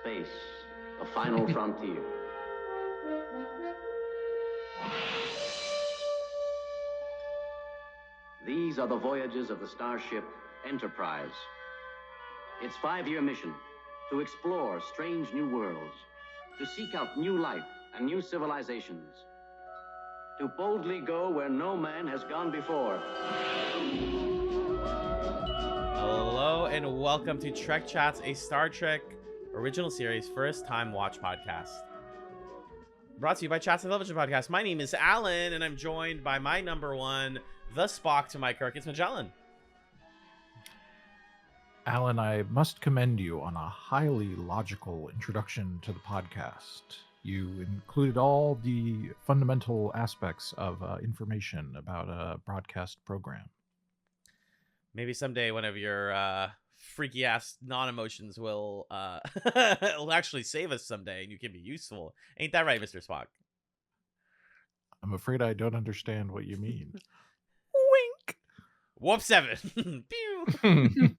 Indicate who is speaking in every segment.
Speaker 1: Space, the final frontier. These are the voyages of the starship Enterprise. Its 5-year mission, to explore strange new worlds, to seek out new life and new civilizations, to boldly go where no man has gone before.
Speaker 2: Hello and welcome to TrekChatz, a Star Trek original series first time watch podcast. Brought to you by Chatz Television Podcast. My name is Allen and I'm joined by my number one, the Spock to my Kirk. It's Magellan.
Speaker 3: Alan, I must commend you on a highly logical introduction to the podcast. You included all the fundamental aspects of information about a broadcast program.
Speaker 2: Maybe someday one of your freaky ass non-emotions will will actually save us someday and you can be useful. Ain't that right, Mr. Spock?
Speaker 3: I'm afraid I don't understand what you mean.
Speaker 2: Wink. Whoop 7. Pew.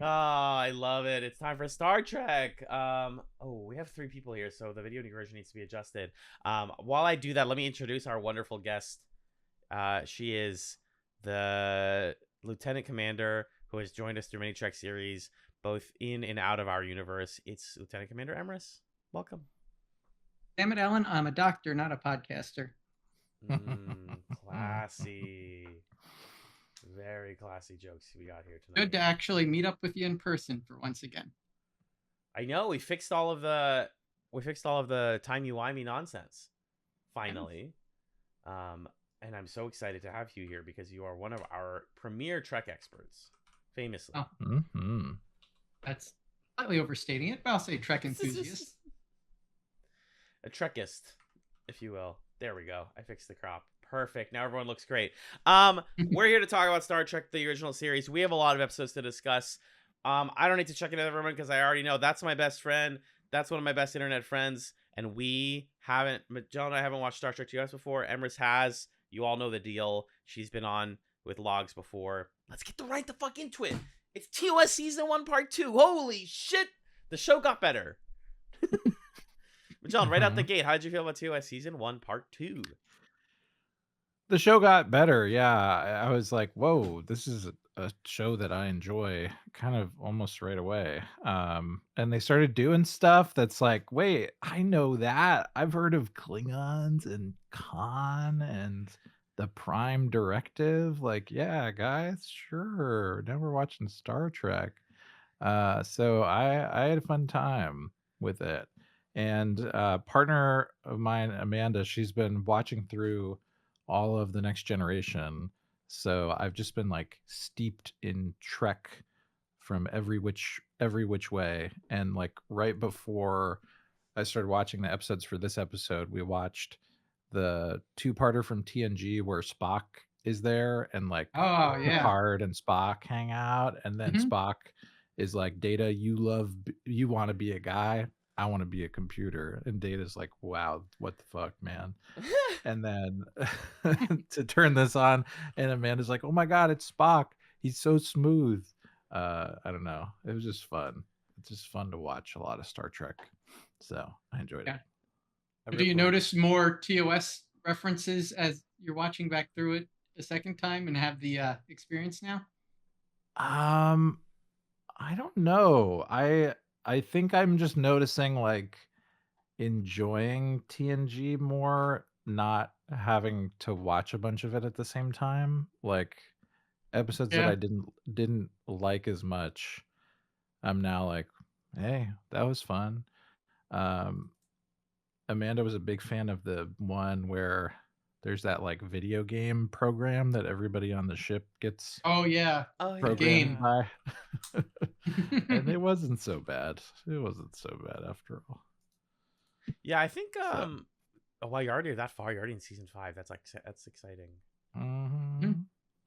Speaker 2: Oh, I love it. It's time for Star Trek. We have 3 people here, so the video version needs to be adjusted. While I do that, let me introduce our wonderful guest. She is the Lieutenant Commander who has joined us through many Trek series, both in and out of our universe. It's Lieutenant Commander Emrys. Welcome.
Speaker 4: Damn it, Alan. I'm a doctor, not a podcaster.
Speaker 2: Classy. Very classy jokes we got here tonight.
Speaker 4: Good to actually meet up with you in person for once again.
Speaker 2: I know we fixed all of the timey-wimey nonsense finally. And I'm so excited to have you here because you are one of our premier Trek experts, famously.
Speaker 4: Oh. That's slightly overstating it, but I'll say Trek enthusiast.
Speaker 2: A Trekist, if you will. There we go. I fixed the crop. Perfect. Now everyone looks great. We're here to talk about Star Trek, the original series. We have a lot of episodes to discuss. I don't need to check in with everyone because I already know that's my best friend. That's one of my best internet friends. And Magellan and I haven't watched Star Trek US before. Emrys has. You all know the deal. She's been on with logs before. Let's get right the fuck into it. It's TOS Season 1 Part 2. Holy shit. The show got better. Magellan, right out the gate, how did you feel about TOS Season 1 Part 2?
Speaker 3: The show got better. Yeah, I was like, whoa, this is a show that I enjoy kind of almost right away. And they started doing stuff that's like, wait, I know that. I've heard of Klingons and Khan and the Prime Directive. Like, yeah, guys, sure. Now we're watching Star Trek. So I had a fun time with it. And partner of mine, Amanda, she's been watching through all of the Next Generation, so I've just been like steeped in Trek from every which way. And like right before I started watching the episodes for this episode, we watched the 2-parter from TNG where Spock is there and like Picard and Spock hang out, and then Spock is like, Data, you want to be a guy, I want to be a computer. And Data's like, wow, what the fuck, man? And then to turn this on, and Amanda's like, oh my God, it's Spock. He's so smooth. I don't know. It was just fun. It's just fun to watch a lot of Star Trek. So I enjoyed it.
Speaker 4: Do you notice more TOS references as you're watching back through it a second time and have the experience now?
Speaker 3: I don't know. I think I'm just noticing like enjoying TNG more, not having to watch a bunch of it at the same time. Like episodes that I didn't like as much, I'm now like, hey, that was fun. Amanda was a big fan of the one where there's that like video game program that everybody on the ship gets programmed by. And it wasn't so bad. It wasn't so bad after all.
Speaker 2: Yeah, I think well, you're already that far. You're already in season 5. That's exciting.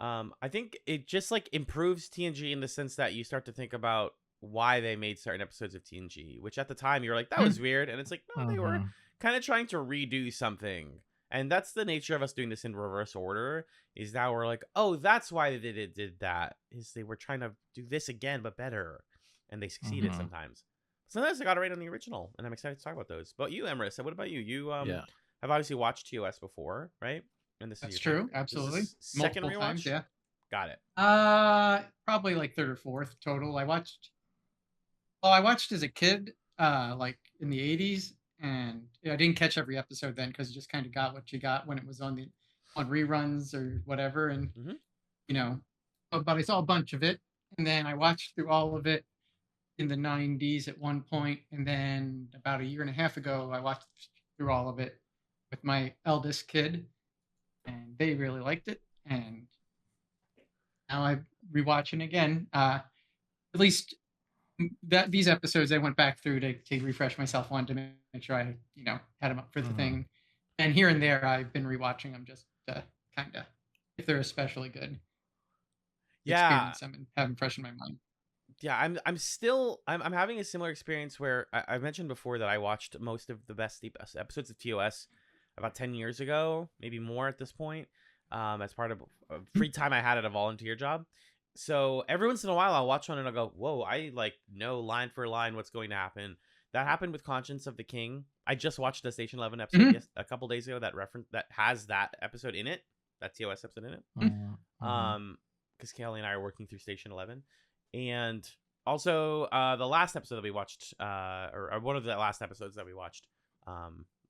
Speaker 2: I think it just like improves TNG in the sense that you start to think about why they made certain episodes of TNG, which at the time you were like, that was weird, and it's like, no, they were kind of trying to redo something. And that's the nature of us doing this in reverse order, is now we're like, oh, that's why they did that, is they were trying to do this again but better, and they succeeded sometimes. Sometimes I got to rate on the original, and I'm excited to talk about those. But you, Emrys, what about you? You
Speaker 3: Yeah.
Speaker 2: have obviously watched TOS before, right? And this is
Speaker 4: That's
Speaker 2: your
Speaker 4: true.
Speaker 2: second,
Speaker 4: Absolutely.
Speaker 2: this is second
Speaker 4: Multiple
Speaker 2: rewatch.
Speaker 4: times, yeah.
Speaker 2: Got it.
Speaker 4: Probably like third or fourth total. I watched as a kid, like in the 80s, and I didn't catch every episode then because you just kind of got what you got when it was on reruns or whatever, and you know, but I saw a bunch of it, and then I watched through all of it in the 90s at one point, and then about a year and a half ago, I watched through all of it with my eldest kid, and they really liked it, and now I'm rewatching again. At least that these episodes I went back through to refresh myself on to make sure I had them up for the thing, and here and there I've been rewatching them just to kind of, if they're especially good, experience them and have them fresh in my mind.
Speaker 2: Yeah, I'm having a similar experience where I've mentioned before that I watched most of the best episodes of TOS about 10 years ago, maybe more at this point, as part of a free time I had at a volunteer job. So every once in a while I'll watch one and I'll go, whoa, I like know line for line what's going to happen. That happened with Conscience of the King. I just watched the Station 11 episode a couple days ago that has that episode in it, that TOS episode in it. Because Kelly and I are working through Station 11. And also the last episode that we watched, or one of the last episodes that we watched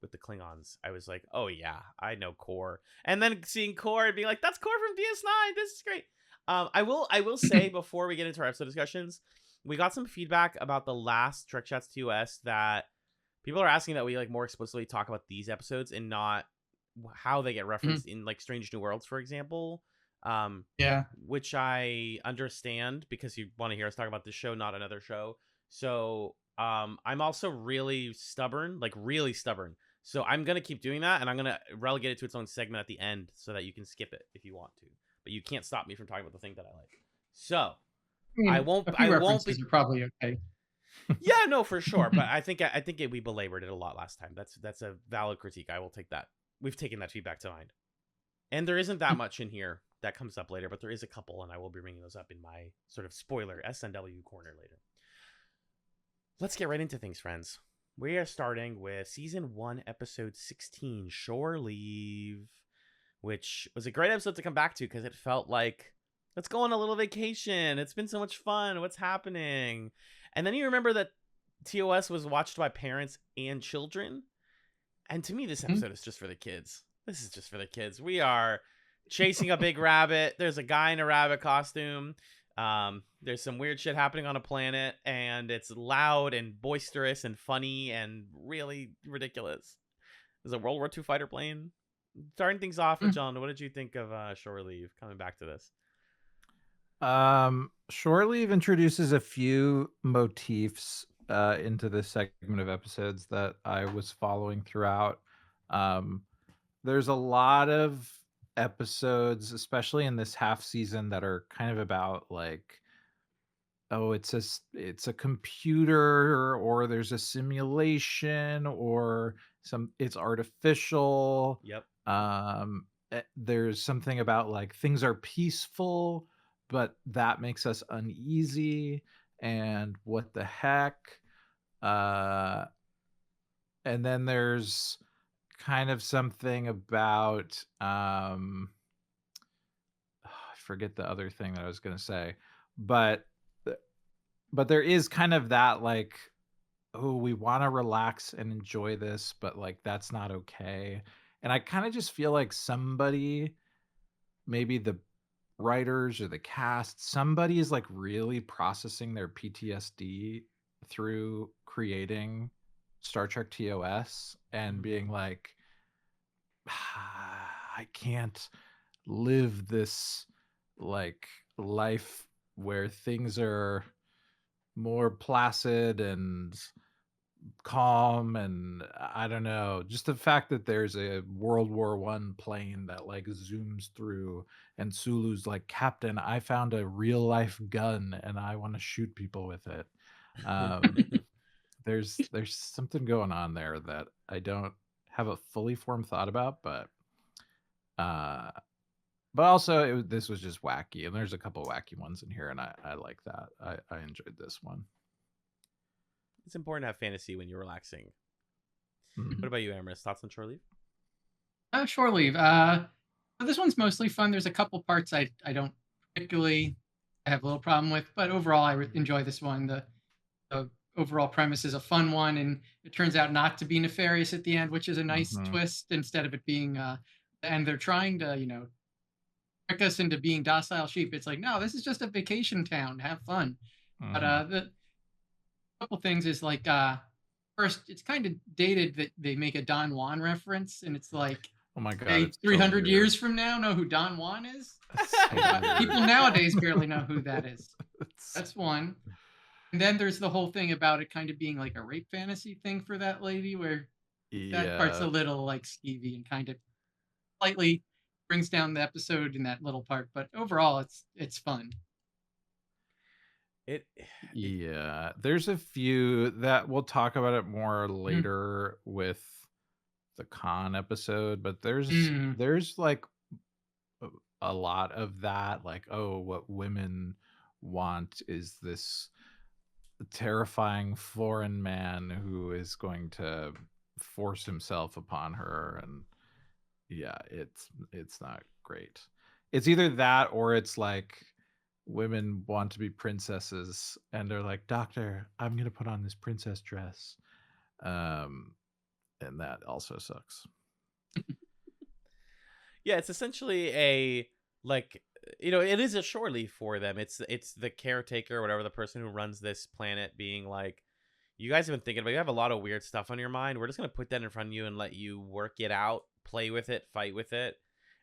Speaker 2: with the Klingons, I was like, oh yeah, I know Core. And then seeing Core and being like, that's Core from DS9. This is great. I will say before we get into our episode discussions, we got some feedback about the last TrekChatz TOS that people are asking that we like more explicitly talk about these episodes and not how they get referenced in like Strange New Worlds, for example. Which I understand because you want to hear us talk about this show, not another show. So I'm also really stubborn. So I'm gonna keep doing that, and I'm gonna relegate it to its own segment at the end so that you can skip it if you want to, but you can't stop me from talking about the thing that I like. So I won't be.
Speaker 4: You're probably okay.
Speaker 2: Yeah, no, for sure. But I think we belabored it a lot last time. That's a valid critique. I will take that. We've taken that feedback to mind. And there isn't that much in here that comes up later, but there is a couple, and I will be bringing those up in my sort of spoiler SNW corner later. Let's get right into things, friends. We are starting with Season 1, Episode 16, Shore Leave, which was a great episode to come back to because it felt like, let's go on a little vacation. It's been so much fun. What's happening? And then you remember that TOS was watched by parents and children. And to me, this episode is just for the kids. This is just for the kids. We are chasing a big rabbit. There's a guy in a rabbit costume. There's some weird shit happening on a planet, and it's loud and boisterous and funny and really ridiculous. There's a World War II fighter plane. Starting things off, John, what did you think of Shore Leave? Coming back to this.
Speaker 3: Shore Leave introduces a few motifs into this segment of episodes that I was following throughout. There's a lot of episodes, especially in this half season, that are kind of about like, oh, it's a computer, or there's a simulation, or it's artificial.
Speaker 2: Yep.
Speaker 3: There's something about like things are peaceful, but that makes us uneasy, and what the heck. And then there's kind of something about I forget the other thing that I was going to say, but there is kind of that like, oh, we want to relax and enjoy this, but like that's not okay. And I kind of just feel like somebody, maybe the writers or the cast, somebody is like really processing their PTSD through creating Star Trek TOS and being like, I can't live this like life where things are more placid and calm, and I don't know, just the fact that there's a World War I plane that like zooms through, and Sulu's like, Captain, I found a real life gun and I want to shoot people with it. There's something going on there that I don't have a fully formed thought about, but also this was just wacky, and there's a couple wacky ones in here, and I like that. I enjoyed this one.
Speaker 2: it's important to have fantasy when you're relaxing.
Speaker 3: Mhm.
Speaker 2: What about you, Emrys? Thoughts on Shore Leave?
Speaker 4: Shore Leave. This one's mostly fun. There's a couple parts I don't particularly have a little problem with, but overall I enjoy this one. The overall premise is a fun one, and it turns out not to be nefarious at the end, which is a nice
Speaker 3: Mhm.
Speaker 4: twist instead of it being. And they're trying to, trick us into being docile sheep. It's like, no, this is just a vacation town. Have fun. But
Speaker 3: Mhm.
Speaker 4: the couple things is like, first, it's kind of dated that they make a Don Juan reference, and it's like,
Speaker 3: Oh my god,
Speaker 4: hey,
Speaker 3: it's so
Speaker 4: 300
Speaker 3: weird.
Speaker 4: years from now, know who Don Juan is?
Speaker 3: It's so weird.
Speaker 4: People nowadays barely know who that is.
Speaker 3: It's-
Speaker 4: That's one. And then there's the whole thing about it kind of being like a rape fantasy thing for that lady, where that part's a
Speaker 3: yeah.
Speaker 4: little like skeevy and kind of slightly brings down the episode in that little part. But overall, it's fun.
Speaker 3: Yeah, there's a few that we'll talk about it more later with the con episode, but there's like a lot of that, like, oh, what women want is this terrifying foreign man who is going to force himself upon her, and yeah, it's not great. It's either that or it's like women want to be princesses and they're like, doctor, I'm gonna put on this princess dress, and that also sucks.
Speaker 2: Yeah, it's essentially a like it is a shore leave for them. It's the caretaker, whatever, the person who runs this planet, being like, you guys have been thinking about, you have a lot of weird stuff on your mind. We're just gonna put that in front of you and let you work it out, play with it, fight with it,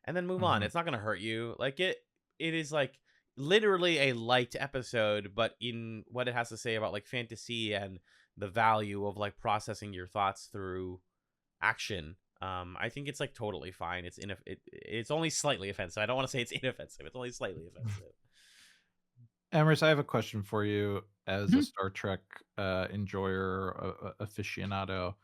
Speaker 2: and then move on.
Speaker 3: Mhm.
Speaker 2: It's not gonna hurt you. Like it is like literally a light episode, but in what it has to say about like fantasy and the value of like processing your thoughts through action. I think it's like totally fine. It's only slightly offensive. I don't want to say it's inoffensive. It's only slightly offensive.
Speaker 3: Emrys, I have a question for you as a
Speaker 4: Mhm.
Speaker 3: Star Trek enjoyer, aficionado.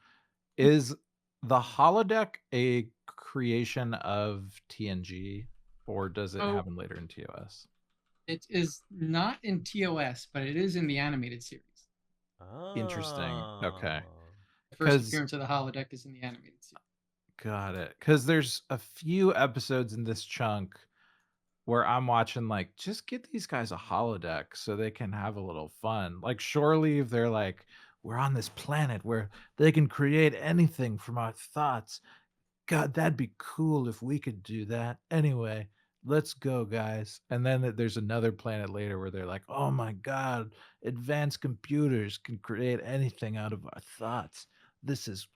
Speaker 3: Is the holodeck a creation of TNG, or does it
Speaker 4: So
Speaker 3: happen later in TOS?
Speaker 4: it is not in TOS, but it is in the animated series.
Speaker 3: Interesting. Okay.
Speaker 4: The first
Speaker 3: 'Cause-
Speaker 4: appearance of the holodeck is in the animated series.
Speaker 3: Got it. Because there's a few episodes in this chunk where I'm watching, like, just get these guys a holodeck so they can have a little fun. Like Shore Leave, they're like, we're on this planet where they can create anything from our thoughts. God, that'd be cool if we could do that. Anyway, let's go, guys. And then there's another planet later where they're like, oh my God, advanced computers can create anything out of our thoughts. This is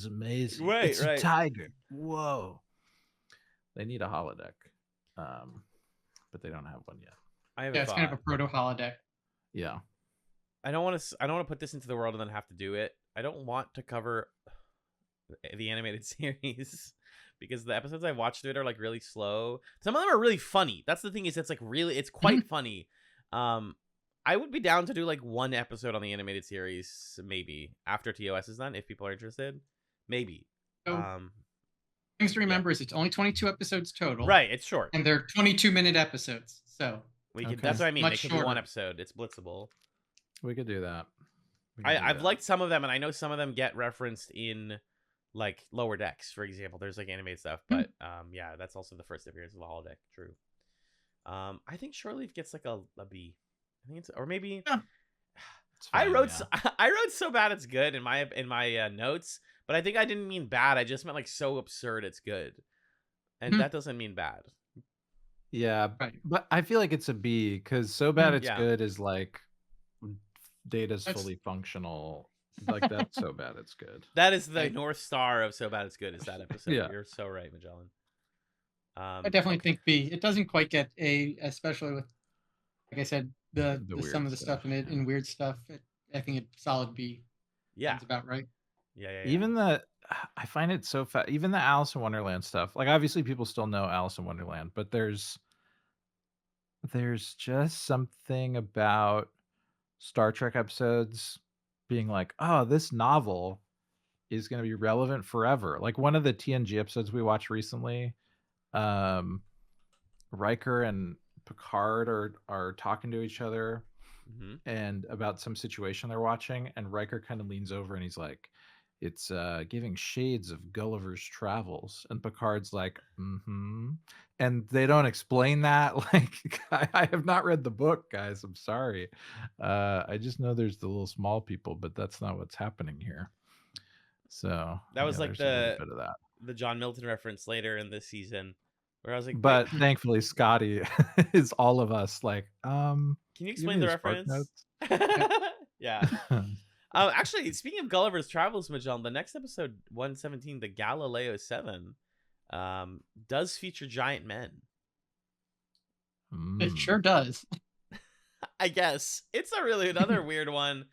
Speaker 3: amazing.
Speaker 2: Right,
Speaker 3: It's
Speaker 2: right.
Speaker 3: a tiger. Whoa. They need a holodeck. But they don't have one yet.
Speaker 2: I have
Speaker 4: Yeah,
Speaker 2: a
Speaker 4: it's
Speaker 2: thought.
Speaker 4: kind of a proto holodeck.
Speaker 3: Yeah.
Speaker 2: I don't want to put this into the world and then have to do it. I don't want to cover the animated series because the episodes I watched through it are like really slow. Some of them are really funny. That's the thing, is it's like really, it's quite funny. I would be down to do like one episode on the animated series maybe after TOS is done if people are interested. Maybe.
Speaker 4: So things to remember is it's only 22 episodes total.
Speaker 2: Right, it's short.
Speaker 4: And they're 22-minute episodes. So
Speaker 2: we could,
Speaker 3: Okay.
Speaker 2: that's what I mean.
Speaker 4: Much
Speaker 2: It could be one
Speaker 4: shorter.
Speaker 2: episode. It's blitzable.
Speaker 3: We could do that. We can do
Speaker 2: I've
Speaker 3: that.
Speaker 2: liked some of them, and I know some of them get referenced in like Lower Decks, for example. There's like animated stuff, but yeah, that's also the first appearance of the holodeck. True. I think Shore Leave gets like a B. I think it's, or maybe
Speaker 3: It's fine,
Speaker 2: I wrote
Speaker 3: yeah.
Speaker 2: I wrote so bad it's good in my notes, but I think I didn't mean bad. I just meant like so absurd it's good, and that doesn't mean bad.
Speaker 3: Yeah,
Speaker 4: Right.
Speaker 3: but I feel like it's a B because so bad it's
Speaker 2: Yeah.
Speaker 3: good is like Data's
Speaker 4: That's-
Speaker 3: fully functional. Like that's so bad it's good.
Speaker 2: That is the
Speaker 4: Right.
Speaker 2: North Star of So Bad It's Good, is that episode.
Speaker 3: Yeah.
Speaker 2: You're so right, Magellan.
Speaker 4: I definitely think B. It doesn't quite get A, especially with, like I said, the
Speaker 3: weird
Speaker 4: some of the stuff in it and weird stuff. I think it's solid B.
Speaker 2: Yeah.
Speaker 4: Sounds about right.
Speaker 2: Yeah.
Speaker 3: Even I find it so fast. Even the Alice in Wonderland stuff. Like obviously people still know Alice in Wonderland, but there's just something about Star Trek episodes being like, oh, this novel is going to be relevant forever. Like one of the TNG episodes we watched recently, Riker and Picard are talking to each other, and about some situation they're watching, and Riker kind of leans over and he's like, it's giving shades of Gulliver's Travels, and Picard's like, and they don't explain that. Like, I have not read the book, guys, I'm sorry. I just know there's the little small people, but that's not what's happening here. So
Speaker 2: that was like
Speaker 3: there's a little bit of that.
Speaker 2: the John Milton reference later in this season, where I was like,
Speaker 3: but thankfully Scotty is all of us like,
Speaker 2: can you explain the reference? Yeah. Actually, speaking of Gulliver's Travels, Magellan, the next episode 117, the Galileo 7, does feature giant men.
Speaker 4: It sure does.
Speaker 2: I guess it's a really another weird one.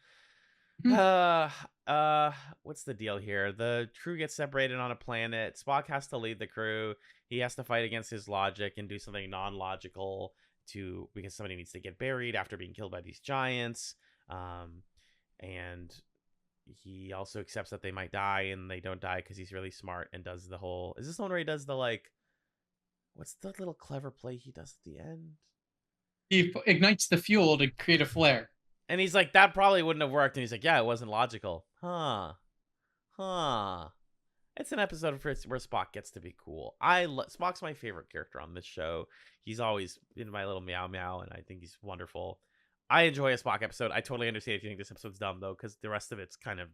Speaker 2: What's the deal here? The crew gets separated on a planet. Spock has to lead the crew. He has to fight against his logic and do something non-logical because somebody needs to get buried after being killed by these giants. And he also accepts that they might die, and they don't die because he's really smart and does the whole... Is this the one where he does the, like... What's the little clever play he does at the end?
Speaker 4: He ignites the fuel to create a flare.
Speaker 2: And he's like, that probably wouldn't have worked. And he's like, yeah, it wasn't logical. Huh. It's an episode where Spock gets to be cool. Spock's my favorite character on this show. He's always in my little meow meow, and I think he's wonderful. I enjoy a Spock episode. I totally understand if you think this episode's dumb, though, because the rest of it's kind of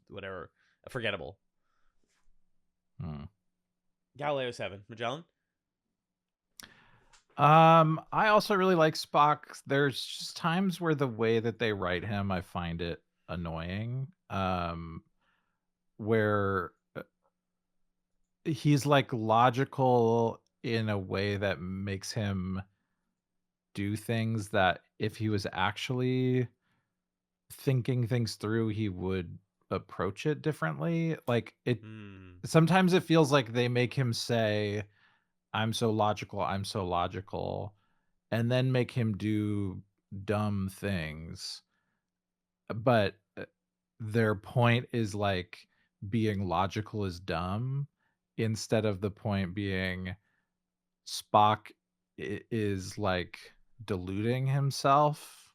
Speaker 2: whatever, forgettable. Galileo 7. Magellan?
Speaker 3: I also really like Spock. There's just times where the way that they write him, I find it annoying. Where he's like logical in a way that makes him do things that if he was actually thinking things through, he would approach it differently. Like sometimes it feels like they make him say, I'm so logical, and then make him do dumb things. But their point is like being logical is dumb, instead of the point being Spock is like deluding himself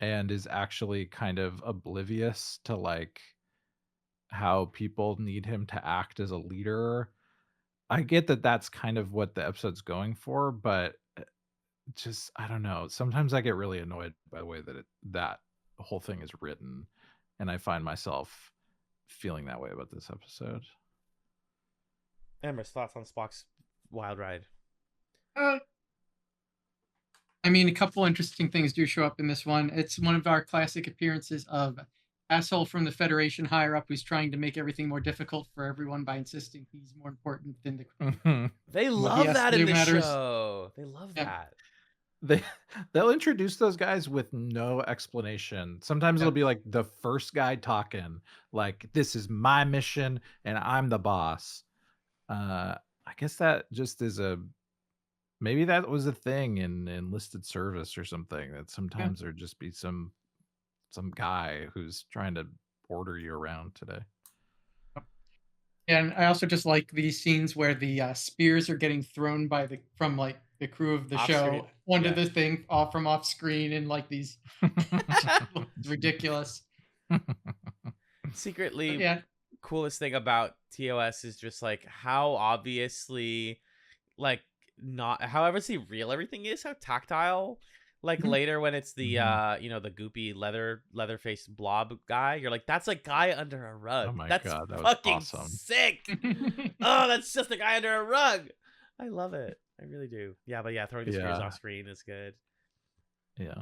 Speaker 3: and is actually kind of oblivious to like how people need him to act as a leader. I get that that's kind of what the episode's going for, but just, I don't know. Sometimes I get really annoyed by the way that that whole thing is written, and I find myself feeling that way about this episode.
Speaker 2: Emrys, thoughts on Spock's wild ride?
Speaker 4: I mean, a couple interesting things do show up in this one. It's one of our classic appearances of asshole from the Federation higher up who's trying to make everything more difficult for everyone by insisting he's more important than the crew.
Speaker 2: They love that in the show. They love that.
Speaker 3: They'll introduce those guys with no explanation. Sometimes it'll be like the first guy talking, like, this is my mission and I'm the boss. I guess that just is maybe that was a thing in enlisted service or something, that sometimes there'd just be some guy who's trying to order you around today.
Speaker 4: And I also just like these scenes where the spears are getting thrown from the crew of the show onto the thing off screen, and like these ridiculous.
Speaker 2: Secretly, coolest thing about TOS is just like how obviously, like, not how obviously real everything is, how tactile. Like later when it's the the goopy leather-faced blob guy, you're like, that's a guy under a rug.
Speaker 3: Oh my
Speaker 2: God, that was fucking awesome. Sick. Oh, that's just a guy under a rug. I love it. I really do. Yeah, but throwing the spears off screen is good.
Speaker 3: Yeah.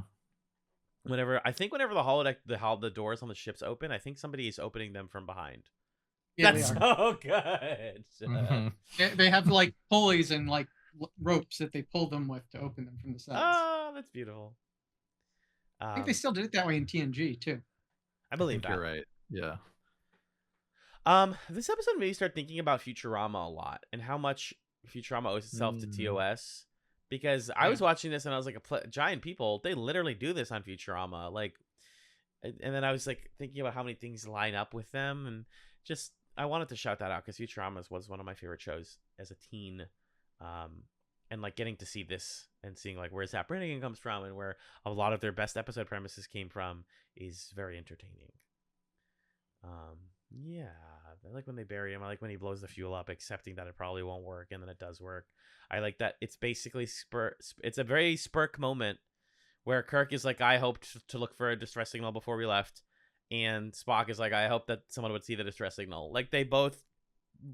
Speaker 2: Whenever the holodeck, the doors on the ships open, I think somebody is opening them from behind.
Speaker 4: Yeah,
Speaker 2: that's so good.
Speaker 4: They have like pulleys and like ropes that they pull them with to open them from the sides.
Speaker 2: Oh, that's beautiful.
Speaker 4: I think they still did it that way in TNG too.
Speaker 2: I believe that.
Speaker 3: You're right. Yeah.
Speaker 2: This episode made me start thinking about Futurama a lot and how much Futurama owes itself to TOS. Because I was watching this and I was like, giant people, they literally do this on Futurama. Like, and then I was like thinking about how many things line up with them, and just I wanted to shout that out because Futurama was one of my favorite shows as a teen. and like getting to see this and seeing like where Zap Brannigan comes from and where a lot of their best episode premises came from is very entertaining. Yeah, I like when they bury him. I like when he blows the fuel up, accepting that it probably won't work, and then it does work. I like that it's basically it's a very Spurk moment where Kirk is like, I hoped to look for a distress signal before we left, and Spock is like, I hope that someone would see the distress signal. Like they both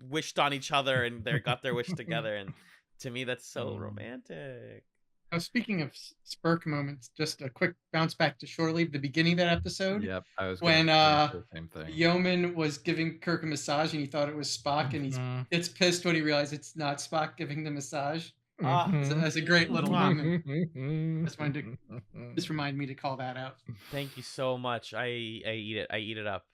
Speaker 2: wished on each other and they got their wish together, and to me that's so romantic.
Speaker 4: Now, speaking of Spurk moments, just a quick bounce back to Shore Leave, the beginning of that episode.
Speaker 3: Yep, I was
Speaker 4: when
Speaker 3: the same thing.
Speaker 4: Yeoman was giving Kirk a massage and he thought it was Spock, and he gets pissed when he realizes it's not Spock giving the massage. That's a great little moment. Just reminded me to call that out.
Speaker 2: Thank you so much. I eat it. I eat it up.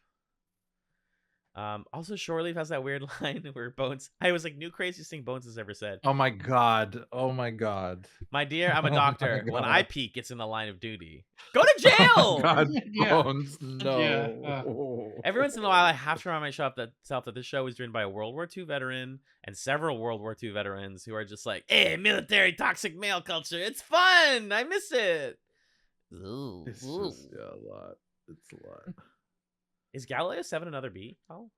Speaker 2: Also, Shore Leave has that weird line where Bones. I was like, new craziest thing Bones has ever said.
Speaker 3: Oh my god! Oh my god!
Speaker 2: My dear, I'm a doctor. When I peek, it's in the line of duty. Go to jail.
Speaker 3: Oh god,
Speaker 4: Yeah.
Speaker 3: Bones, no.
Speaker 4: Yeah,
Speaker 2: Every once in a while, I have to remind myself that this show was written by a World War II veteran and several World War II veterans who are just like, hey, military toxic male culture. It's fun. I miss it. Ooh,
Speaker 3: It's just a lot. It's a lot.
Speaker 2: Is Galileo 7 another B? Oh,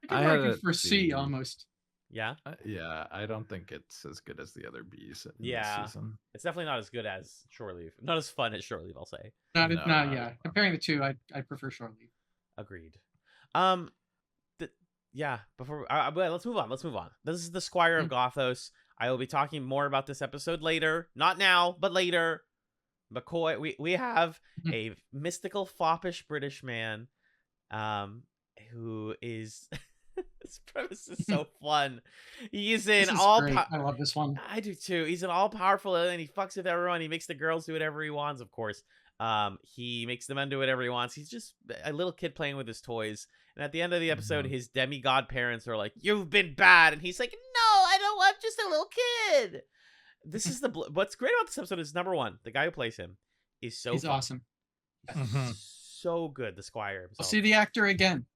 Speaker 4: I
Speaker 3: had
Speaker 4: argue
Speaker 3: it
Speaker 4: for C
Speaker 3: B.
Speaker 4: almost.
Speaker 2: yeah.
Speaker 3: Yeah, I don't think it's as good as the other B's in
Speaker 2: Yeah.
Speaker 3: this season.
Speaker 2: It's definitely not as good as Shore Leave. Not as fun as Shore Leave, I'll say.
Speaker 4: Not
Speaker 3: No,
Speaker 4: yeah. Comparing the two, I prefer Shore Leave.
Speaker 2: Agreed. Yeah. Before, but let's move on. Let's move on. This is the Squire of Gothos. I will be talking more about this episode later. Not now, but later. McCoy, we have a mystical, foppish British man, who is. This premise is so fun. He's in all.
Speaker 4: I love this one.
Speaker 2: I do too. He's an all-powerful alien. He fucks with everyone. He makes the girls do whatever he wants, of course. He makes the men do whatever he wants. He's just a little kid playing with his toys. And at the end of the episode, his demigod parents are like, "You've been bad," and he's like, "No, I don't. I'm just a little kid." This is what's great about this episode is number one, the guy who plays him is so
Speaker 4: He's
Speaker 2: fun.
Speaker 4: awesome.
Speaker 2: So good. The Squire himself.
Speaker 4: I'll see the actor again.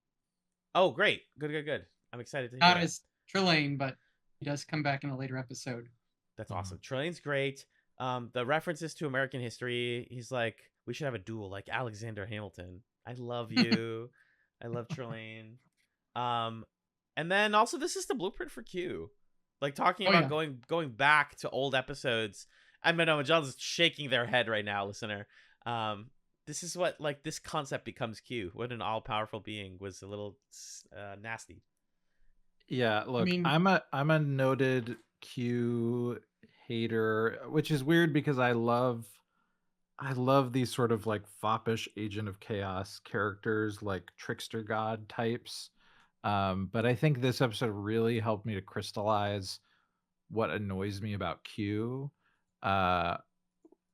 Speaker 2: Oh, great. Good. I'm excited to hear
Speaker 4: Not
Speaker 2: that.
Speaker 4: as Trelane, but he does come back in a later episode.
Speaker 2: That's awesome. Trelane's great. The references to American history, he's like, we should have a duel like Alexander Hamilton. I love you. I love Trelane. And then also this is the blueprint for Q. Like talking about going back to old episodes. I mean, Magellan's shaking their head right now, listener. This is what this concept becomes Q. What an all-powerful being was a little nasty.
Speaker 3: Yeah, look, I'm a noted Q hater, which is weird because I love these sort of like foppish Agent of Chaos characters, like trickster god types. But I think this episode really helped me to crystallize what annoys me about Q,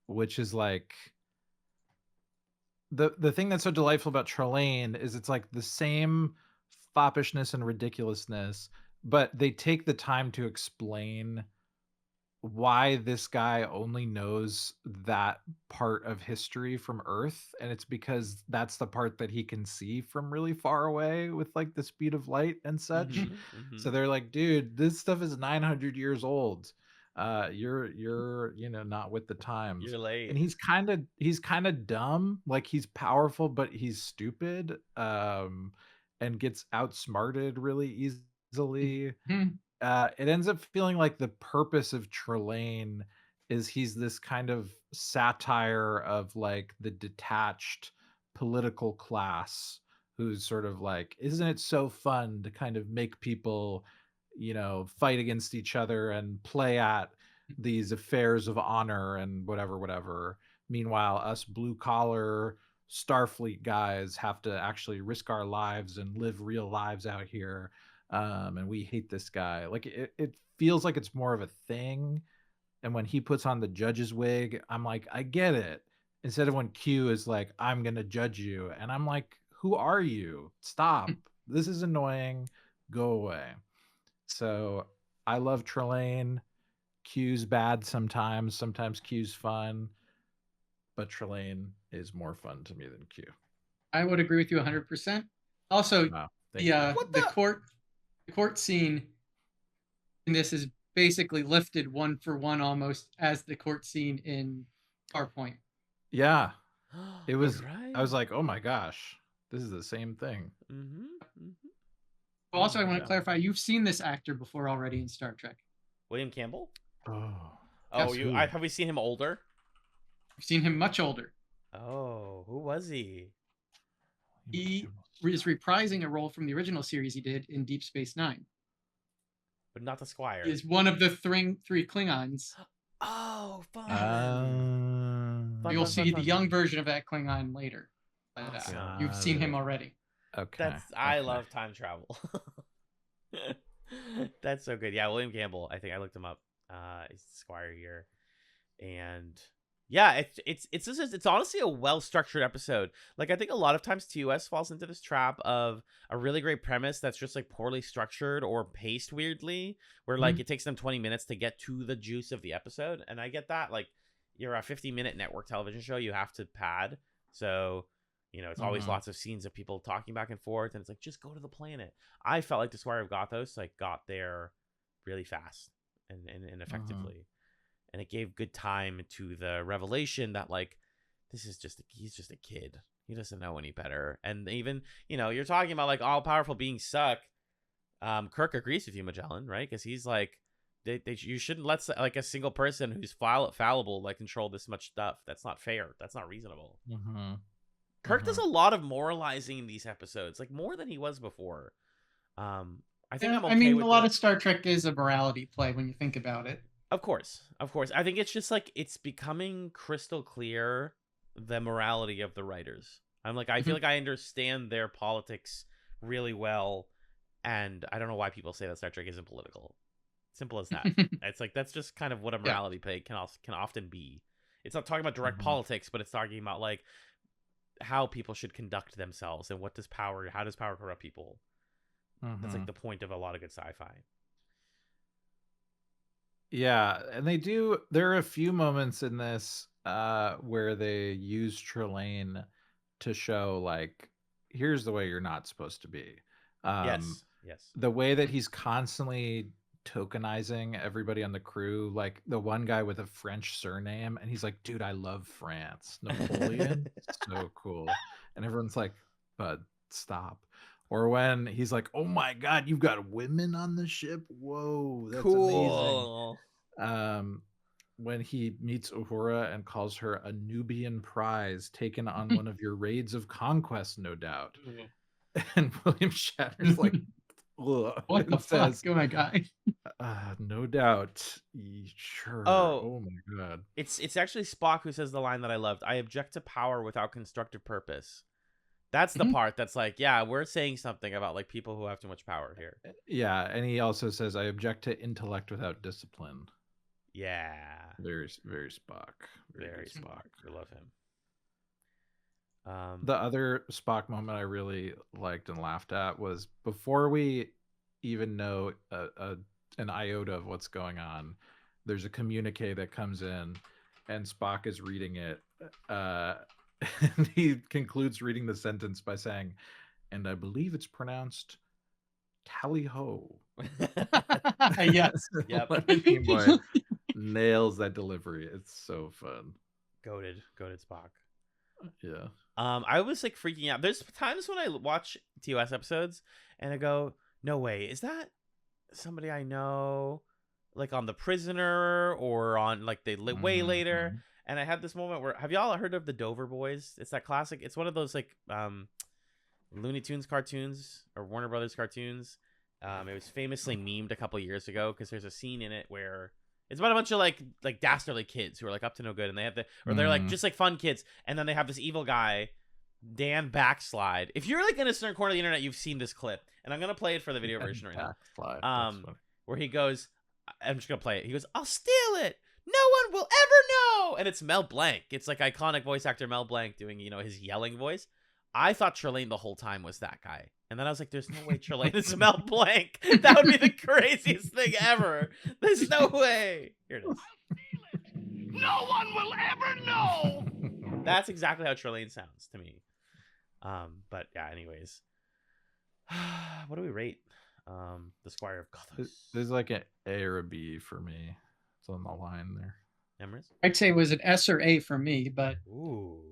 Speaker 3: which is like the thing that's so delightful about Trelane is it's like the same foppishness and ridiculousness, but they take the time to explain why this guy only knows that part of history from Earth, and it's because that's the part that he can see from really far away with like the speed of light and such. So they're like, dude, this stuff is 900 years old. You're not with the times.
Speaker 2: You're late.
Speaker 3: And he's kind of dumb. Like he's powerful, but he's stupid. And gets outsmarted really easily. It ends up feeling like the purpose of Trelane is he's this kind of satire of like the detached political class who's sort of like, isn't it so fun to kind of make people, fight against each other and play at these affairs of honor and whatever. Meanwhile, us blue collar Starfleet guys have to actually risk our lives and live real lives out here. And we hate this guy. Like it feels like it's more of a thing. And when he puts on the judge's wig, I'm like, I get it. Instead of when Q is like, I'm going to judge you. And I'm like, who are you? Stop. This is annoying. Go away. So I love Trelane. Q's bad sometimes. Sometimes Q's fun. But Trelane is more fun to me than Q.
Speaker 4: I would agree with you 100%. Also,
Speaker 3: Wow,
Speaker 4: the court scene in this is basically lifted one for one almost as the court scene in Farpoint.
Speaker 3: Yeah, it was.
Speaker 2: Right.
Speaker 3: I was like, oh my gosh, this is the same thing.
Speaker 2: Mm-hmm.
Speaker 4: Also, I want to clarify, you've seen this actor before already in Star Trek.
Speaker 2: William Campbell.
Speaker 3: Oh,
Speaker 2: Oh,
Speaker 4: Yes.
Speaker 2: have we seen him older?
Speaker 4: You've seen him much older.
Speaker 2: Oh, who was he?
Speaker 4: He is reprising a role from the original series he did in Deep Space Nine.
Speaker 2: But not the Squire.
Speaker 4: He is one of the three Klingons.
Speaker 2: Oh, fun.
Speaker 4: You'll see the young version of that Klingon later. But,
Speaker 2: Awesome.
Speaker 4: you've seen him already.
Speaker 3: Okay.
Speaker 2: I love time travel. That's so good. Yeah, William Campbell. I think I looked him up. He's the Squire here, and yeah, it's honestly a well structured episode. Like I think a lot of times TOS falls into this trap of a really great premise that's just like poorly structured or paced weirdly, where like it takes them 20 minutes to get to the juice of the episode. And I get that. Like you're a 50-minute network television show, you have to pad. So you know, it's always lots of scenes of people talking back and forth, and it's like, just go to the planet. I felt like the Squire of Gothos like got there really fast and effectively. And it gave good time to the revelation that like he's just a kid. He doesn't know any better. And even, you know, you're talking about like all powerful beings suck. Kirk agrees with you, Magellan, right? Because he's like, you shouldn't let like a single person who's fallible like control this much stuff. That's not fair. That's not reasonable. Kirk does a lot of moralizing in these episodes, like more than he was before. I think I'm okay with
Speaker 4: a lot of Star Trek is a morality play when you think about it.
Speaker 2: Of course. I think it's just like it's becoming crystal clear the morality of the writers. I'm like, I feel like I understand their politics really well, and I don't know why people say that Star Trek isn't political. Simple as that. It's like that's just kind of what a morality play can often be. It's not talking about direct politics, but it's talking about like how people should conduct themselves and how does power corrupt people. That's like the point of a lot of good sci-fi.
Speaker 3: Yeah, and there are a few moments in this where they use Trelane to show like, here's the way you're not supposed to be.
Speaker 2: Yes.
Speaker 3: The way that he's constantly tokenizing everybody on the crew, like the one guy with a French surname, and he's like, dude, I love France. Napoleon. So cool. And everyone's like, bud, stop. Or when he's like, oh my god, you've got women on the ship. Whoa, that's
Speaker 2: cool.
Speaker 3: Amazing. When he meets Uhura and calls her a Nubian prize taken on one of your raids of conquest, no doubt. And William Shatner's like,
Speaker 4: what the fuck? Oh my god.
Speaker 3: No doubt. Sure.
Speaker 2: Oh
Speaker 3: my god.
Speaker 2: It's actually Spock who says the line that I loved. I object to power without constructive purpose. That's the part that's like, yeah, we're saying something about like people who have too much power here.
Speaker 3: Yeah, and he also says, I object to intellect without discipline.
Speaker 2: Yeah.
Speaker 3: Very Spock.
Speaker 2: Very Spock. I love him.
Speaker 3: The other Spock moment I really liked and laughed at was before we even know an iota of what's going on, there's a communique that comes in and Spock is reading it. And he concludes reading the sentence by saying, and I believe it's pronounced tally-ho.
Speaker 4: Yes.
Speaker 2: Yep.
Speaker 3: Boy nails that delivery. It's so fun.
Speaker 2: Goated Spock.
Speaker 3: Yeah.
Speaker 2: I was like freaking out. There's times when I watch TOS episodes and I go, no way, is that somebody I know, like on The Prisoner or on like they way later? And I had this moment where, have y'all heard of the Dover Boys? It's that classic. It's one of those like Looney Tunes cartoons or Warner Brothers cartoons. It was famously memed a couple years ago because there's a scene in it where it's about a bunch of like dastardly kids who are like up to no good, and they have they're like just like fun kids, and then they have this evil guy, Dan Backslide. If you're like in a certain corner of the internet, you've seen this clip, and I'm gonna play it for the video version right now. Where he goes, I'm just gonna play it. He goes, "I'll steal it. No one will ever know." And it's Mel Blanc. It's like iconic voice actor Mel Blanc doing, you know, his yelling voice. I thought Trelane the whole time was that guy. And then I was like, there's no way Trelane is Mel Blanc. That would be the craziest thing ever. There's no way. Here it is.
Speaker 5: No one will ever know.
Speaker 2: That's exactly how Trelane sounds to me. But yeah, anyways. What do we rate? The Squire of Gothos.
Speaker 3: There's like an A or a B for me. It's on the line there.
Speaker 2: Emrys?
Speaker 4: I'd say it was an S or A for me, but
Speaker 2: Ooh.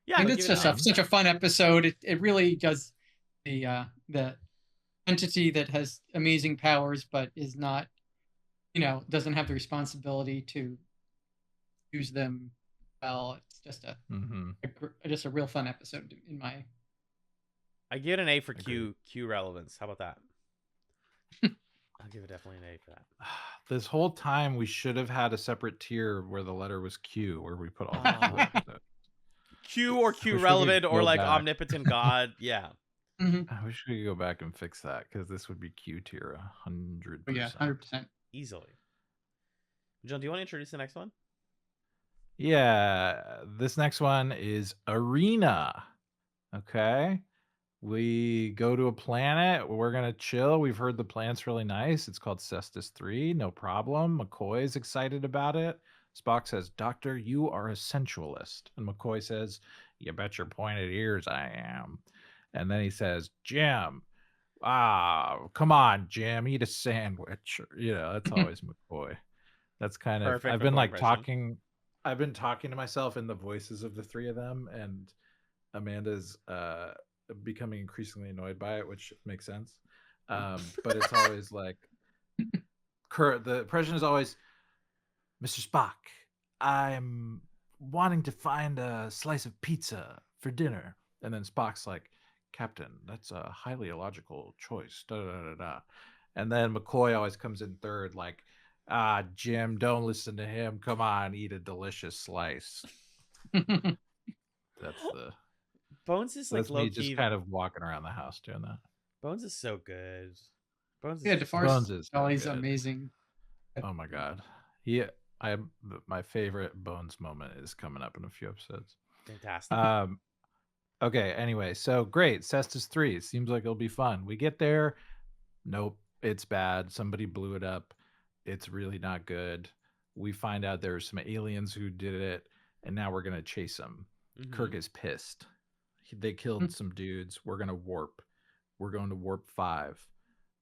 Speaker 2: Yeah,
Speaker 4: I think
Speaker 2: I'll
Speaker 4: it's
Speaker 2: give it
Speaker 4: just
Speaker 2: an A.
Speaker 4: such a fun episode. It really does the entity that has amazing powers but is not, doesn't have the responsibility to use them well. It's just just a real fun episode in my.
Speaker 2: I give it an A for
Speaker 3: Agreed.
Speaker 2: Q relevance. How about that? I'll give it definitely an A for that.
Speaker 3: This whole time we should have had a separate tier where the letter was Q, where we put all the Q episodes.
Speaker 2: Q or
Speaker 3: I
Speaker 2: Q
Speaker 3: wish we
Speaker 2: relevant
Speaker 3: could
Speaker 2: or
Speaker 3: go
Speaker 2: like
Speaker 3: back.
Speaker 2: omnipotent god. Yeah.
Speaker 3: I wish we could go back and fix that because this would be Q tier 100%.
Speaker 4: Yeah, 100%.
Speaker 2: Easily. John, do you want to introduce the next one?
Speaker 3: Yeah, this next one is Arena. Okay. We go to a planet. We're going to chill. We've heard the planet's really nice. It's called Cestus 3. No problem. McCoy's excited about it. Spock says, Doctor, you are a sensualist. And McCoy says, you bet your pointed ears I am. And then he says, Jim, come on, Jim, eat a sandwich. That's always McCoy. That's kind of,
Speaker 2: Perfect
Speaker 3: I've been
Speaker 2: McCoy
Speaker 3: like
Speaker 2: impression.
Speaker 3: I've been talking to myself in the voices of the three of them, and Amanda's becoming increasingly annoyed by it, which makes sense. But it's always like, the impression is always, Mr. Spock, I'm wanting to find a slice of pizza for dinner. And then Spock's like, Captain, that's a highly illogical choice. Da, da, da, da. And then McCoy always comes in third, like, Jim, don't listen to him. Come on, eat a delicious slice. That's the
Speaker 2: Bones is like
Speaker 3: that's
Speaker 2: low
Speaker 3: me
Speaker 2: key.
Speaker 3: just kind of walking around the house doing that.
Speaker 2: Bones is so good. Bones is
Speaker 4: DeForest
Speaker 3: is
Speaker 4: is always
Speaker 3: so good.
Speaker 4: amazing.
Speaker 3: Oh my god. My favorite Bones moment is coming up in a few episodes.
Speaker 2: fantastic.
Speaker 3: Okay, anyway, so great. Cestus 3. Seems like it'll be fun. We get there. Nope, it's bad. Somebody blew it up. It's really not good. We find out there's some aliens who did it, and now we're going to chase them. Kirk is pissed. They killed some dudes. We're going to warp. We're going to warp 5.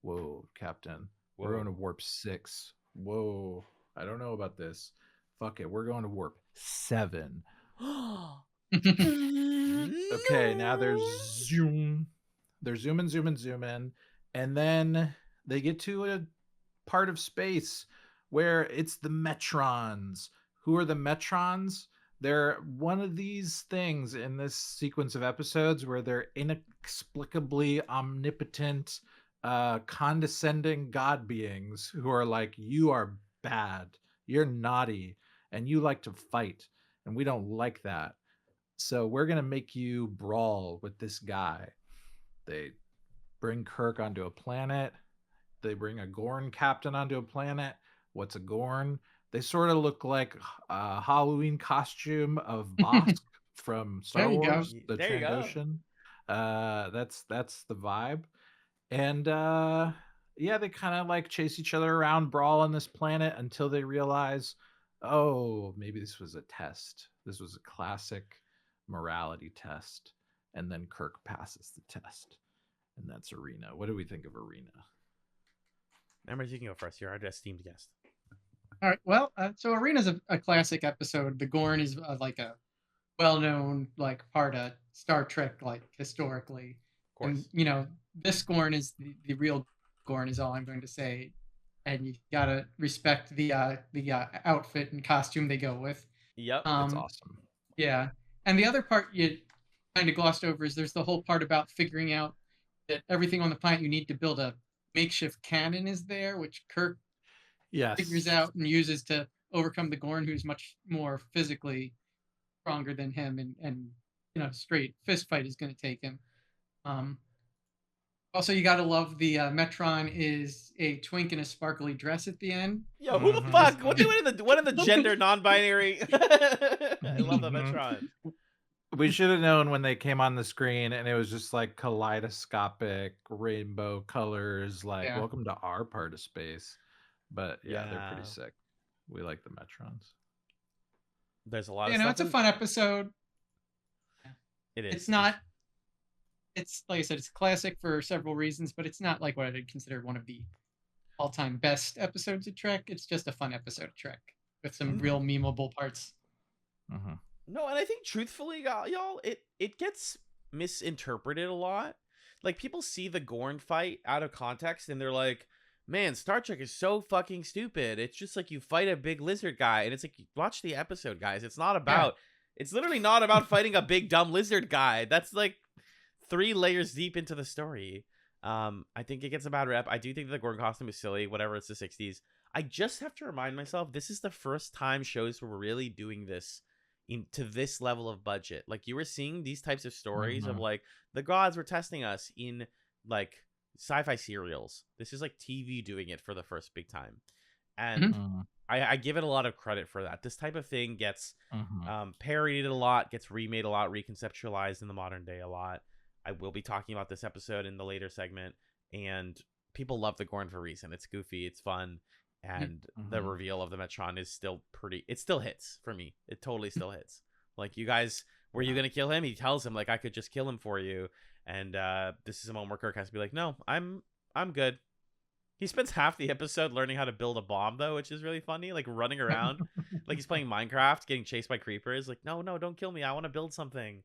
Speaker 3: Whoa, Captain.
Speaker 2: Whoa.
Speaker 3: We're going to warp 6. Whoa, I don't know about this. Fuck it. We're going to warp 7. Okay, now there's zoom. They're zoom in. And then they get to a part of space where it's the Metrons. Who are the Metrons? They're one of these things in this sequence of episodes where they're inexplicably omnipotent, condescending god beings who are like, you are bad, you're naughty, and you like to fight, and we don't like that. So we're going to make you brawl with this guy. They bring Kirk onto a planet. They bring a Gorn captain onto a planet. What's a Gorn? They sort of look like a Halloween costume of Bosk from Star Wars, the Trandoshan. That's the vibe. And yeah, they kind of like chase each other around, brawl on this planet until they realize, oh, maybe this was a test. This was a classic morality test. And then Kirk passes the test. And that's Arena. What do we think of Arena?
Speaker 2: Emrys, you can go first. You're our esteemed guest.
Speaker 4: All right. Well, so Arena's a classic episode. The Gorn is like a well-known like part of Star Trek, like historically.
Speaker 2: Of course.
Speaker 4: And this Gorn is the real Gorn, is all I'm going to say. And you gotta respect the outfit and costume they go with.
Speaker 2: Yep.
Speaker 3: That's awesome.
Speaker 4: Yeah. And the other part you kind of glossed over is there's the whole part about figuring out that everything on the planet you need to build a makeshift cannon is there, which Kirk figures out and uses to overcome the Gorn, who's much more physically stronger than him, and straight fist fight is going to take him. Also, you got to love the Metron is a twink in a sparkly dress at the end.
Speaker 2: Yo, who the fuck? What are the gender non-binary? I love the Metron.
Speaker 3: We should have known when they came on the screen and it was just like kaleidoscopic rainbow colors, like welcome to our part of space. But yeah, they're pretty sick. We like the Metrons.
Speaker 2: There's a lot of stuff.
Speaker 4: It's a fun episode.
Speaker 2: It is.
Speaker 4: It's not it's like I said, it's classic for several reasons, but it's not like what I'd consider one of the all-time best episodes of Trek. It's just a fun episode of Trek with some real memeable parts.
Speaker 3: Mhm.
Speaker 2: No, and I think truthfully, y'all, it gets misinterpreted a lot. Like, people see the Gorn fight out of context and they're like, man, Star Trek is so fucking stupid. It's just like you fight a big lizard guy, and it's like, watch the episode, guys. It's not about it's literally not about fighting a big dumb lizard guy. That's like 3 layers deep into the story. I think it gets a bad rep. I do think the Gorn costume is silly, whatever, it's the 60s. I just have to remind myself, this is the first time shows were really doing this into this level of budget. Like, you were seeing these types of stories of like the gods were testing us in like sci-fi serials. This is like TV doing it for the first big time, and I give it a lot of credit for that. This type of thing gets parodied a lot, gets remade a lot, reconceptualized in the modern day a lot. I will be talking about this episode in the later segment, and people love the Gorn for a reason. It's goofy, it's fun, and the reveal of the Metron is still pretty. It still hits for me. It totally still hits. Like, you guys, were you gonna kill him? He tells him like, I could just kill him for you. And this is a moment where Kirk has to be like, no, I'm good. He spends half the episode learning how to build a bomb, though, which is really funny. Like, running around like he's playing Minecraft, getting chased by creepers. Like, no, don't kill me. I want to build something.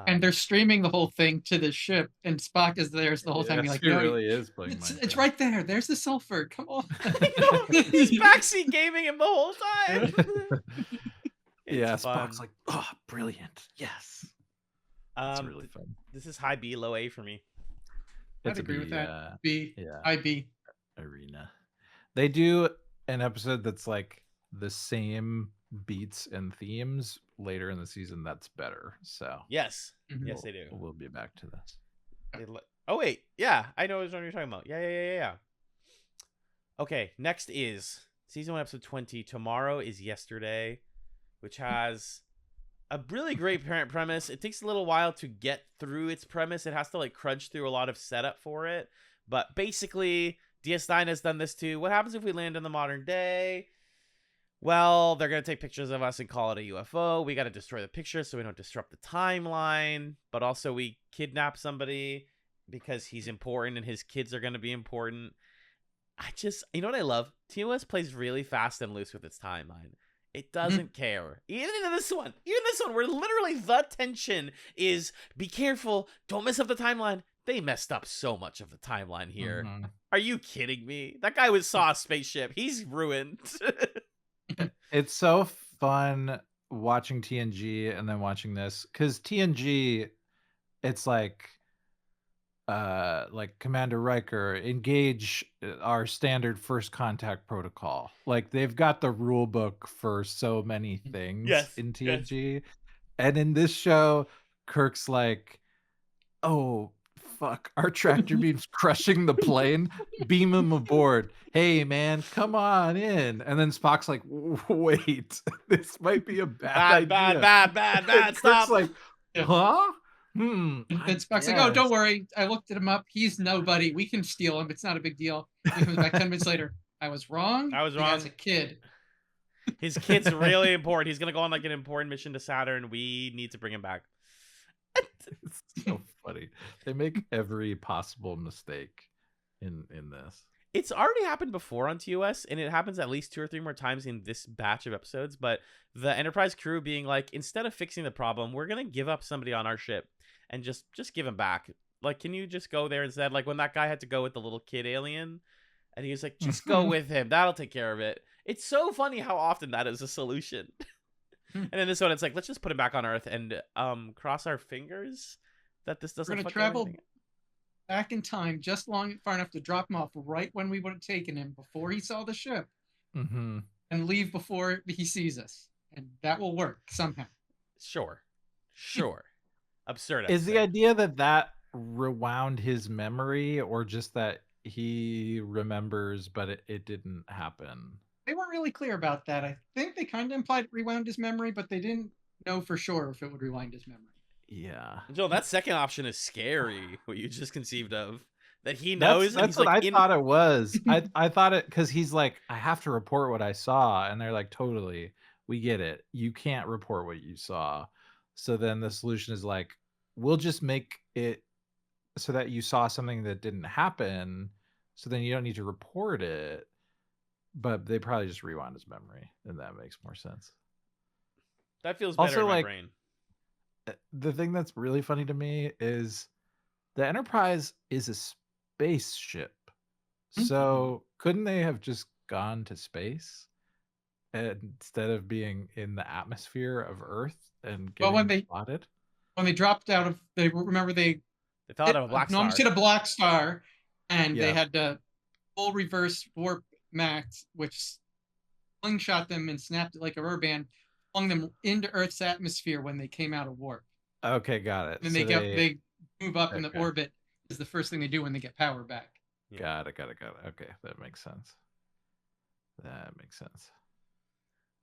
Speaker 4: And they're streaming the whole thing to the ship, and Spock is there the whole time. You're like,
Speaker 3: he
Speaker 4: no,
Speaker 3: really is playing
Speaker 4: it's right there. There's the sulfur. Come on.
Speaker 2: He's backseat gaming him the whole time.
Speaker 3: It's Spock's like, oh, brilliant. Yes. It's really fun.
Speaker 2: This is high B, low A for me.
Speaker 4: I'd agree with that. B. Yeah. High B.
Speaker 3: Arena. They do an episode that's like the same beats and themes later in the season that's better. So
Speaker 2: yes, yes, they do.
Speaker 3: We'll be back to this.
Speaker 2: Oh wait, yeah, I know which one you're talking about. Yeah. Okay, next is season 1, episode 20. Tomorrow is Yesterday, which has a really great parent premise. It takes a little while to get through its premise. It has to like crunch through a lot of setup for it. But basically, DS9 has done this too. What happens if we land in the modern day? Well, they're going to take pictures of us and call it a UFO. We got to destroy the picture so we don't disrupt the timeline. But also we kidnap somebody because he's important and his kids are going to be important. You know what I love? TOS plays really fast and loose with its timeline. It doesn't care. Even this one, where literally the tension is be careful, don't mess up the timeline. They messed up so much of the timeline here. Are you kidding me? That guy saw a spaceship. He's ruined.
Speaker 3: It's so fun watching TNG and then watching this, because TNG, it's like Commander Riker, engage our standard first contact protocol. Like, they've got the rule book for so many things in TNG. Yes. And in this show, Kirk's like, oh, fuck, our tractor beam's crushing the plane. Beam him aboard. Hey, man, come on in. And then Spock's like, wait, this might be a bad idea.
Speaker 2: Bad. Stop.
Speaker 3: Kirk's like, huh?
Speaker 4: And then Spock's like, oh, don't worry. I looked him up. He's nobody. We can steal him. It's not a big deal. He comes back 10 minutes later. I was wrong. He has a kid.
Speaker 2: His kid's really important. He's going to go on like an important mission to Saturn. We need to bring him back.
Speaker 3: It's so funny. They make every possible mistake in this.
Speaker 2: It's already happened before on TOS, and it happens at least 2 or 3 more times in this batch of episodes. But the Enterprise crew being like, instead of fixing the problem, we're going to give up somebody on our ship and just give him back. Like, can you just go there instead? Like, when that guy had to go with the little kid alien, and he was like, just go with him. That'll take care of it. It's so funny how often that is a solution. And in this one, it's like, let's just put him back on Earth and cross our fingers that this doesn't.
Speaker 4: We're gonna travel back in time just far enough to drop him off right when we would have taken him before he saw the ship, and leave before he sees us, and that will work somehow.
Speaker 2: Sure. Absurd.
Speaker 3: Is the idea that rewound his memory, or just that he remembers but it didn't happen?
Speaker 4: They weren't really clear about that. I think they kind of implied it rewound his memory, but they didn't know for sure if it would rewind his memory.
Speaker 3: Yeah.
Speaker 2: Joel, that second option is scary, what you just conceived of. That he knows.
Speaker 3: That's what I thought it was. I thought it, because he's like, I have to report what I saw. And they're like, totally, we get it. You can't report what you saw. So then the solution is like, we'll just make it so that you saw something that didn't happen, so then you don't need to report it. But they probably just rewound his memory, and that makes more sense.
Speaker 2: That feels better
Speaker 3: Also,
Speaker 2: in my
Speaker 3: like,
Speaker 2: brain.
Speaker 3: the thing that's really funny to me is the Enterprise is a spaceship. So couldn't they have just gone to space instead of being in the atmosphere of Earth and
Speaker 4: Well,
Speaker 3: getting spotted?
Speaker 4: when they dropped out of, they
Speaker 2: fell out of a black star.
Speaker 4: almost hit a black star, and
Speaker 3: Yeah.
Speaker 4: they had to full reverse warp max, which slingshot them and snapped it like a rubber band, flung them into Earth's atmosphere when they came out of warp.
Speaker 3: Okay, got it.
Speaker 4: And
Speaker 3: So
Speaker 4: they move up in the
Speaker 3: Okay.
Speaker 4: orbit is the first thing they do when they get power back.
Speaker 3: Got it. Okay, that makes sense.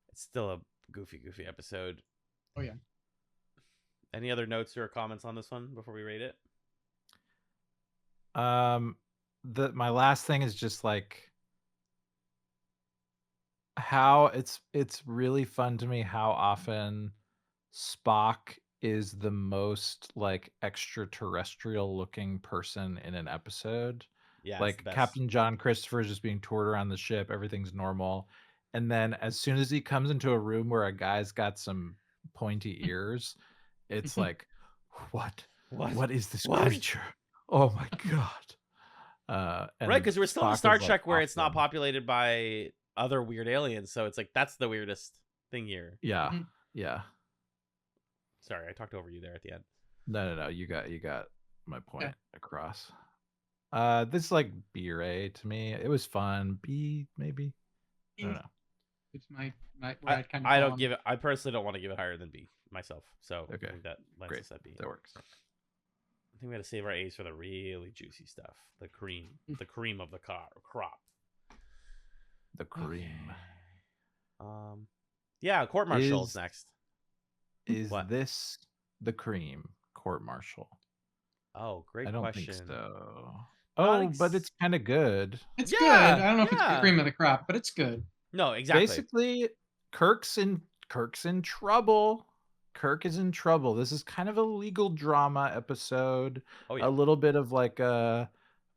Speaker 2: It's still a goofy episode.
Speaker 4: Oh yeah.
Speaker 2: Any other notes or comments on this one before we rate it?
Speaker 3: My last thing is just like how it's really fun to me how often Spock is the most like extraterrestrial looking person in an episode.
Speaker 2: Yeah,
Speaker 3: Like
Speaker 2: best.
Speaker 3: Captain John Christopher is just being toured around the ship, everything's normal. And then as soon as he comes into a room where a guy's got some pointy ears, it's like, what is this creature? Oh my god.
Speaker 2: Right, because we're still in
Speaker 3: Spock
Speaker 2: Star
Speaker 3: is, like,
Speaker 2: Trek where it's not
Speaker 3: awesome.
Speaker 2: populated by other weird aliens, so it's like that's the weirdest thing here.
Speaker 3: Yeah.
Speaker 4: Mhm.
Speaker 3: Yeah.
Speaker 2: Sorry, I talked over you there at the end.
Speaker 3: No. You got my point across. This is like B or A to me. It was fun. B maybe. I don't know.
Speaker 4: It's my where I'd kind of
Speaker 2: I
Speaker 4: fall
Speaker 2: don't
Speaker 4: on.
Speaker 2: give it. I personally don't want to give it higher than B myself. So
Speaker 3: Okay.
Speaker 2: I think that lands
Speaker 3: Great.
Speaker 2: us at B.
Speaker 3: That works.
Speaker 2: I think we got to save our A's for the really juicy stuff, the cream of the crop.
Speaker 3: The cream.
Speaker 2: Yeah, court martial's
Speaker 3: Is-
Speaker 2: next.
Speaker 3: Is
Speaker 2: What?
Speaker 3: this the cream court martial?
Speaker 2: Oh, great
Speaker 3: I don't
Speaker 2: question.
Speaker 3: think so.
Speaker 2: Not
Speaker 3: Oh, but it's kind of good.
Speaker 4: It's
Speaker 2: Yeah,
Speaker 4: good. I don't know if it's
Speaker 2: yeah.
Speaker 4: the cream of the crop, but it's good.
Speaker 2: No, exactly.
Speaker 3: Basically, Kirk's in trouble. Kirk is in trouble. This is kind of a legal drama episode.
Speaker 2: Oh yeah.
Speaker 3: A little bit of like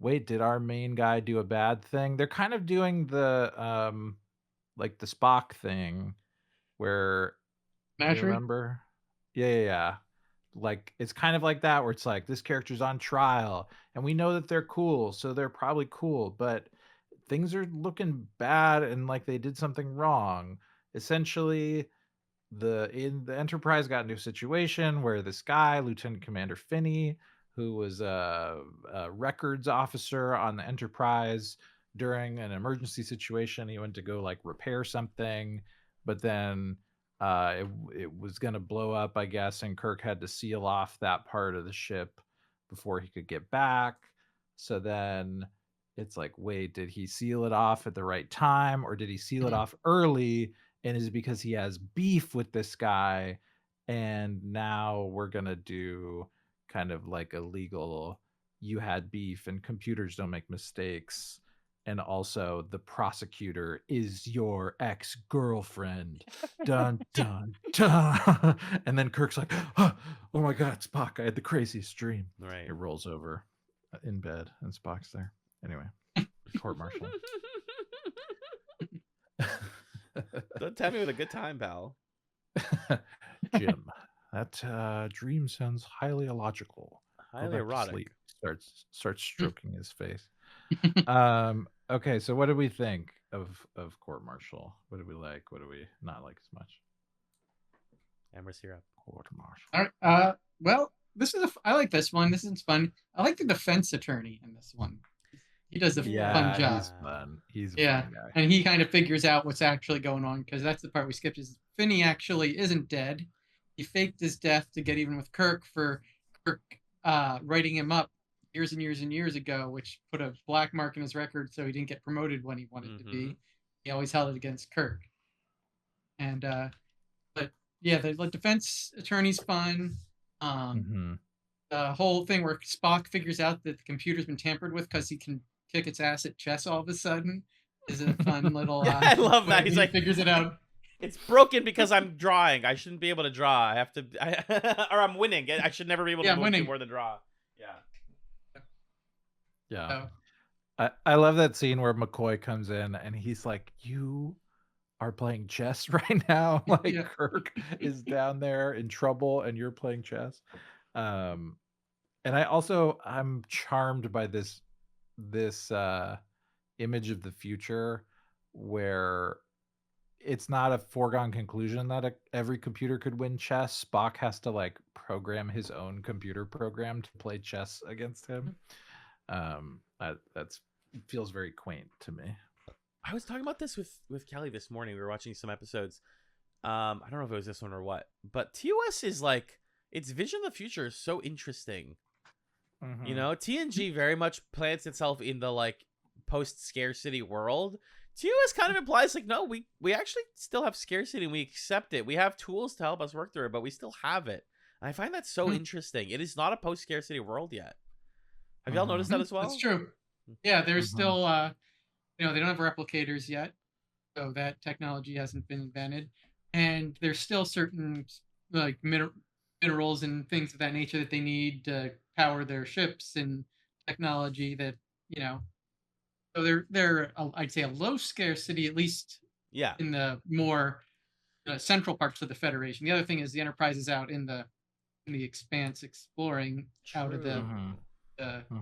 Speaker 3: wait, did our main guy do a bad thing? They're kind of doing the like the Spock thing where you
Speaker 4: Mashery?
Speaker 3: remember? Yeah. Like it's kind of like that where it's like this character's on trial and we know that they're cool, so they're probably cool, but things are looking bad and like they did something wrong. Essentially, the Enterprise got into a situation where this guy, Lieutenant Commander Finney, who was a records officer on the Enterprise during an emergency situation, he went to go like repair something, but then it was going to blow up, I guess, and Kirk had to seal off that part of the ship before he could get back. So then it's like, wait, did he seal it off at the right time, or did he seal it off early? And is it because he has beef with this guy? And now we're going to do kind of like a legal, you had beef and computers don't make mistakes. And also the prosecutor is your ex-girlfriend. Dun, dun, dun. And then Kirk's like, oh my God, Spock, I had the craziest dream.
Speaker 2: Right.
Speaker 3: It rolls over in bed and Spock's there. Anyway, court martial.
Speaker 2: Don't tell me with a good time, pal.
Speaker 3: Jim, that dream sounds highly illogical. Go
Speaker 2: Highly
Speaker 3: back to
Speaker 2: erotic.
Speaker 3: sleep. Starts stroking his face. Okay, so what do we think of court martial? What do we like? What do we not like as much?
Speaker 2: Emrys, you're up.
Speaker 3: Court martial.
Speaker 4: All right. Well, I like this one. This is fun. I like the defense attorney in this one. He does a fun job.
Speaker 3: He's fun. He's a fun guy.
Speaker 4: And he kind of figures out what's actually going on, because that's the part we skipped. Is Finney actually isn't dead. He faked his death to get even with Kirk for Kirk writing him up years and years and years ago, which put a black mark in his record, so he didn't get promoted when he wanted to be. He always held it against Kirk. And but yeah, the defense attorney's fun. The whole thing where Spock figures out that the computer's been tampered with because he can kick its ass at chess all of a sudden is a fun little.
Speaker 2: I love that. He's like,
Speaker 4: figures it out.
Speaker 2: It's broken because I'm drawing. I shouldn't be able to draw. I have to, or I'm winning. I should never be able to do more than draw. Yeah.
Speaker 3: Yeah.
Speaker 4: So
Speaker 3: I love that scene where McCoy comes in and he's like, "You are playing chess right now." Like
Speaker 4: yeah.
Speaker 3: Kirk is down there in trouble and you're playing chess. Um and I'm charmed by this image of the future where it's not a foregone conclusion that every computer could win chess. Spock has to like program his own computer program to play chess against him. That's feels very quaint to me.
Speaker 2: I was talking about this with Kelly this morning. We were watching some episodes. I don't know if it was this one or what, but TOS is like its vision of the future is so interesting. You know, TNG very much plants itself in the like post scarcity world. TOS kind of implies like, no, we actually still have scarcity and we accept it. We have tools to help us work through it, but we still have it. And I find that so interesting. It is not a post scarcity world yet. Have y'all noticed that as well?
Speaker 4: That's true. Yeah, there's still they don't have replicators yet, so that technology hasn't been invented, and there's still certain like minerals and things of that nature that they need to power their ships and technology that So they're I'd say a low scarcity, at least
Speaker 2: Yeah.
Speaker 4: in the more central parts of the Federation. The other thing is the Enterprise is out in the expanse exploring out of the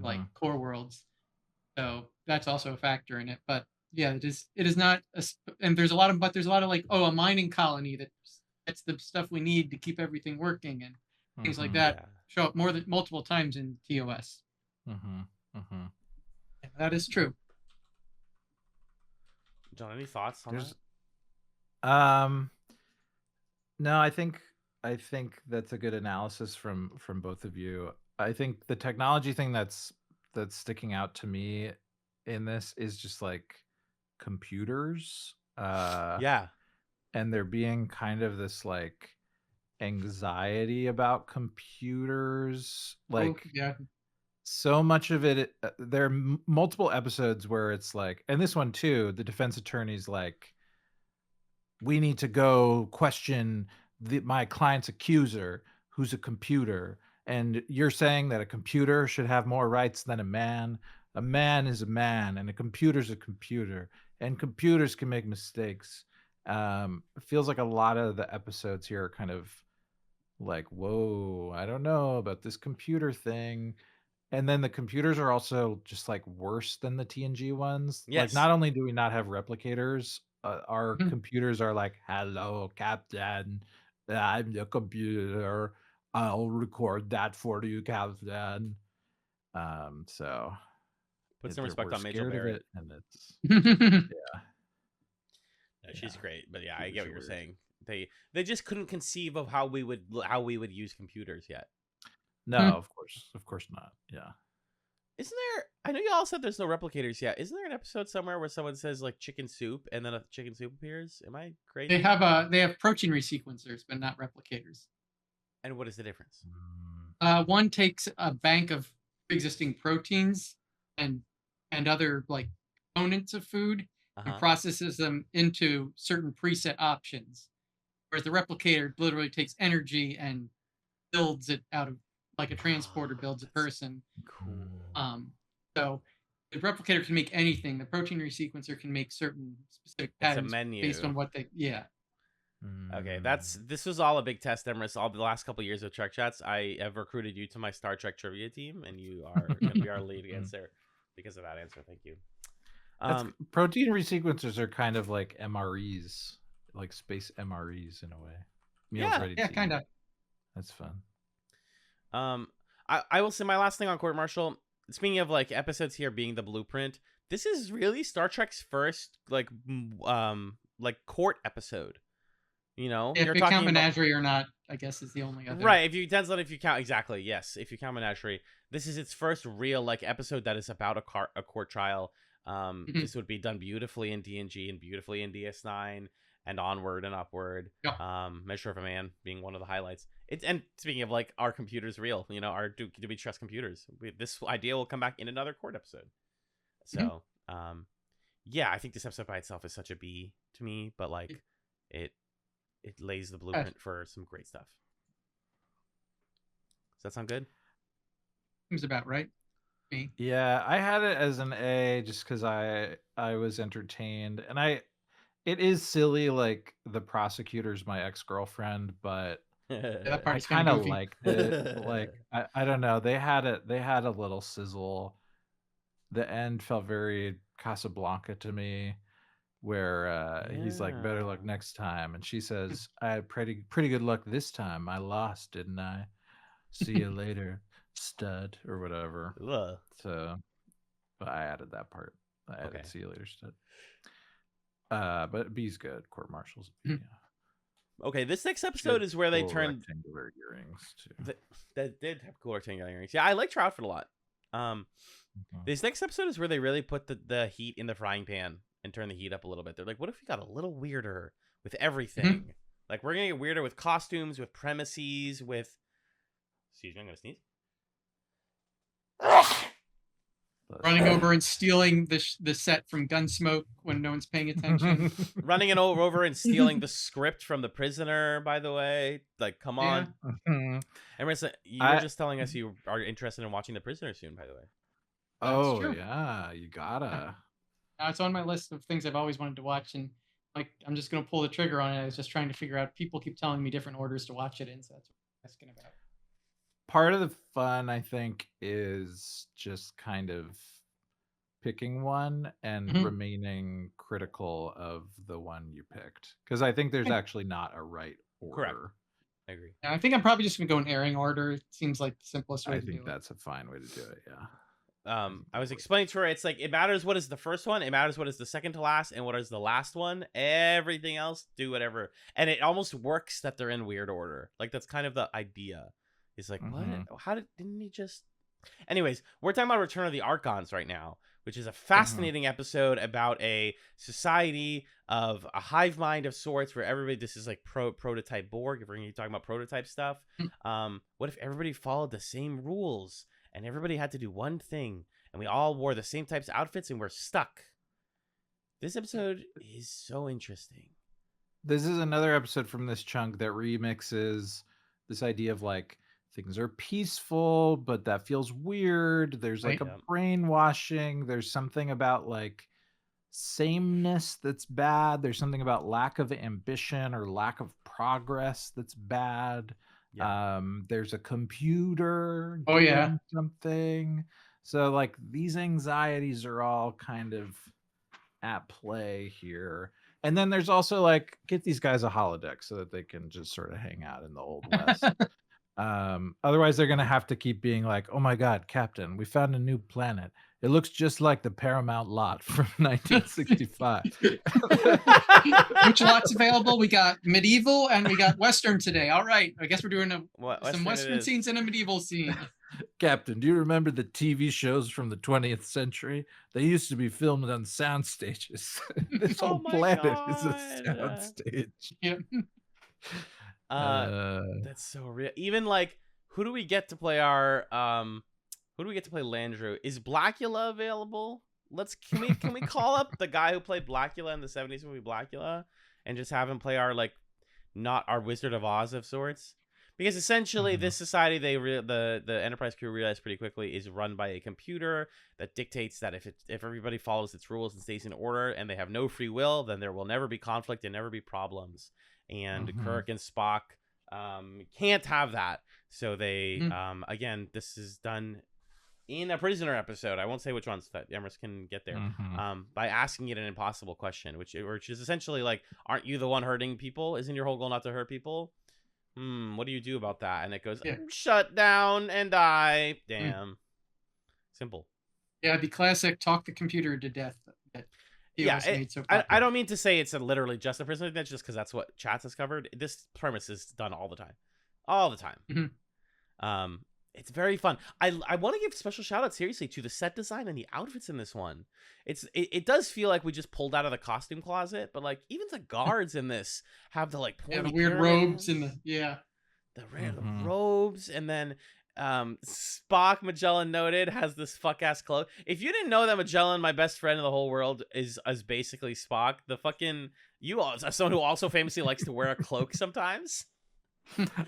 Speaker 4: like core worlds. So that's also a factor in it. But yeah, it is not and there's a lot of like, a mining colony that gets the stuff we need to keep everything working and things like that show up multiple times in TOS. Yeah, that is true.
Speaker 2: John, any thoughts on that?
Speaker 3: No, I think that's a good analysis from both of you. I think the technology thing that's sticking out to me in this is just like computers.
Speaker 2: Yeah.
Speaker 3: And there being kind of this like anxiety about computers. Like so much of it, there are multiple episodes where it's like, and this one too, the defense attorney's like, we need to go question my client's accuser, who's a computer. And you're saying that a computer should have more rights than a man. A man is a man, and a computer's a computer. And computers can make mistakes. It feels like a lot of the episodes here are kind of like, whoa, I don't know about this computer thing. And then the computers are also just like worse than the TNG ones.
Speaker 2: Yes.
Speaker 3: Like, not only do we not have replicators, our computers are like, hello, Captain. I'm the computer. I'll record that for you, Captain. So
Speaker 2: put some respect on Major Barrett.
Speaker 3: And it's
Speaker 2: yeah. No, she's great, but yeah, I get what you're saying. They just couldn't conceive of how we would use computers yet.
Speaker 3: No, of course not. Yeah.
Speaker 2: Isn't there? I know y'all said there's no replicators yet. Isn't there an episode somewhere where someone says like chicken soup and then a chicken soup appears? Am I crazy?
Speaker 4: They have protein resequencers, but not replicators.
Speaker 2: And what is the difference?
Speaker 4: One takes a bank of existing proteins and other like components of food and processes them into certain preset options, whereas the replicator literally takes energy and builds it out of like a transporter builds a person.
Speaker 2: Cool.
Speaker 4: So the replicator can make anything. The protein resequencer can make certain specific patterns based on what they. Yeah.
Speaker 2: Okay, this was all a big test, Emrys. All the last couple of years of TrekChatz, I have recruited you to my Star Trek trivia team, and you are going to be our lead answer because of that answer. Thank you.
Speaker 3: Protein resequencers are kind of like MREs, like space MREs in a way.
Speaker 4: Meals ready to kind of.
Speaker 3: That's fun.
Speaker 2: I will say my last thing on Court Martial. Speaking of like episodes here being the blueprint, this is really Star Trek's first like court episode. You know,
Speaker 4: if you count Menagerie or not, I guess is the only other.
Speaker 2: Right. Depends on if you count exactly. Yes, if you count Menagerie, this is its first real like episode that is about a court trial. This would be done beautifully in DNG and beautifully in DS9 and onward and upward.
Speaker 4: Yeah.
Speaker 2: Measure of a Man being one of the highlights. And speaking of like, are computers real? You know, do we trust computers? This idea will come back in another court episode. So, yeah, I think this episode by itself is such a B to me, but like it lays the blueprint for some great stuff. Does that sound good?
Speaker 4: Seems about right. Me.
Speaker 3: Yeah, I had it as an A just because I was entertained, and it is silly, like the prosecutor's my ex-girlfriend, but
Speaker 4: Yeah, that part
Speaker 3: I
Speaker 4: is kind
Speaker 3: kind
Speaker 4: of
Speaker 3: of
Speaker 4: goofy.
Speaker 3: liked it. Like I don't know, they had a little sizzle. The end felt very Casablanca to me, where he's like, "Better luck
Speaker 2: Yeah.
Speaker 3: next time," and she says, "I had pretty good luck this time. I lost, didn't I? See you later, stud," or whatever.
Speaker 2: Ugh.
Speaker 3: So, but I added that part. I added
Speaker 2: Okay.
Speaker 3: "see you later, stud." But B's good. Court martial's B.
Speaker 4: Mhm.
Speaker 2: Okay, this next
Speaker 3: She
Speaker 2: episode
Speaker 3: had
Speaker 2: is where they
Speaker 3: cool
Speaker 2: turned.
Speaker 3: rectangular earrings too.
Speaker 2: That did have cool rectangular earrings. Yeah, I like her outfit a lot.
Speaker 3: Mhm.
Speaker 2: This next episode is where they really put the heat in the frying pan and turn the heat up a little bit. They're like, what if we got a little weirder with everything? Like, we're gonna get weirder with costumes, with premises, with. Excuse me, I'm gonna sneeze.
Speaker 4: Running over and stealing the set from Gunsmoke when no one's paying attention.
Speaker 2: Running it over and stealing the script from The Prisoner, by the way. Like, come on.
Speaker 3: Mhm.
Speaker 2: Emrys, you were just telling us you are interested in watching The Prisoner soon, by the way.
Speaker 3: Oh
Speaker 4: true.
Speaker 3: yeah, you gotta.
Speaker 4: It's on my list of things I've always wanted to watch, and like I'm just gonna pull the trigger on it. I was just trying to figure out. People keep telling me different orders to watch it in, so that's what I'm asking about.
Speaker 3: Part of the fun, I think, is just kind of picking one and
Speaker 4: Mhm.
Speaker 3: remaining critical of the one you picked, because I think there's
Speaker 4: Okay.
Speaker 3: actually not a right
Speaker 2: Correct.
Speaker 3: order.
Speaker 2: I agree.
Speaker 4: And I think I'm probably just gonna go in airing order. It seems like the simplest way
Speaker 3: I
Speaker 4: to
Speaker 3: think
Speaker 4: do
Speaker 3: that's a fine way to do it. Yeah.
Speaker 2: I was explaining to her, it's like, it matters what is the first one, it matters what is the second to last, and what is the last one. Everything else, do whatever. And it almost works that they're in weird order. Like, that's kind of the idea. It's like,
Speaker 3: Mhm.
Speaker 2: what? Didn't he just... Anyways, we're talking about Return of the Archons right now, which is a fascinating episode about a society of a hive mind of sorts where everybody, this is like prototype Borg, if we're going to be talking about prototype stuff. What if everybody followed the same rules and everybody had to do one thing and we all wore the same types of outfits and we're stuck? This episode is so interesting.
Speaker 3: This is another episode from this chunk that remixes this idea of like things are peaceful, but that feels weird. There's like
Speaker 4: Right.
Speaker 3: a brainwashing. There's something about like sameness that's bad. There's something about lack of ambition or lack of progress that's bad.
Speaker 2: Yeah.
Speaker 3: There's a computer
Speaker 4: Oh, yeah.
Speaker 3: doing something. So like these anxieties are all kind of at play here. And then there's also like, get these guys a holodeck so that they can just sort of hang out in the Old West. Otherwise they're gonna have to keep being like, oh my god, Captain, we found a new planet. It looks just like the Paramount lot from 1965.
Speaker 4: Which lot's available? We got medieval and we got Western today. All right. I guess we're doing some Western scenes and a medieval scene.
Speaker 3: Captain, do you remember the TV shows from the 20th century? They used to be filmed on sound stages. This whole planet is a sound stage.
Speaker 4: Yeah.
Speaker 2: That's so real. Even like, who do we get to play our who do we get to play Landrew? Is Blackula available? Can we call up the guy who played Blackula in the 70s movie Blackula and just have him play our like not our Wizard of Oz of sorts? Because essentially this society, the Enterprise crew realized pretty quickly, is run by a computer that dictates that if everybody follows its rules and stays in order and they have no free will, then there will never be conflict and never be problems. And Kirk and Spock can't have that. So they again, this is done in a Prisoner episode. I won't say which ones, that Emrys can get there. By asking it an impossible question, which is essentially like, aren't you the one hurting people? Isn't your whole goal not to hurt people? What do you do about that? And it goes, shut down and die. Damn. Simple.
Speaker 4: Yeah, the classic talk the computer to death.
Speaker 2: I don't mean to say it's literally just a Prisoner. That's just because that's what Chatz has covered. This premise is done all the time. It's very fun. I want to give special shout out, seriously, to the set design and the outfits in this one. It does feel like we just pulled out of the costume closet, but like even the guards in this have the like pointy
Speaker 4: the weird robes and the
Speaker 2: random robes, and then Spock, Magellan noted, has this fuck ass cloak. If you didn't know that Magellan, my best friend in the whole world, is basically Spock, the fucking as someone who also famously likes to wear a cloak sometimes.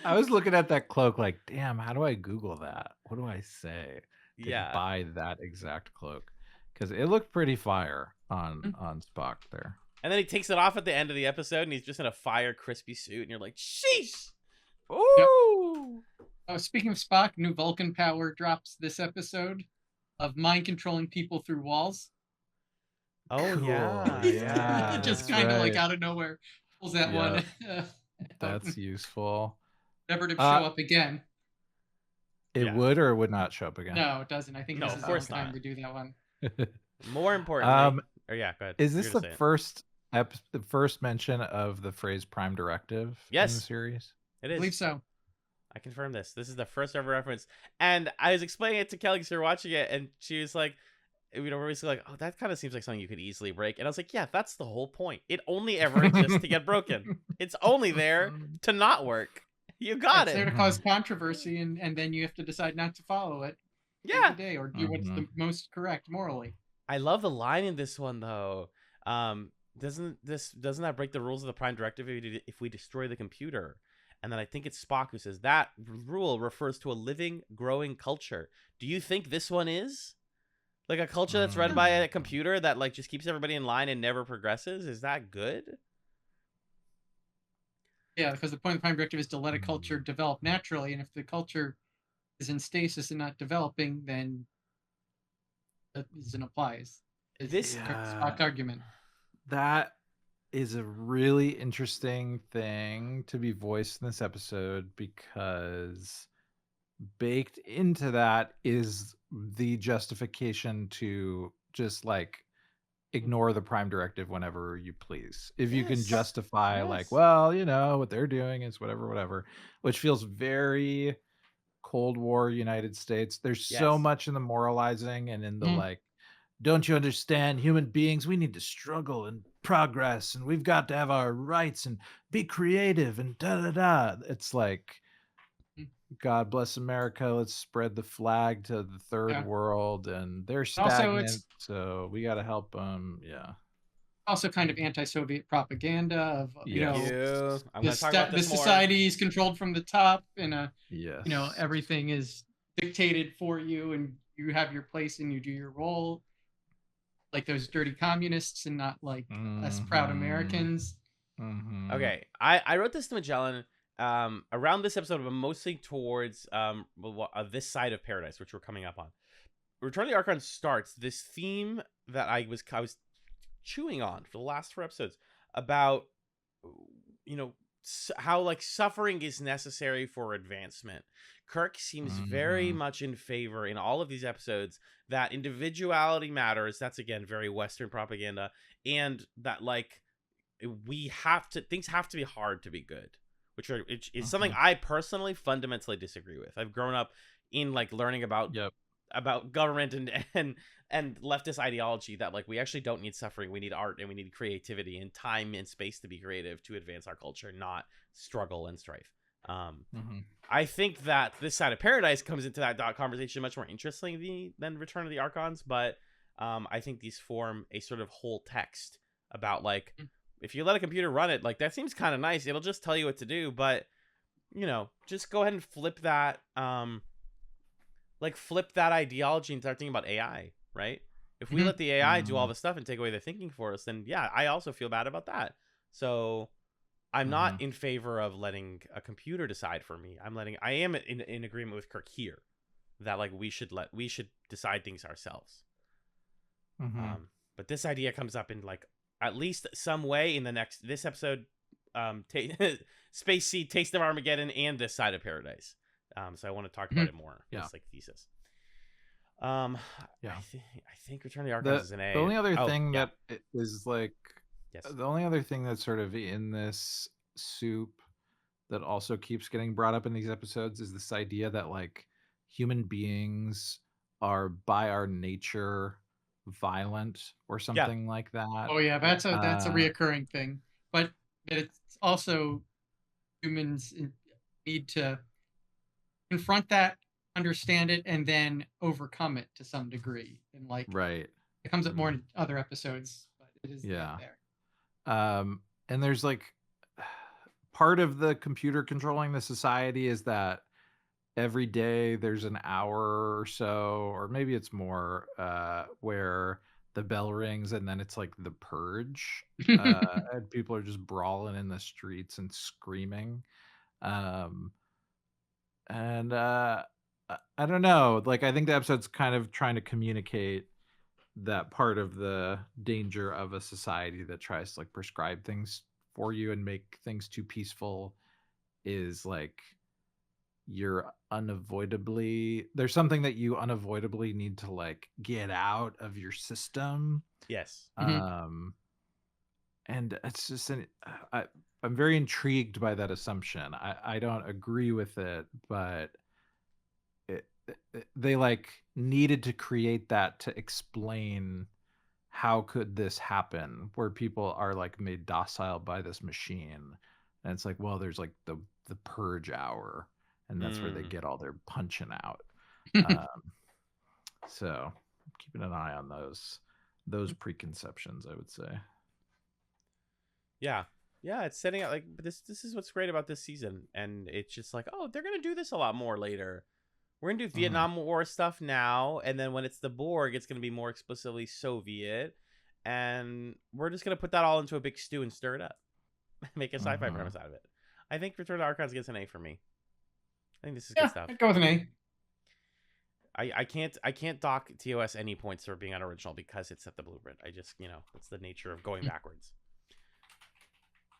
Speaker 3: I was looking at that cloak like, damn, how do I Google that? What do I say?
Speaker 2: Yeah.
Speaker 3: buy that exact cloak because it looked pretty fire on Spock there.
Speaker 2: And then he takes it off at the end of the episode, and he's just in a fire, crispy suit, and you're like, sheesh!
Speaker 3: Ooh!
Speaker 4: Oh, speaking of Spock, new Vulcan power drops this episode of mind controlling people through walls.
Speaker 2: Oh,
Speaker 3: Cool.
Speaker 2: yeah.
Speaker 3: Yeah,
Speaker 4: Just
Speaker 3: that's
Speaker 4: kind of like
Speaker 3: right.
Speaker 4: out of nowhere pulls that one.
Speaker 3: That's useful.
Speaker 4: Never to show up again.
Speaker 3: It would or it would not show up again?
Speaker 4: No, it doesn't. I think this is the last time
Speaker 2: not.
Speaker 4: they do that one.
Speaker 2: More importantly, or yeah, go ahead.
Speaker 3: Is this
Speaker 2: You're
Speaker 3: the
Speaker 2: gonna say it.
Speaker 3: the first mention of the phrase prime directive
Speaker 2: Yes.
Speaker 3: in the series?
Speaker 2: It
Speaker 4: I
Speaker 2: is.
Speaker 4: believe so.
Speaker 2: I confirm this. This is the first ever reference. And I was explaining it to Kelly because we were watching it, and she was like, we're basically like, oh, that kind of seems like something you could easily break. And I was like, yeah, that's the whole point. It only ever exists to get broken. It's only there to not work. You got
Speaker 4: It's there
Speaker 2: it.
Speaker 4: to cause controversy, and then you have to decide not to follow it.
Speaker 2: Yeah.
Speaker 4: Day or do what's the most correct morally.
Speaker 2: I love the line in this one though. Doesn't that break the rules of the prime directive if we destroy the computer? And then I think it's Spock who says that rule refers to a living, growing culture. Do you think this one is like a culture that's run by a computer that like just keeps everybody in line and never progresses? Is that good?
Speaker 4: Yeah, because the point of the prime directive is to let a culture develop naturally, and if the culture is in stasis and not developing, then that doesn't apply. This Spock argument.
Speaker 3: That is a really interesting thing to be voiced in this episode because baked into that is the justification to just like ignore the prime directive whenever you please. If you can justify like, well, you know, what they're doing is whatever, which feels very Cold War United States. There's so much in the moralizing and in the like, don't you understand, human beings, we need to struggle and progress and we've got to have our rights and be creative and da. It's like, God bless America, let's spread the flag to the third world, and they're stagnant, so we got to help them.
Speaker 4: Also kind of anti-Soviet propaganda of you know
Speaker 2: the
Speaker 4: society is controlled from the top, and you know, everything is dictated for you, and you have your place and you do your role, like those dirty communists and not like us proud Americans.
Speaker 2: Okay, I wrote this to Magellan around this episode, but mostly towards this side of Paradise, which we're coming up on. Return of the Archon starts this theme that I was chewing on for the last 4 episodes about, you know, how like suffering is necessary for advancement. Kirk seems very much in favor in all of these episodes that individuality matters. That's again very Western propaganda, and that like things have to be hard to be good, which is something I personally fundamentally disagree with. I've grown up in like learning about government and leftist ideology that like we actually don't need suffering, we need art and we need creativity and time and space to be creative to advance our culture, not struggle and strife. I think that this side of Paradise comes into that conversation much more interestingly than Return of the Archons, but I think these form a sort of whole text about like if you let a computer run it, like that seems kind of nice, it'll just tell you what to do, but you know, just go ahead and flip that ideology and start thinking about AI, right? If we let the AI do all the stuff and take away the thinking for us, then yeah, I also feel bad about that. So I'm not in favor of letting a computer decide for me. I am in agreement with Kirk here that like we should decide things ourselves. But this idea comes up in like at least some way in this episode, Space Seed, Taste of Armageddon, and this side of Paradise. So I want to talk about it more. It's like thesis. I think Return of the Archons is an A.
Speaker 3: The only other thing that is like, the only other thing that's sort of in this soup that also keeps getting brought up in these episodes is this idea that like human beings are by our nature violent or something like that.
Speaker 4: Oh yeah, that's a reoccurring thing. But it's also humans need to confront that, understand it, and then overcome it to some degree. And like it comes up more in other episodes, but it is there.
Speaker 3: And there's like part of the computer controlling the society is that every day there's an hour or so, or maybe it's more, where the bell rings and then it's like the purge, and people are just brawling in the streets and screaming. Um, and I don't know, like I think the episode's kind of trying to communicate that part of the danger of a society that tries to like prescribe things for you and make things too peaceful is like there's something that you unavoidably need to like get out of your system.
Speaker 2: Yes.
Speaker 3: And it's just I'm very intrigued by that assumption. I don't agree with it, but they like needed to create that to explain how could this happen where people are like made docile by this machine. And it's like, well, there's like the purge hour, and that's where they get all their punching out. So keeping an eye on those preconceptions, I would say.
Speaker 2: Yeah, it's setting out like this is what's great about this season, and it's just like, oh, they're gonna do this a lot more later. We're gonna do Vietnam War stuff now, and then when it's the Borg, it's gonna be more explicitly Soviet, and we're just gonna put that all into a big stew and stir it up, make a sci-fi premise out of it. I think Return to Archons gets an A for me. I think this is good stuff.
Speaker 4: I'd go with an A.
Speaker 2: I can't dock TOS any points for being unoriginal because it's at the blueprint. I just, it's the nature of going backwards.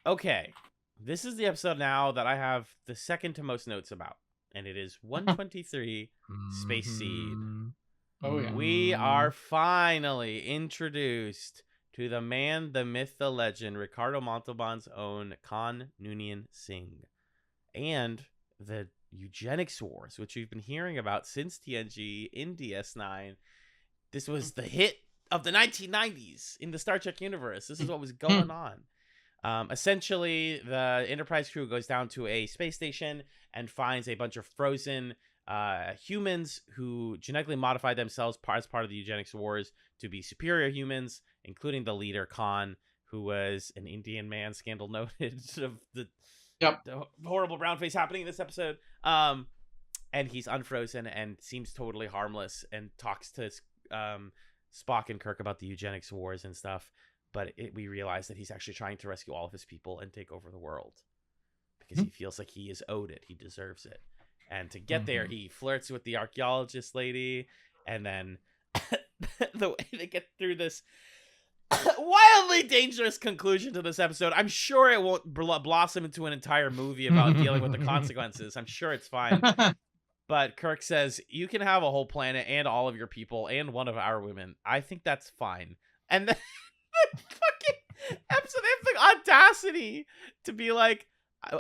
Speaker 2: Okay, this is the episode now that I have the second to most notes about, and it is 123 Space Seed.
Speaker 4: Oh yeah.
Speaker 2: We are finally introduced to the man, the myth, the legend, Ricardo Montalban's own Khan Noonien Singh, and the eugenics wars, which we've been hearing about since TNG in DS9. This was the hit of the 1990s in the Star Trek universe. This is what was going on. Essentially, the Enterprise crew goes down to a space station and finds a bunch of frozen humans who genetically modified themselves as part of the eugenics wars to be superior humans, including the leader, Khan, who was an Indian man, scandal noted, of the horrible brown face happening in this episode. And he's unfrozen and seems totally harmless and talks to Spock and Kirk about the eugenics wars and stuff. But we realize that he's actually trying to rescue all of his people and take over the world because he feels like he is owed it. He deserves it. And to get there, he flirts with the archaeologist lady. And then the way they get through this wildly dangerous conclusion to this episode, I'm sure it won't blossom into an entire movie about dealing with the consequences. I'm sure it's fine. But Kirk says, you can have a whole planet and all of your people and one of our women. I think that's fine. And then the fucking episode, they have the audacity to be like,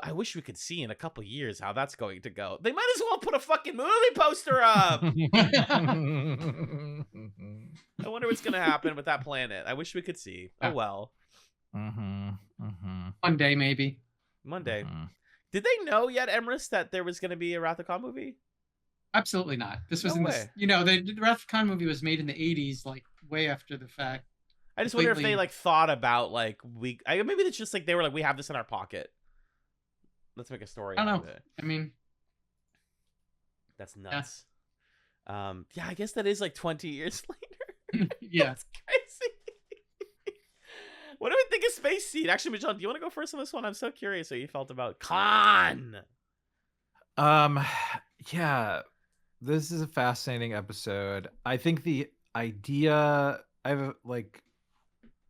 Speaker 2: I wish we could see in a couple years how that's going to go. They might as well put a fucking movie poster up. I wonder what's going to happen with that planet. I wish we could see. Oh, well.
Speaker 4: One day, maybe.
Speaker 2: Monday. Did they know yet, Emrys, that there was going to be a Wrath of Khan movie?
Speaker 4: Absolutely not. This was
Speaker 2: No
Speaker 4: in
Speaker 2: way.
Speaker 4: this, the Wrath of Khan movie was made in the 80s, like way after the fact.
Speaker 2: I just wonder if they like thought about like maybe it's just like they were like, we have this in our pocket. Let's make a story.
Speaker 4: I don't
Speaker 2: out of
Speaker 4: know.
Speaker 2: it.
Speaker 4: I mean,
Speaker 2: that's nuts. Yeah, I guess that is like 20 years later.
Speaker 4: Yeah.
Speaker 2: That's crazy. What do we think of Space Seed? Actually, Magellan, do you want to go first on this one? I'm so curious how you felt about Khan.
Speaker 3: Yeah, this is a fascinating episode. I think the idea, I have like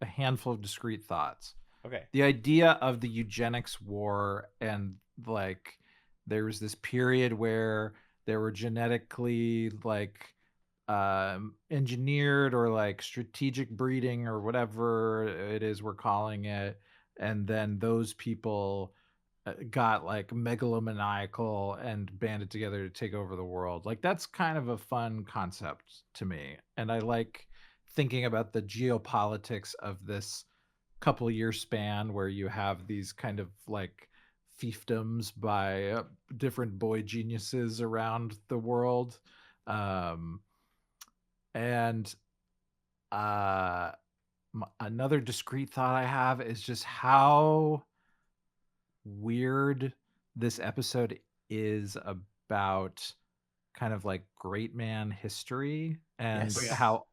Speaker 3: a handful of discrete thoughts.
Speaker 2: Okay.
Speaker 3: The idea of the eugenics war, and like there was this period where there were genetically like engineered or like strategic breeding or whatever it is we're calling it, and then those people got like megalomaniacal and banded together to take over the world. Like that's kind of a fun concept to me, and I like thinking about the geopolitics of this couple year span where you have these kind of like fiefdoms by different boy geniuses around the world. Another discrete thought I have is just how weird this episode is about kind of like great man history and
Speaker 2: Yes.
Speaker 3: how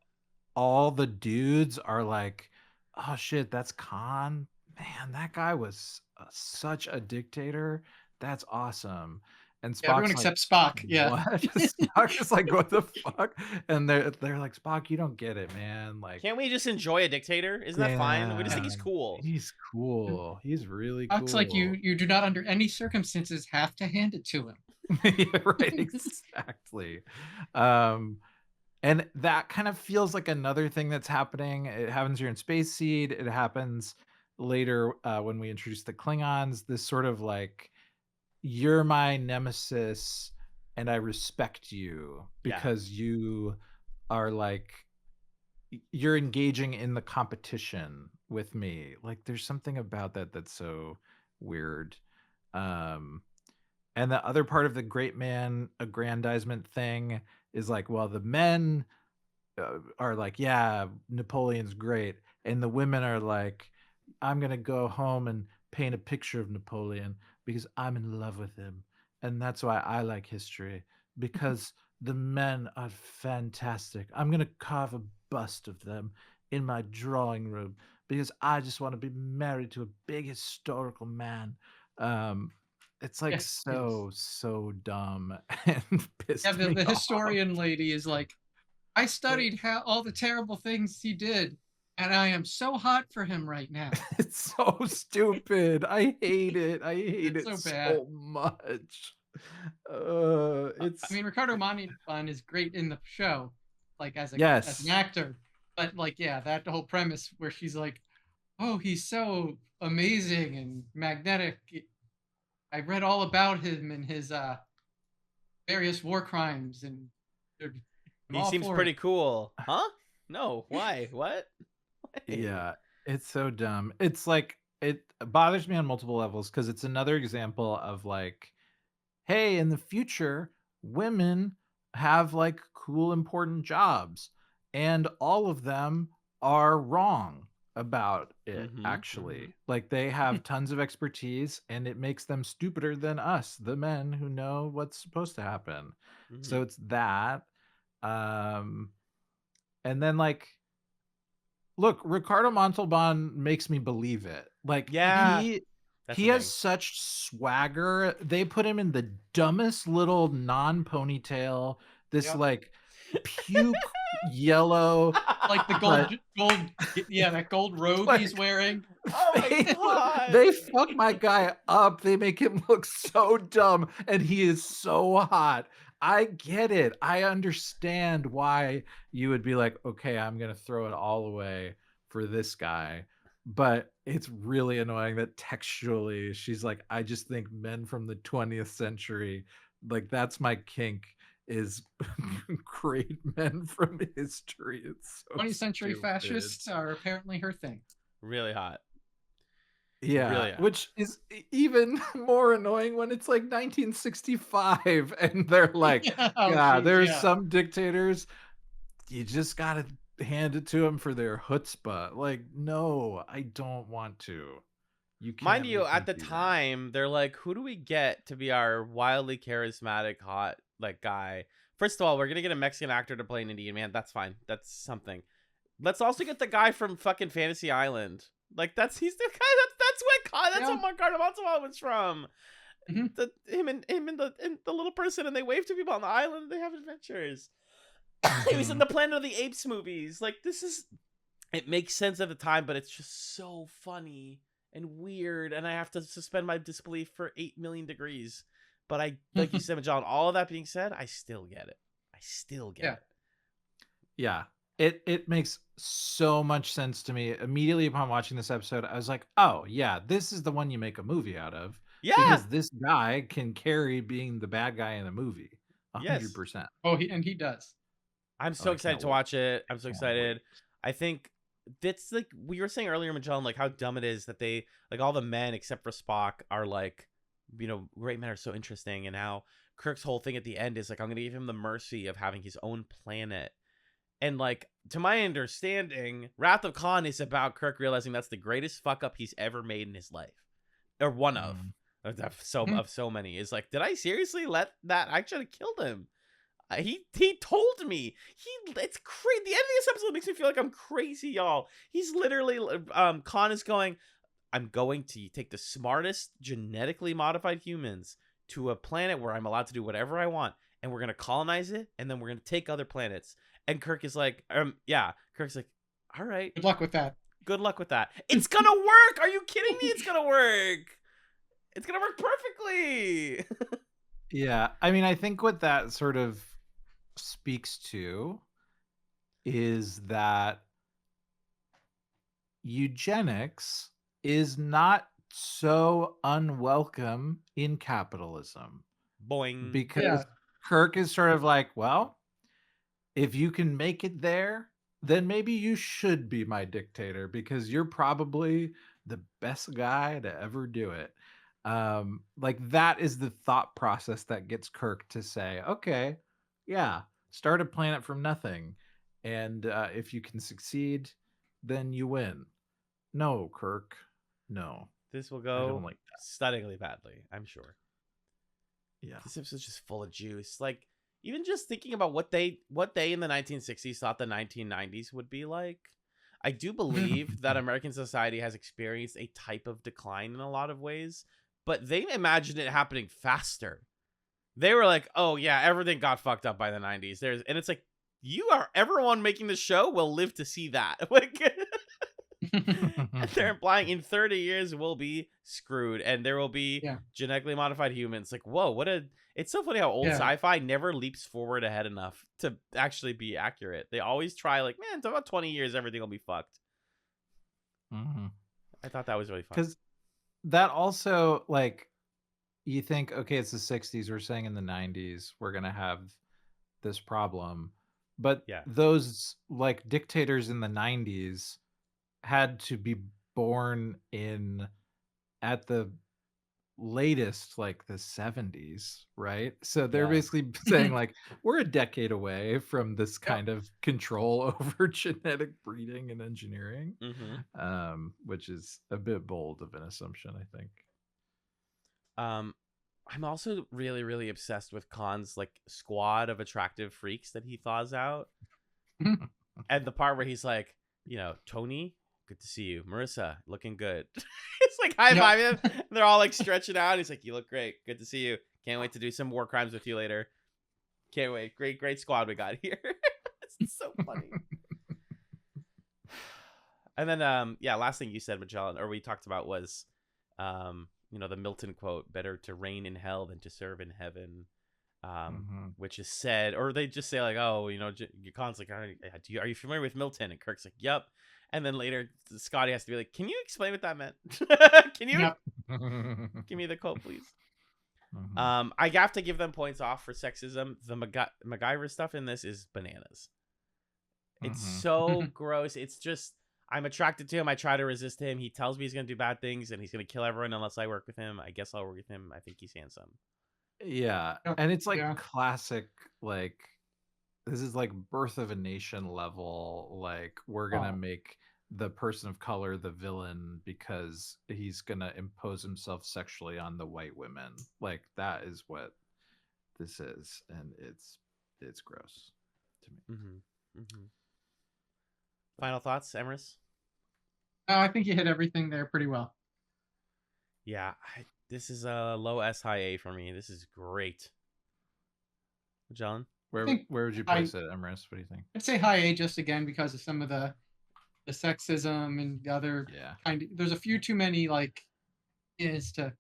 Speaker 3: all the dudes are like, oh shit, that's Khan. Man, that guy was such a dictator. That's awesome. And
Speaker 4: Yeah, everyone
Speaker 3: Spock's like,
Speaker 4: except Spock. Yeah.
Speaker 3: what? Spock is like, what the fuck? And they're like, Spock, you don't get it, man. Like,
Speaker 2: Can't we just enjoy a dictator? Isn't that fine? We just think he's
Speaker 3: yeah,
Speaker 2: cool.
Speaker 3: he's cool. He's really
Speaker 4: Spock's
Speaker 3: cool.
Speaker 4: like, you do not under any circumstances have to hand it to him.
Speaker 3: Yeah, right, exactly. And that kind of feels like another thing that's happening. It happens here in Space Seed. It happens later when we introduce the Klingons. This sort of like, you're my nemesis and I respect you because you are like, you're engaging in the competition with me. Like there's something about that that's so weird. And the other part of the great man aggrandizement thing is like, well, the men are like, yeah, Napoleon's great. And the women are like, I'm going to go home and paint a picture of Napoleon because I'm in love with him. And that's why I like history, because the men are fantastic. I'm going to carve a bust of them in my drawing room because I just want to be married to a big historical man. It's like so dumb and pissed me
Speaker 4: The
Speaker 3: off.
Speaker 4: historian lady is like, I studied how all the terrible things he did, and I am so hot for him right now.
Speaker 3: It's so stupid. I hate it. I hate
Speaker 4: It's
Speaker 3: it
Speaker 4: so bad.
Speaker 3: so much.
Speaker 4: I mean, Ricardo Montalban is great in the show, like as an actor. But like, yeah, that whole premise where she's like, "Oh, he's so amazing and magnetic." I read all about him and his various war crimes, and
Speaker 2: he seems pretty cool, huh? No, why? What?
Speaker 3: Yeah, it's so dumb. It's like, it bothers me on multiple levels because it's another example of like, hey, in the future, women have like cool, important jobs, and all of them are wrong about it, actually. Like, they have tons of expertise, and it makes them stupider than us, the men who know what's supposed to happen. So it's that. And then, like, look, Ricardo Montalban makes me believe it. Like, he has such swagger. They put him in the dumbest little non-ponytail, this like puke yellow,
Speaker 4: like the gold, that gold robe
Speaker 3: like,
Speaker 4: he's wearing.
Speaker 2: Oh my god!
Speaker 3: They fuck my guy up. They make him look so dumb, and he is so hot. I get it. I understand why you would be like, okay, I'm gonna throw it all away for this guy. But it's really annoying that textually she's like, I just think men from the 20th century, like, that's my kink, is great men from history. It's so
Speaker 4: 20th century
Speaker 3: stupid.
Speaker 4: Fascists are apparently her thing.
Speaker 2: Really hot.
Speaker 3: Yeah,
Speaker 2: really hot.
Speaker 3: Which is even more annoying when it's like 1965 and they're like, there's some dictators, you just gotta hand it to them for their chutzpah. Like, no, I don't want to. You can't.
Speaker 2: Mind you, at the time, they're like, who do we get to be our wildly charismatic, hot, like, guy? First of all, we're gonna get a Mexican actor to play an Indian man. That's fine. That's something. Let's also get the guy from fucking Fantasy Island. Like, he's the guy. That's what Ricardo Montalban was from. Him and the little person, and they wave to people on the island. And they have adventures. He was in the Planet of the Apes movies. Like, it makes sense at the time, but it's just so funny and weird, and I have to suspend my disbelief for 8 million degrees. But I, like you said, John, all of that being said, I still get it. it.
Speaker 3: Yeah. It makes so much sense to me. Immediately upon watching this episode, I was like, oh yeah, this is the one you make a movie out of.
Speaker 2: Yeah.
Speaker 3: Because this guy can carry being the bad guy in a movie. 100%.
Speaker 4: Oh, he does.
Speaker 2: I'm so excited to watch it. I'm so excited. I think that's like we were saying earlier, Magellan, like how dumb it is that they, like, all the men except for Spock are like, you know, great men are so interesting, and how Kirk's whole thing at the end is like, I'm gonna give him the mercy of having his own planet. And like, to my understanding, Wrath of Khan is about Kirk realizing that's the greatest fuck up he's ever made in his life, or one of. of so many is like, did I seriously let that? I should have killed him. He told me. It's crazy. The end of this episode makes me feel like I'm crazy, y'all. He's literally Khan is going, I'm going to take the smartest genetically modified humans to a planet where I'm allowed to do whatever I want, and we're gonna colonize it, and then we're gonna take other planets. And Kirk is like, Kirk's like, all right,
Speaker 4: Good luck with that.
Speaker 2: good luck with that. It's gonna work. Are you kidding me? It's gonna work. It's gonna work perfectly.
Speaker 3: Yeah, I mean, I think what that sort of speaks to is that eugenics is not so unwelcome in capitalism,
Speaker 2: Boing.
Speaker 3: because
Speaker 4: Yeah.
Speaker 3: Kirk is sort of like, well, if you can make it there, then maybe you should be my dictator because you're probably the best guy to ever do it. Like that is the thought process that gets Kirk to say, okay, yeah, start a planet from nothing, and if you can succeed, then you win. No, Kirk, no.
Speaker 2: This will
Speaker 3: I
Speaker 2: go
Speaker 3: don't like that.
Speaker 2: stunningly badly, I'm sure.
Speaker 3: Yeah.
Speaker 2: This episode's just full of juice. Like, even just thinking about what they in the 1960s thought the 1990s would be like. I do believe that American society has experienced a type of decline in a lot of ways, but they imagined it happening faster. They were like, oh yeah, everything got fucked up by the 90s. And it's like, everyone making the show will live to see that. Like, and they're implying in 30 years we'll be screwed, and there will be genetically modified humans. Like, whoa, it's so funny how old sci-fi never leaps forward ahead enough to actually be accurate. They always try, like, man, in about 20 years everything will be fucked.
Speaker 3: Mm-hmm.
Speaker 2: I thought that was really fun.
Speaker 3: Because that also, like, you think, okay, it's the 60s, we're saying in the 90s we're gonna have this problem, but those like dictators in the 90s had to be born in at the latest like the 70s, right? So they're basically saying like, we're a decade away from this kind of control over genetic breeding and engineering, which is a bit bold of an assumption, I think.
Speaker 2: I'm also really, really obsessed with Khan's like squad of attractive freaks that he thaws out. And the part where he's like, you know, Tony, good to see you. Marissa, looking good. It's like high-fiving them. They're all like stretching out. He's like, you look great. Good to see you. Can't wait to do some war crimes with you later. Can't wait. Great squad we got here. It's so funny. And then, last thing you said, Magellan, or we talked about was, you know, the Milton quote, better to reign in hell than to serve in heaven, which is said, or they just say like, oh, you know, Khan's like, are you familiar with Milton? And Kirk's like, yep. And then later Scotty has to be like, can you explain what that meant? Can you give me the quote, please? I have to give them points off for sexism. The MacGyver stuff in this is bananas. It's so gross. It's just, I'm attracted to him. I try to resist him. He tells me he's going to do bad things and he's going to kill everyone unless I work with him. I guess I'll work with him. I think he's handsome.
Speaker 3: Yeah. And it's like classic, like, this is like Birth of a Nation level. Like, we're going to make the person of color the villain because he's going to impose himself sexually on the white women. Like, that is what this is. And it's gross to me.
Speaker 2: Final thoughts, Emrys?
Speaker 4: I think you hit everything there pretty well.
Speaker 2: Yeah, this is a low S, high A for me. This is great. John?
Speaker 3: Where would you place it, Emrys? What do you think?
Speaker 4: I'd say high A just again because of some of the sexism and the other kind of, there's a few too many like is to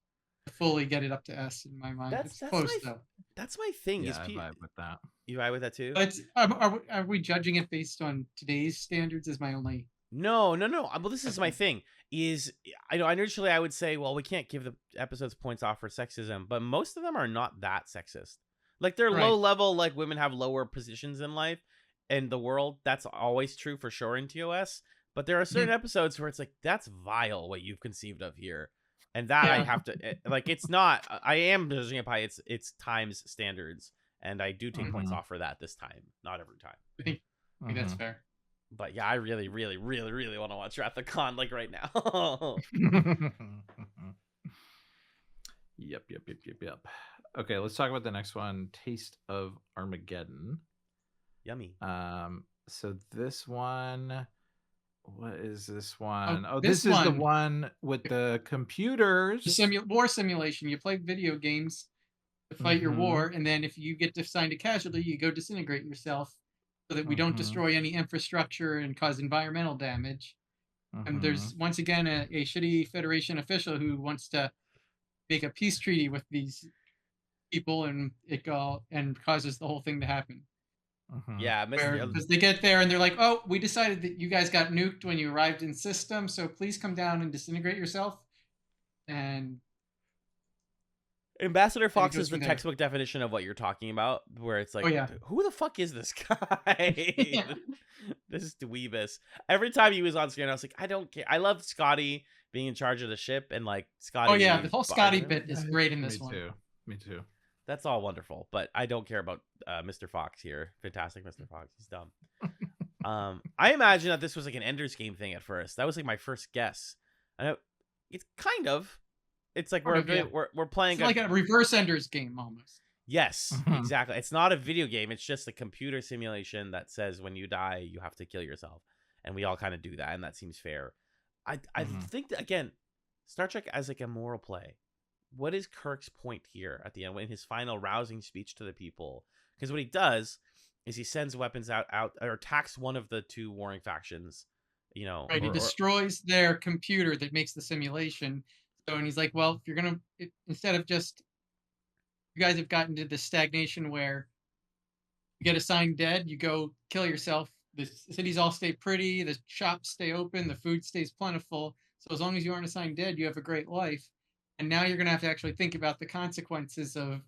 Speaker 4: fully get it up to S in my mind. That's close though.
Speaker 2: That's my thing.
Speaker 3: Yeah, I vibe with that.
Speaker 2: You vibe with that too?
Speaker 4: But are we judging it based on today's standards? Is my only.
Speaker 2: No. Well, this is my thing. Is I know initially I would say, well, we can't give the episodes points off for sexism, but most of them are not that sexist. Like they're low level, like women have lower positions in life and the world. That's always true for sure in TOS. But there are certain episodes where it's like, that's vile what you've conceived of here. And that I have to, like, it's not, I am judging it by its times standards. And I do take points off for that this time. Not every time.
Speaker 4: I think that's fair.
Speaker 2: But yeah, I really, really, really, really want to watch Wrath of Khan like right now.
Speaker 3: Yep. Okay, let's talk about the next one. Taste of Armageddon.
Speaker 2: Yummy.
Speaker 3: So this one, what is this one? Oh,
Speaker 4: this
Speaker 3: this is the
Speaker 4: one-
Speaker 3: one with the computers.
Speaker 4: War simulation. You play video games to fight your
Speaker 3: Mhm.
Speaker 4: war, and then if you get assigned a casualty, you go disintegrate yourself so that we don't
Speaker 3: Mhm.
Speaker 4: destroy any infrastructure and cause environmental damage. And there's
Speaker 3: Mhm.
Speaker 4: once again a shitty Federation official who wants to make a peace treaty with these people, and and causes the whole thing to happen.
Speaker 3: Mhm.
Speaker 2: Yeah,
Speaker 4: Because they get there and they're like, "Oh, we decided that you guys got nuked when you arrived in system, so please come down and disintegrate yourself." And
Speaker 2: Ambassador Fox
Speaker 4: goes
Speaker 2: is the
Speaker 4: from there.
Speaker 2: textbook definition of what you're talking about, where it's like,
Speaker 4: Oh, yeah.
Speaker 2: who the fuck is this guy?
Speaker 4: Yeah.
Speaker 2: This is Dweebus. Every time he was on screen, I was like, I don't care. I love Scotty being in charge of the ship, and like Scotty.
Speaker 4: Oh yeah, the whole Scotty
Speaker 2: Barton.
Speaker 4: bit is great in this
Speaker 3: Me
Speaker 4: one.
Speaker 3: too. Me too.
Speaker 2: That's all wonderful, but I don't care about Mr. Fox here. Fantastic Mr. Fox. He's dumb. I imagine that this was like an Ender's Game thing at first. That was like my first guess. It's kind of. It's like
Speaker 4: Sort of, yeah.
Speaker 2: we're playing
Speaker 4: It's like a reverse Ender's Game almost.
Speaker 2: Yes,
Speaker 3: Mhm.
Speaker 2: exactly. It's not a video game. It's just a computer simulation that says when you die, you have to kill yourself. And we all kind of do that, and that seems fair. I
Speaker 3: Mhm.
Speaker 2: think that, again, Star Trek as like a moral play. What is Kirk's point here at the end in his final rousing speech to the people? Because what he does is he sends weapons out or attacks one of the two warring factions. You know,
Speaker 4: Right, he destroys their computer that makes the simulation. So, and he's like, well, if you're gonna, instead of just, you guys have gotten to this stagnation where you get assigned dead, you go kill yourself. The cities all stay pretty, the shops stay open, the food stays plentiful. So as long as you aren't assigned dead, you have a great life. And now you're gonna have to actually think about the consequences of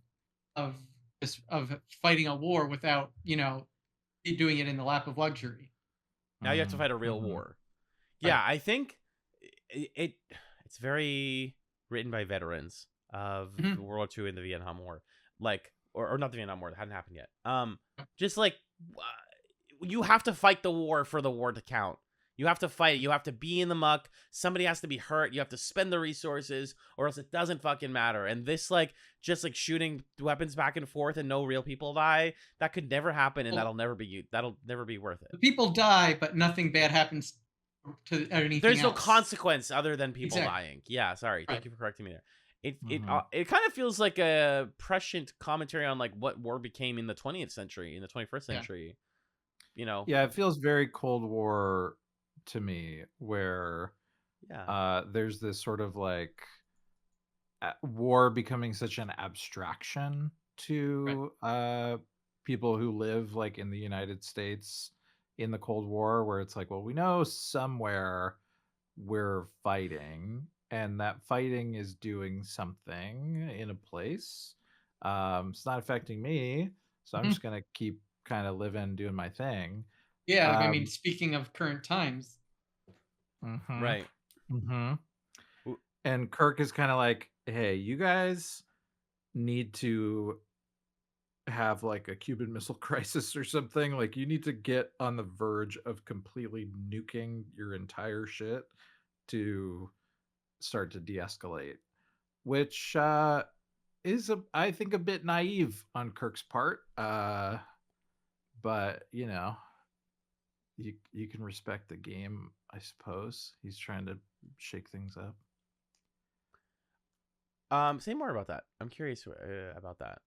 Speaker 4: fighting a war without, doing it in the lap of luxury.
Speaker 2: now you have to fight a real
Speaker 3: Mhm.
Speaker 2: war. Yeah, I think it's very written by veterans of
Speaker 4: Mhm.
Speaker 2: World War II and the Vietnam War, like, or not the Vietnam War, that hadn't happened yet. Just like you have to fight the war for the war to count. You have to fight it. You have to be in the muck. Somebody has to be hurt. You have to spend the resources, or else it doesn't fucking matter. And this, like, just like shooting weapons back and forth and no real people die, that could never happen, and
Speaker 4: Well-
Speaker 2: that'll never be worth it.
Speaker 4: The people die, but nothing bad happens to anything
Speaker 2: There's no
Speaker 4: else.
Speaker 2: consequence other than people
Speaker 4: Exactly.
Speaker 2: dying. Yeah, sorry. Thank
Speaker 4: Right.
Speaker 2: you for correcting me there. It
Speaker 3: Mhm.
Speaker 2: it kind of feels like a prescient commentary on like what war became in the 20th century, in the 21st
Speaker 4: Yeah.
Speaker 2: century. You know.
Speaker 3: Yeah, it feels very Cold War to me, where
Speaker 2: Yeah.
Speaker 3: there's this sort of like war becoming such an abstraction to people who live like in the United States in the Cold War, where it's like, well, we know somewhere we're fighting, and that fighting is doing something in a place. It's not affecting me, so I'm
Speaker 4: Mhm.
Speaker 3: just gonna keep kind of living, doing my thing.
Speaker 4: Yeah, I mean, speaking of current times,
Speaker 3: Mhm.
Speaker 2: Right.
Speaker 3: Mhm.
Speaker 2: W-
Speaker 3: And Kirk is kind of like, hey, you guys need to have like a Cuban Missile Crisis or something. Like, you need to get on the verge of completely nuking your entire shit to start to de-escalate, which is I think a bit naive on Kirk's part. But you can respect the game, I suppose. He's trying to shake things up.
Speaker 2: Say more about that. I'm curious about that.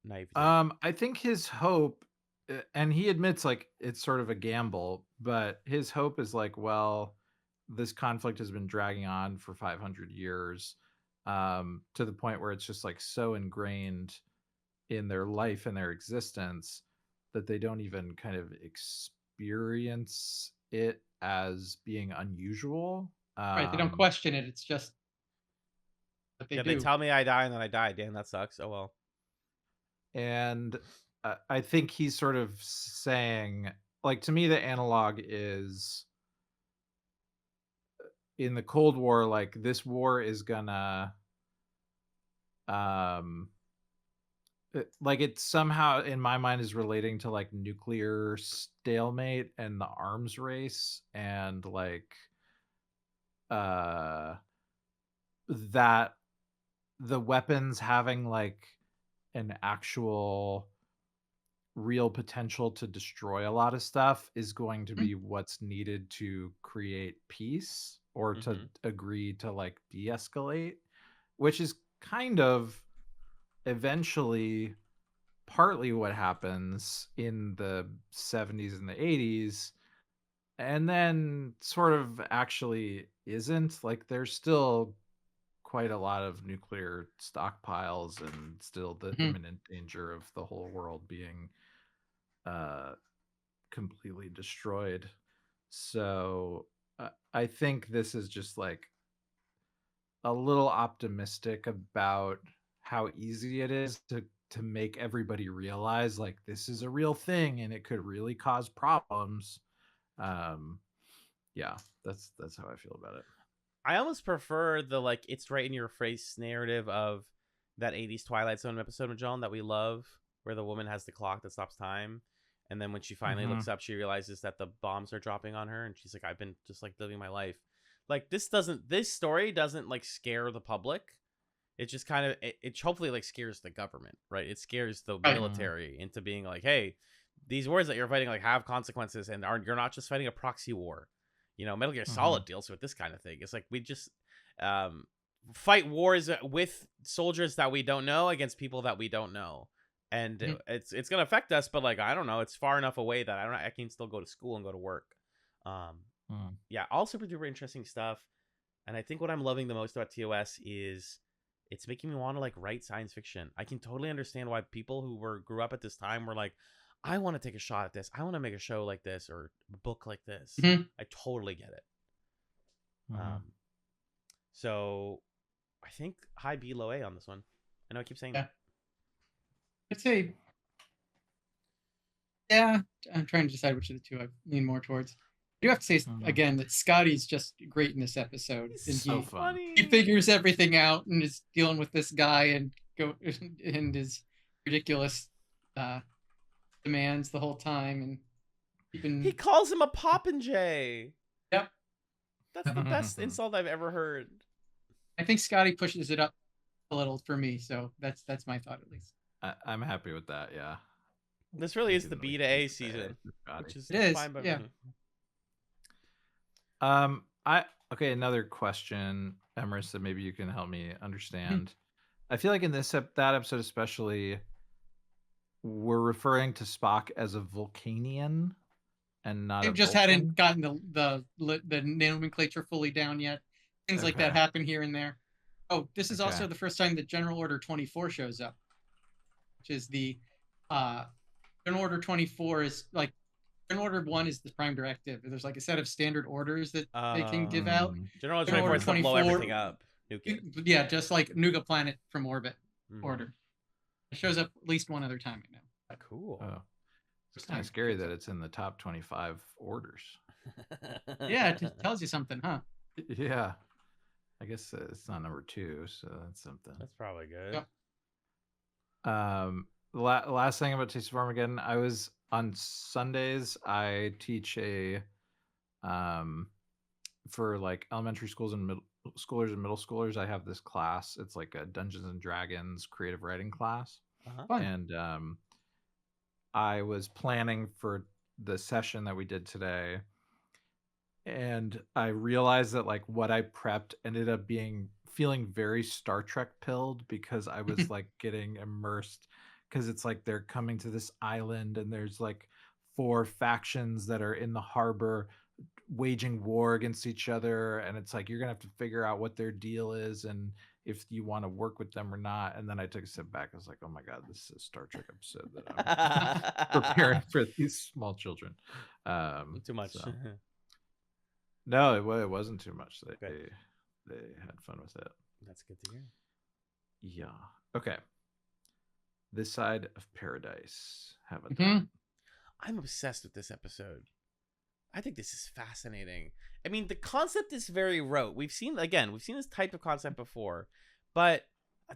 Speaker 2: Naivety.
Speaker 3: I think his hope, and he admits like it's sort of a gamble, but his hope is like, well, this conflict has been dragging on for 500 years, to the point where it's just like so ingrained in their life and their existence that they don't even kind of experience it as being unusual.
Speaker 4: right? They don't question it. It's just what they
Speaker 2: yeah,
Speaker 4: do.
Speaker 2: they tell me I die and then I die. Damn, that sucks. Oh well.
Speaker 3: And I think he's sort of saying, like, to me, the analog is in the Cold War, like, this war is gonna, like, it somehow, in my mind, is relating to, like, nuclear stalemate and the arms race, and, like, that the weapons having like an actual real potential to destroy a lot of stuff is going to be what's needed to create peace or to agree to like de-escalate, which is kind of eventually partly what happens in the 70s and the 80s, and then sort of actually isn't. Like there's still quite a lot of nuclear stockpiles and still the imminent danger of the whole world being completely destroyed. So I think this is just like a little optimistic about how easy it is to make everybody realize like this is a real thing and it could really cause problems. Yeah, that's how I feel about it.
Speaker 2: I almost prefer the like it's right in your face narrative of that 80s Twilight Zone episode, Magellan, that we love, where the woman has the clock that stops time, and then when she finally looks up, she realizes that the bombs are dropping on her, and she's like, I've been just like living my life. Like this story doesn't like scare the public. It just kind of it hopefully like scares the government, right? It scares the military into being like, hey, these wars that you're fighting like have consequences, and you're not just fighting a proxy war. You know, Metal Gear Solid deals with this kind of thing. It's like we just fight wars with soldiers that we don't know against people that we don't know, and it's gonna affect us. But like I don't know, it's far enough away that I can still go to school and go to work. Yeah, all super duper interesting stuff. And I think what I'm loving the most about TOS is it's making me want to like write science fiction. I can totally understand why people who grew up at this time were like, I want to take a shot at this. I want to make a show like this or a book like this. I totally get it. So I think high B, low A on this one. I know I keep saying that.
Speaker 4: I'd say, yeah, I'm trying to decide which of the two I lean more towards. I do have to say again that Scotty's just great in this episode.
Speaker 2: He's so funny.
Speaker 4: He figures everything out and is dealing with this guy and his ridiculous demands the whole time, and
Speaker 2: he calls him a popinjay.
Speaker 4: Yep,
Speaker 2: that's the best insult I've ever heard.
Speaker 4: I think Scotty pushes it up a little for me, so that's my thought at least.
Speaker 3: I'm happy with that. Yeah,
Speaker 2: this really is the B to A season, which is fine by me.
Speaker 3: Okay, another question, Emrys, that maybe you can help me understand. I feel like in that episode especially, we're referring to Spock as a Vulcanian and not.
Speaker 4: They just hadn't gotten the nomenclature fully down yet. Things like that happen here and there. Oh, this is also the first time that General Order 24 shows up, which is the General Order 24 is like General Order 1 is the prime directive. There's like a set of standard orders that they can give out.
Speaker 2: General Order 24 is to blow everything up.
Speaker 4: Yeah, just like Nuga Planet from orbit order. It shows up at least one other time right now.
Speaker 2: Cool.
Speaker 3: Oh. It's kind of scary that it's in the top 25 orders.
Speaker 4: Yeah, it tells you something, huh?
Speaker 3: Yeah. I guess it's not number 2, so that's something.
Speaker 2: That's probably good.
Speaker 3: Yep. Last thing about Taste of Armageddon, I was on Sundays. I teach for like elementary schools and middle schoolers and middle schoolers. I have this class. It's like a Dungeons and Dragons creative writing class, and I was planning for the session that we did today. And I realized that like what I prepped ended up feeling very Star Trek pilled, because I was like getting immersed, because it's like they're coming to this island and there's like 4 factions that are in the harbor waging war against each other, and it's like you're gonna have to figure out what their deal is and if you want to work with them or not. And then I took a step back. I was like, oh my god, this is a Star Trek episode that I'm preparing for these small children.
Speaker 2: Too much.
Speaker 3: So. No, it wasn't too much. They had fun with it.
Speaker 2: That's good to hear.
Speaker 3: Yeah. Okay. This Side of Paradise. Have a done.
Speaker 2: I'm obsessed with this episode. I think this is fascinating. I mean, the concept is very rote. We've seen this type of concept before, but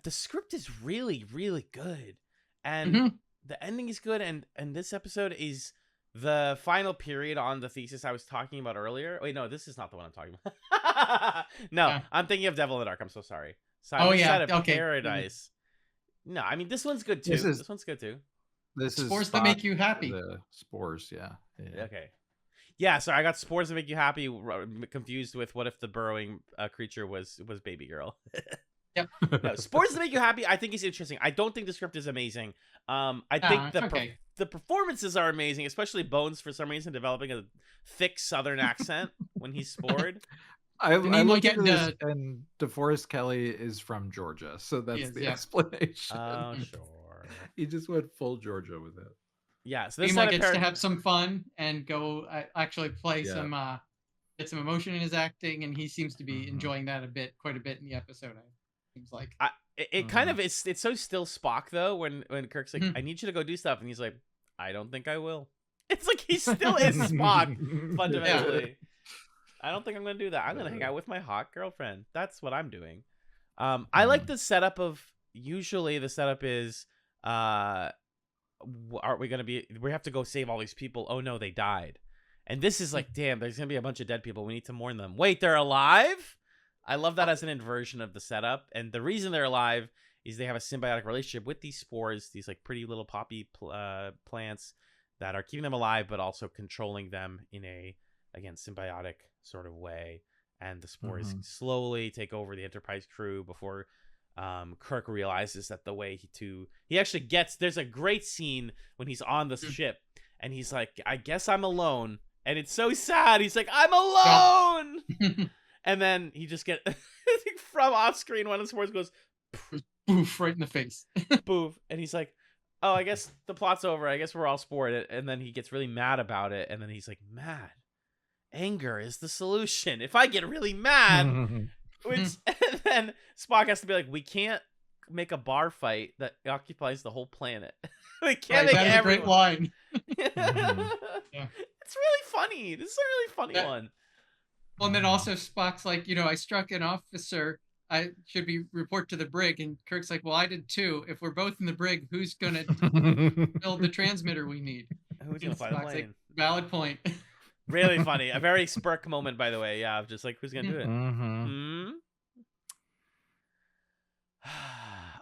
Speaker 2: the script is really, really good. And the ending is good. And this episode is the final period on the thesis I was talking about earlier. Wait, no, this is not the one I'm talking about. No, I'm thinking of Devil in the Dark. I'm so sorry.
Speaker 4: Oh, yeah,
Speaker 2: Side of
Speaker 4: okay.
Speaker 2: Paradise. No, I mean this one's good too. This one's good too.
Speaker 3: This is
Speaker 4: Spores that make you happy.
Speaker 3: The spores, yeah.
Speaker 2: Okay. Yeah, so I got spores that make you happy confused with what if the burrowing creature was baby girl.
Speaker 4: Yep.
Speaker 2: No, spores that make you happy, I think is interesting. I don't think the script is amazing. I think the performances are amazing, especially Bones for some reason developing a thick Southern accent when he's spored.
Speaker 3: I looked into this, and DeForest Kelley is from Georgia, so that's the explanation.
Speaker 2: Oh, sure.
Speaker 3: He just went full Georgia with it.
Speaker 2: Yeah, so
Speaker 4: this gets to have some fun and go actually play some get some emotion in his acting, and he seems to be enjoying that quite a bit in the episode. It seems like
Speaker 2: it kind of it's so still Spock though when Kirk's like, I need you to go do stuff, and he's like, I don't think I will. It's like he still is Spock fundamentally. I don't think I'm gonna do that. I'm gonna hang out with my hot girlfriend. That's what I'm doing. I like the setup of usually the setup is aren't we gonna be? We have to go save all these people. Oh no, they died. And this is like, damn, there's gonna be a bunch of dead people. We need to mourn them. Wait, they're alive? I love that as an inversion of the setup. And the reason they're alive is they have a symbiotic relationship with these spores, these like pretty little poppy plants that are keeping them alive, but also controlling them in a, again, symbiotic sort of way. And the spores slowly take over the Enterprise crew before Kirk realizes that the way he actually gets, there's a great scene when he's on the ship and he's like, I guess I'm alone. And it's so sad. He's like, I'm alone. Yeah. And then he just from off screen, one of the spores goes
Speaker 4: poof right in the face.
Speaker 2: Poof. And he's like, oh, I guess the plot's over. I guess we're all spored. And then he gets really mad about it. And then he's like, mad. Anger is the solution. If I get really mad, and then Spock has to be like, we can't make a bar fight that occupies the whole planet. We can't make
Speaker 4: that is a great line.
Speaker 2: Yeah. It's really funny. This is a really funny one.
Speaker 4: Well, and then also Spock's like, I struck an officer. I should report to the brig. And Kirk's like, well, I did too. If we're both in the brig, who's going to build the transmitter we need?
Speaker 2: Who's going to fly the plane?
Speaker 4: Like, valid point.
Speaker 2: Really funny. A very Spurk moment, by the way. Yeah, just like, who's going to do it?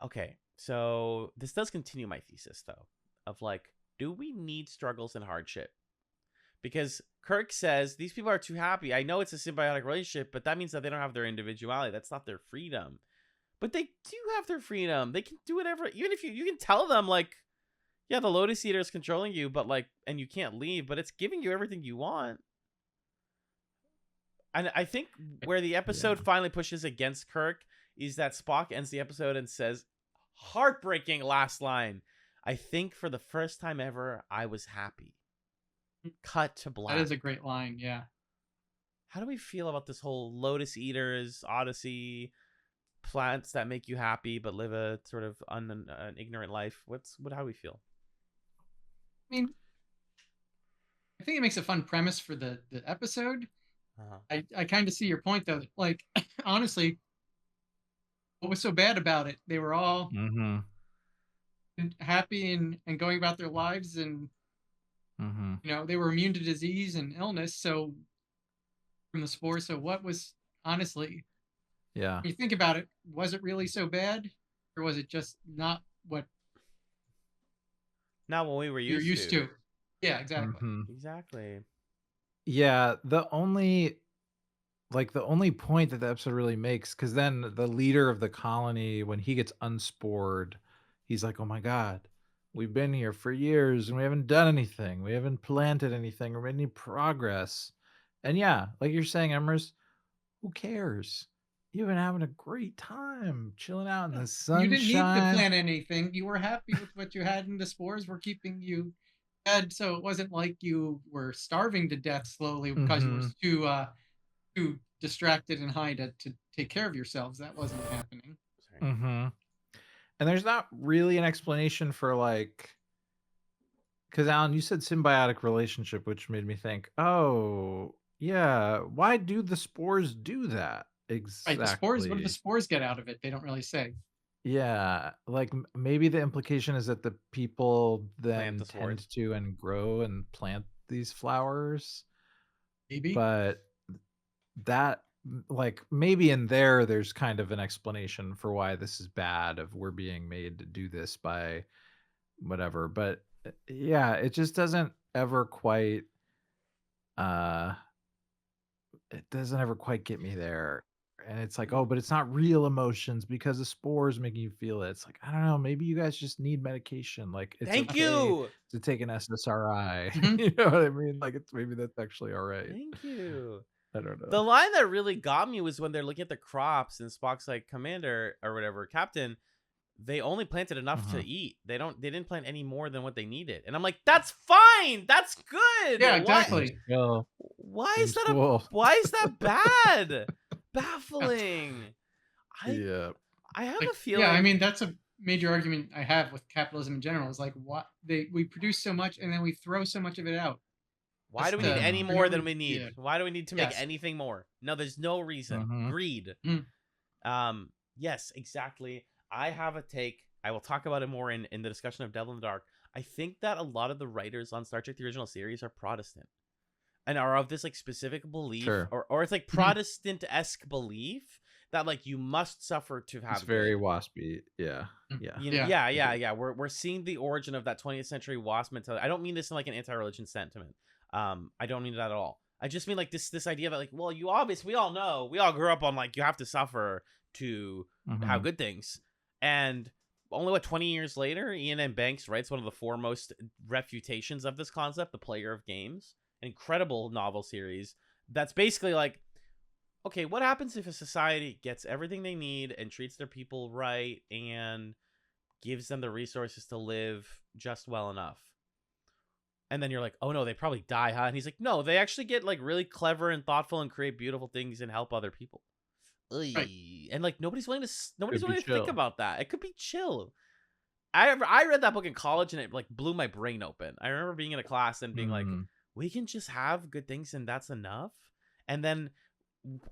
Speaker 2: Okay, so this does continue my thesis, though, of like, do we need struggles and hardship? Because Kirk says, these people are too happy. I know it's a symbiotic relationship, but that means that they don't have their individuality. That's not their freedom. But they do have their freedom. They can do whatever. Even if you can tell them, like, yeah, the Lotus Eater is controlling you, but like, and you can't leave, but it's giving you everything you want. And I think where the episode finally pushes against Kirk is that Spock ends the episode and says, heartbreaking last line, I think for the first time ever, I was happy. Cut to black.
Speaker 4: That is a great line, yeah.
Speaker 2: How do we feel about this whole Lotus Eaters, Odyssey, plants that make you happy but live a sort of an ignorant life? How do we feel?
Speaker 4: I mean, I think it makes a fun premise for the episode. I kind of see your point, though. Like, honestly, what was so bad about it? They were all happy and going about their lives, and they were immune to disease and illness. So from the spores. So what was honestly?
Speaker 3: Yeah.
Speaker 4: When you think about it, was it really so bad, or was it just not what?
Speaker 2: Not what we were used to.
Speaker 4: Yeah, exactly.
Speaker 2: Exactly.
Speaker 3: Yeah, the only point that the episode really makes, because then the leader of the colony, when he gets unspored, he's like, oh my God, we've been here for years and we haven't done anything. We haven't planted anything or made any progress. And yeah, like you're saying, Emrys, who cares? You've been having a great time chilling out in the sunshine.
Speaker 4: You didn't need to plant anything. You were happy with what you had, and the spores were keeping you fed. So it wasn't like you were starving to death slowly because you were too distracted and high to take care of yourselves. That wasn't happening.
Speaker 3: And there's not really an explanation for, like, because Alan, you said symbiotic relationship, which made me think, oh yeah, why do the spores do that? Exactly.
Speaker 4: Right, the spores. What do the spores get out of it? They don't really say.
Speaker 3: Yeah, like maybe the implication is that the people then tend to and grow and plant these flowers.
Speaker 4: Maybe.
Speaker 3: But that like maybe in there's kind of an explanation for why this is bad, of we're being made to do this by whatever, but yeah, it just doesn't ever quite uh get me there. And it's like, oh, but it's not real emotions because the spores making you feel it. It's like, I don't know, maybe you guys just need medication. Like, it's
Speaker 2: Thank
Speaker 3: okay
Speaker 2: you.
Speaker 3: to take an SSRI.
Speaker 4: Mhm.
Speaker 3: You know what I mean? Like, it's maybe that's actually all right.
Speaker 2: Thank you.
Speaker 3: I don't know.
Speaker 2: The line that really got me was when they're looking at the crops and Spock's like, Commander or whatever, Captain, they only planted enough to eat. They didn't plant any more than what they needed. And I'm like, that's fine. That's good.
Speaker 4: Yeah,
Speaker 2: Why-
Speaker 4: exactly.
Speaker 2: Why
Speaker 3: Seems
Speaker 2: is that
Speaker 3: cool.
Speaker 2: why is that bad? Baffling.
Speaker 3: Yeah.
Speaker 2: I have
Speaker 4: Like,
Speaker 2: a feeling.
Speaker 4: yeah, I mean that's a major argument I have with capitalism in general. Is like what we produce so much and then we throw so much of it out.
Speaker 2: Why do we
Speaker 4: Just,
Speaker 2: need any more than we
Speaker 4: yeah.
Speaker 2: need? Why do we need to make
Speaker 4: Yes.
Speaker 2: anything more? No, there's no reason.
Speaker 3: Mhm.
Speaker 2: Greed. Yes, exactly. I have a take. I will talk about it more in the discussion of Devil in the Dark. I think that a lot of the writers on Star Trek the original series are Protestant and are of this like specific belief,
Speaker 3: Sure.
Speaker 2: or it's like Protestant-esque belief that like you must suffer to have
Speaker 3: It's very
Speaker 2: good.
Speaker 3: waspy. Yeah.
Speaker 4: Mm.
Speaker 3: Yeah.
Speaker 2: You know,
Speaker 4: Yeah.
Speaker 2: yeah. We're seeing the origin of that 20th century wasp mentality. I don't mean this in like an anti-religion sentiment. I don't mean that at all. I just mean like this idea that like, well, we all know, we all grew up on like you have to suffer to have good things. And only 20 years later, Ian M. Banks writes one of the foremost refutations of this concept, The Player of Games, an incredible novel series that's basically like, okay, what happens if a society gets everything they need and treats their people right and gives them the resources to live just well enough? And then you're like, oh no, they probably die, huh? And he's like, no, they actually get like really clever and thoughtful and create beautiful things and help other people.
Speaker 4: Right.
Speaker 2: And like nobody's willing to
Speaker 3: be
Speaker 2: think
Speaker 3: chill.
Speaker 2: about that. It could be chill. I read that book in college and it like blew my brain open. I remember being in a class and being like, we can just have good things and that's enough. And then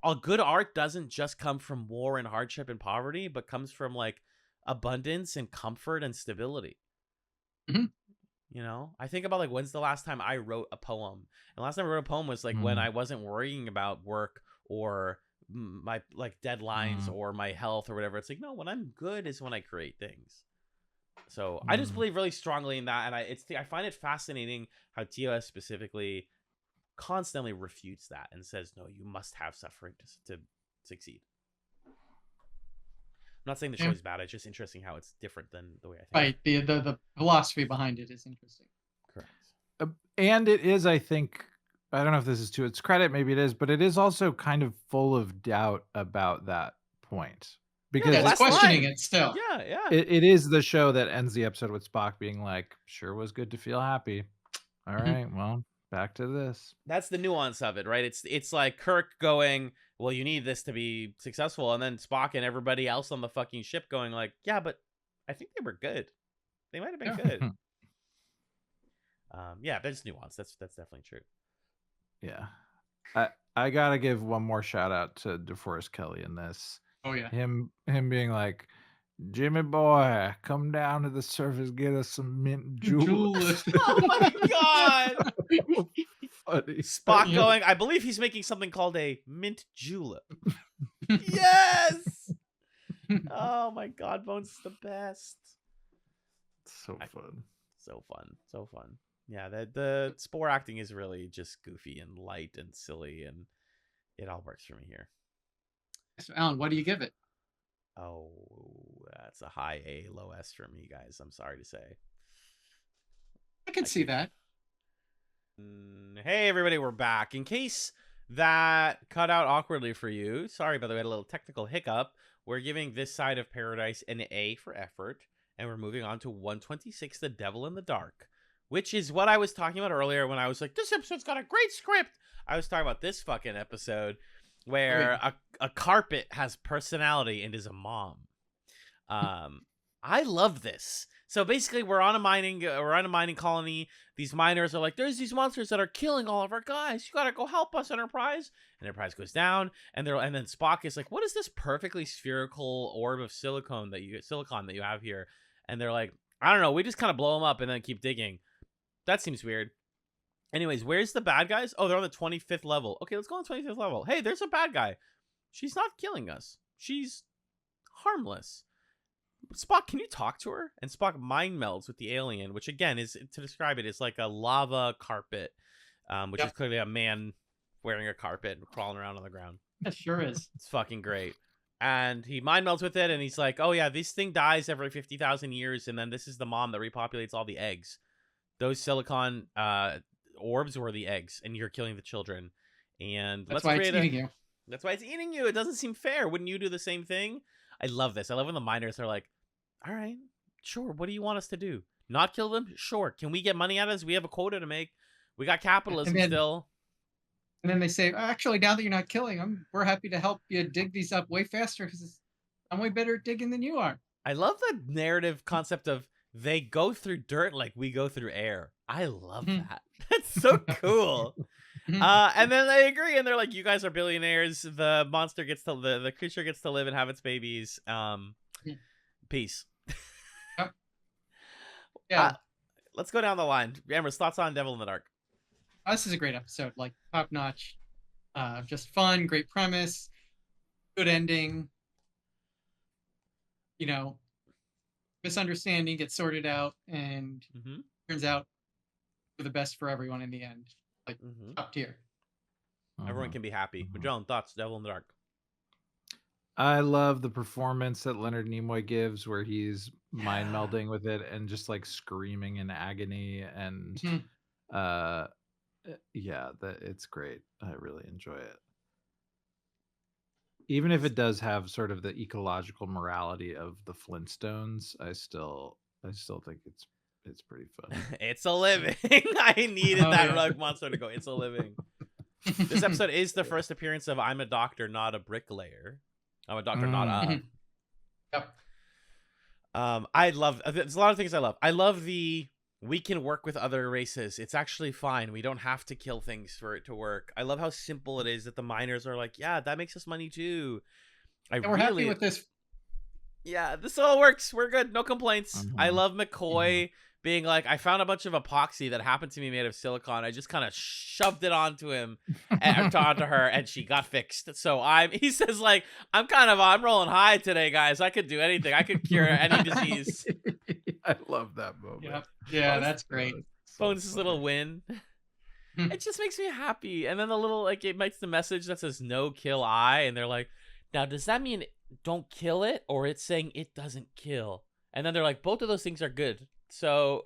Speaker 2: a good art doesn't just come from war and hardship and poverty, but comes from like abundance and comfort and stability.
Speaker 4: Mhm.
Speaker 2: You know, I think about like when's the last time I wrote a poem? And the last time I wrote a poem was like when I wasn't worrying about work or my like deadlines or my health or whatever. It's like, no, when I'm good is when I create things. So I just believe really strongly in that, and I find it fascinating how TOS specifically constantly refutes that and says, no, you must have suffering to succeed. I'm not saying the show is bad. It's just interesting how it's different than the way I think.
Speaker 4: Right. The philosophy behind it is interesting.
Speaker 2: Correct.
Speaker 3: And it is, I think, I don't know if this is to its credit, maybe it is, but it is also kind of full of doubt about that point. Because
Speaker 4: Yeah, it's questioning it still.
Speaker 2: Yeah.
Speaker 3: it is the show that ends the episode with Spock being like, sure was good to feel happy. All right, well, back to this.
Speaker 2: That's the nuance of it, right? It's like Kirk going, well, you need this to be successful, and then Spock and everybody else on the fucking ship going like, yeah, but I think they were good. They might have been good. Yeah, there's nuance. That's definitely true.
Speaker 3: Yeah. I gotta give one more shout out to DeForest Kelly in this.
Speaker 4: Oh yeah.
Speaker 3: Him being like, Jimmy boy, come down to the surface, get us some mint jewels.
Speaker 2: Oh my god!
Speaker 3: Funny.
Speaker 2: Spock going, I believe he's making something called a mint julep. Yes! Oh my god, Bones is the best.
Speaker 3: So fun.
Speaker 2: So fun. Yeah, the spore acting is really just goofy and light and silly, and it all works for me here.
Speaker 4: So, Alan, what do you give it?
Speaker 2: Oh, that's a high A, low S for me, guys. I'm sorry to say.
Speaker 4: I can see that.
Speaker 2: Hey, everybody, we're back. In case that cut out awkwardly for you, sorry, by the way, we had a little technical hiccup. We're giving this side of Paradise an A for effort, and we're moving on to 126, The Devil in the Dark, which is what I was talking about earlier when I was like, this episode's got a great script. I was talking about this fucking episode where a carpet has personality and is a mom. I love this. So basically, we're on a mining colony. These miners are like, there's these monsters that are killing all of our guys. You gotta go help us, Enterprise. And Enterprise goes down, and then Spock is like, what is this perfectly spherical orb of silicon that you have here? And they're like, I don't know. We just kind of blow them up and then keep digging. That seems weird. Anyways, where's the bad guys? Oh, they're on the 25th level. Okay, let's go on the 25th level. Hey, there's a bad guy. She's not killing us. She's harmless. Spock, can you talk to her? And Spock mind melds with the alien, which again is, to describe it, is like a lava carpet, which is clearly a man wearing a carpet and crawling around on the ground.
Speaker 4: It sure is.
Speaker 2: It's fucking great. And he mind melds with it, and he's like, oh yeah, this thing dies every 50,000 years, and then this is the mom that repopulates all the eggs. Those silicon orbs were the eggs, and you're killing the children. And
Speaker 4: That's why it's eating you.
Speaker 2: That's why it's eating you. It doesn't seem fair. Wouldn't you do the same thing? I love this. I love when the miners are like, all right, sure. What do you want us to do? Not kill them? Sure. Can we get money out of this? We have a quota to make. We got capitalism still.
Speaker 4: And then they say, actually, now that you're not killing them, we're happy to help you dig these up way faster because I'm way better at digging than you are.
Speaker 2: I love the narrative concept of they go through dirt like we go through air. I love that. That's so cool. And then they agree, and they're like, you guys are billionaires. The monster gets to the creature gets to live and have its babies. Peace.
Speaker 4: Yeah.
Speaker 2: Let's go down the line. Emrys, thoughts on Devil in the Dark?
Speaker 4: This is a great episode, like top notch, just fun, great premise, good ending. You know, misunderstanding gets sorted out, and turns out for the best for everyone in the end. Like top tier.
Speaker 2: Everyone can be happy. Magellan, thoughts? Devil in the Dark.
Speaker 3: I love the performance that Leonard Nimoy gives, where he's mind melding with it and just like screaming in agony, and that it's great. I really enjoy it. Even if it does have sort of the ecological morality of the Flintstones, I still think it's pretty fun.
Speaker 2: It's a living. I needed that rug monster to go. It's a living. This episode is the first appearance of I'm a doctor, not a bricklayer. I'm a doctor, not a.
Speaker 4: Yep.
Speaker 2: I love. There's a lot of things I love. I love the we can work with other races. It's actually fine. We don't have to kill things for it to work. I love how simple it is that the miners are like, yeah, that makes us money too.
Speaker 4: We're happy with this.
Speaker 2: Yeah, this all works. We're good. No complaints. I love McCoy being like, I found a bunch of epoxy that happened to me made of silicon. I just kind of shoved it onto him and onto her, and she got fixed. So he says like, I'm rolling high today, guys. I could do anything. I could cure any disease.
Speaker 3: I love that moment.
Speaker 4: Yeah, that's great.
Speaker 2: Bones' little win. It just makes me happy. And then the little, like, it makes the message that says no kill I, and they're like, now does that mean don't kill it, or it's saying it doesn't kill? And then they're like, both of those things are good. So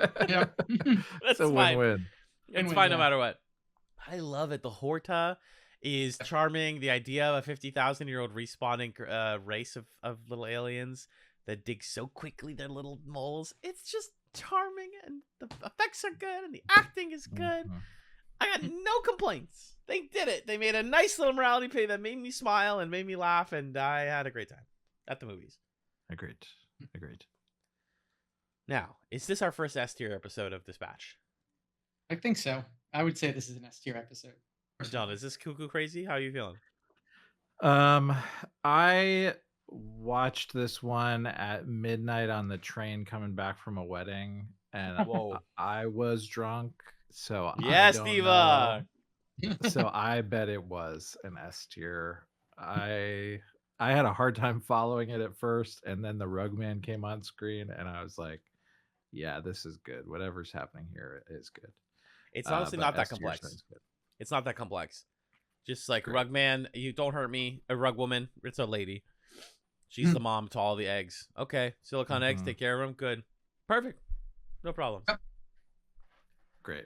Speaker 2: that's
Speaker 3: a
Speaker 2: fine.
Speaker 3: Win-win.
Speaker 2: It's fine no matter what. I love it. The Horta is charming. The idea of a 50,000-year-old respawning race of little aliens that dig so quickly, their little moles. It's just charming, and the effects are good, and the acting is good. I got no complaints. They did it. They made a nice little morality play that made me smile and made me laugh, and I had a great time at the movies.
Speaker 3: Agreed.
Speaker 2: Now, is this our first S tier episode of this batch?
Speaker 4: I think so. I would say this is an S tier episode.
Speaker 2: John, is this cuckoo crazy? How are you feeling?
Speaker 3: I watched this one at midnight on the train coming back from a wedding, and I was drunk, so
Speaker 2: yes,
Speaker 3: I don't
Speaker 2: Diva.
Speaker 3: know. So I bet it was an S tier. I had a hard time following it at first, and then the Rugman came on screen, and I was like, yeah, this is good. Whatever's happening here is good.
Speaker 2: It's honestly not that complex. It's not that complex. Just like Rugman, you don't hurt me. A rug woman, it's a lady. She's the mom to all the eggs. Okay, silicon eggs, take care of them. Good. Perfect. No problem.
Speaker 3: Great.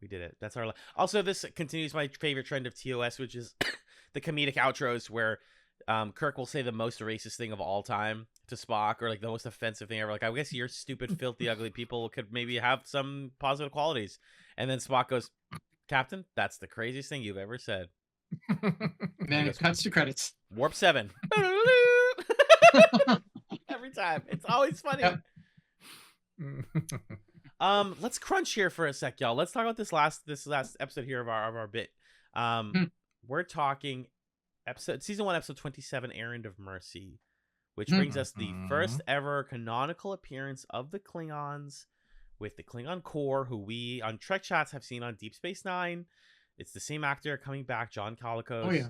Speaker 2: We did it. That's our... Also, this continues my favorite trend of TOS, which is the comedic outros where Kirk will say the most racist thing of all time to Spock, or like the most offensive thing ever. Like, I guess your stupid, filthy, ugly people could maybe have some positive qualities. And then Spock goes, Captain, that's the craziest thing you've ever said.
Speaker 4: And then it cuts to credits.
Speaker 2: Warp 7. Every time. It's always funny.
Speaker 4: Yep.
Speaker 2: Let's crunch here for a sec, y'all. Let's talk about this last episode here of our bit. We're talking season 1, episode 27, Errand of Mercy, which brings us the first ever canonical appearance of the Klingons with the Klingon Corps, who we on TrekChatz have seen on Deep Space Nine. It's the same actor coming back, John Colicos.
Speaker 4: Oh yeah.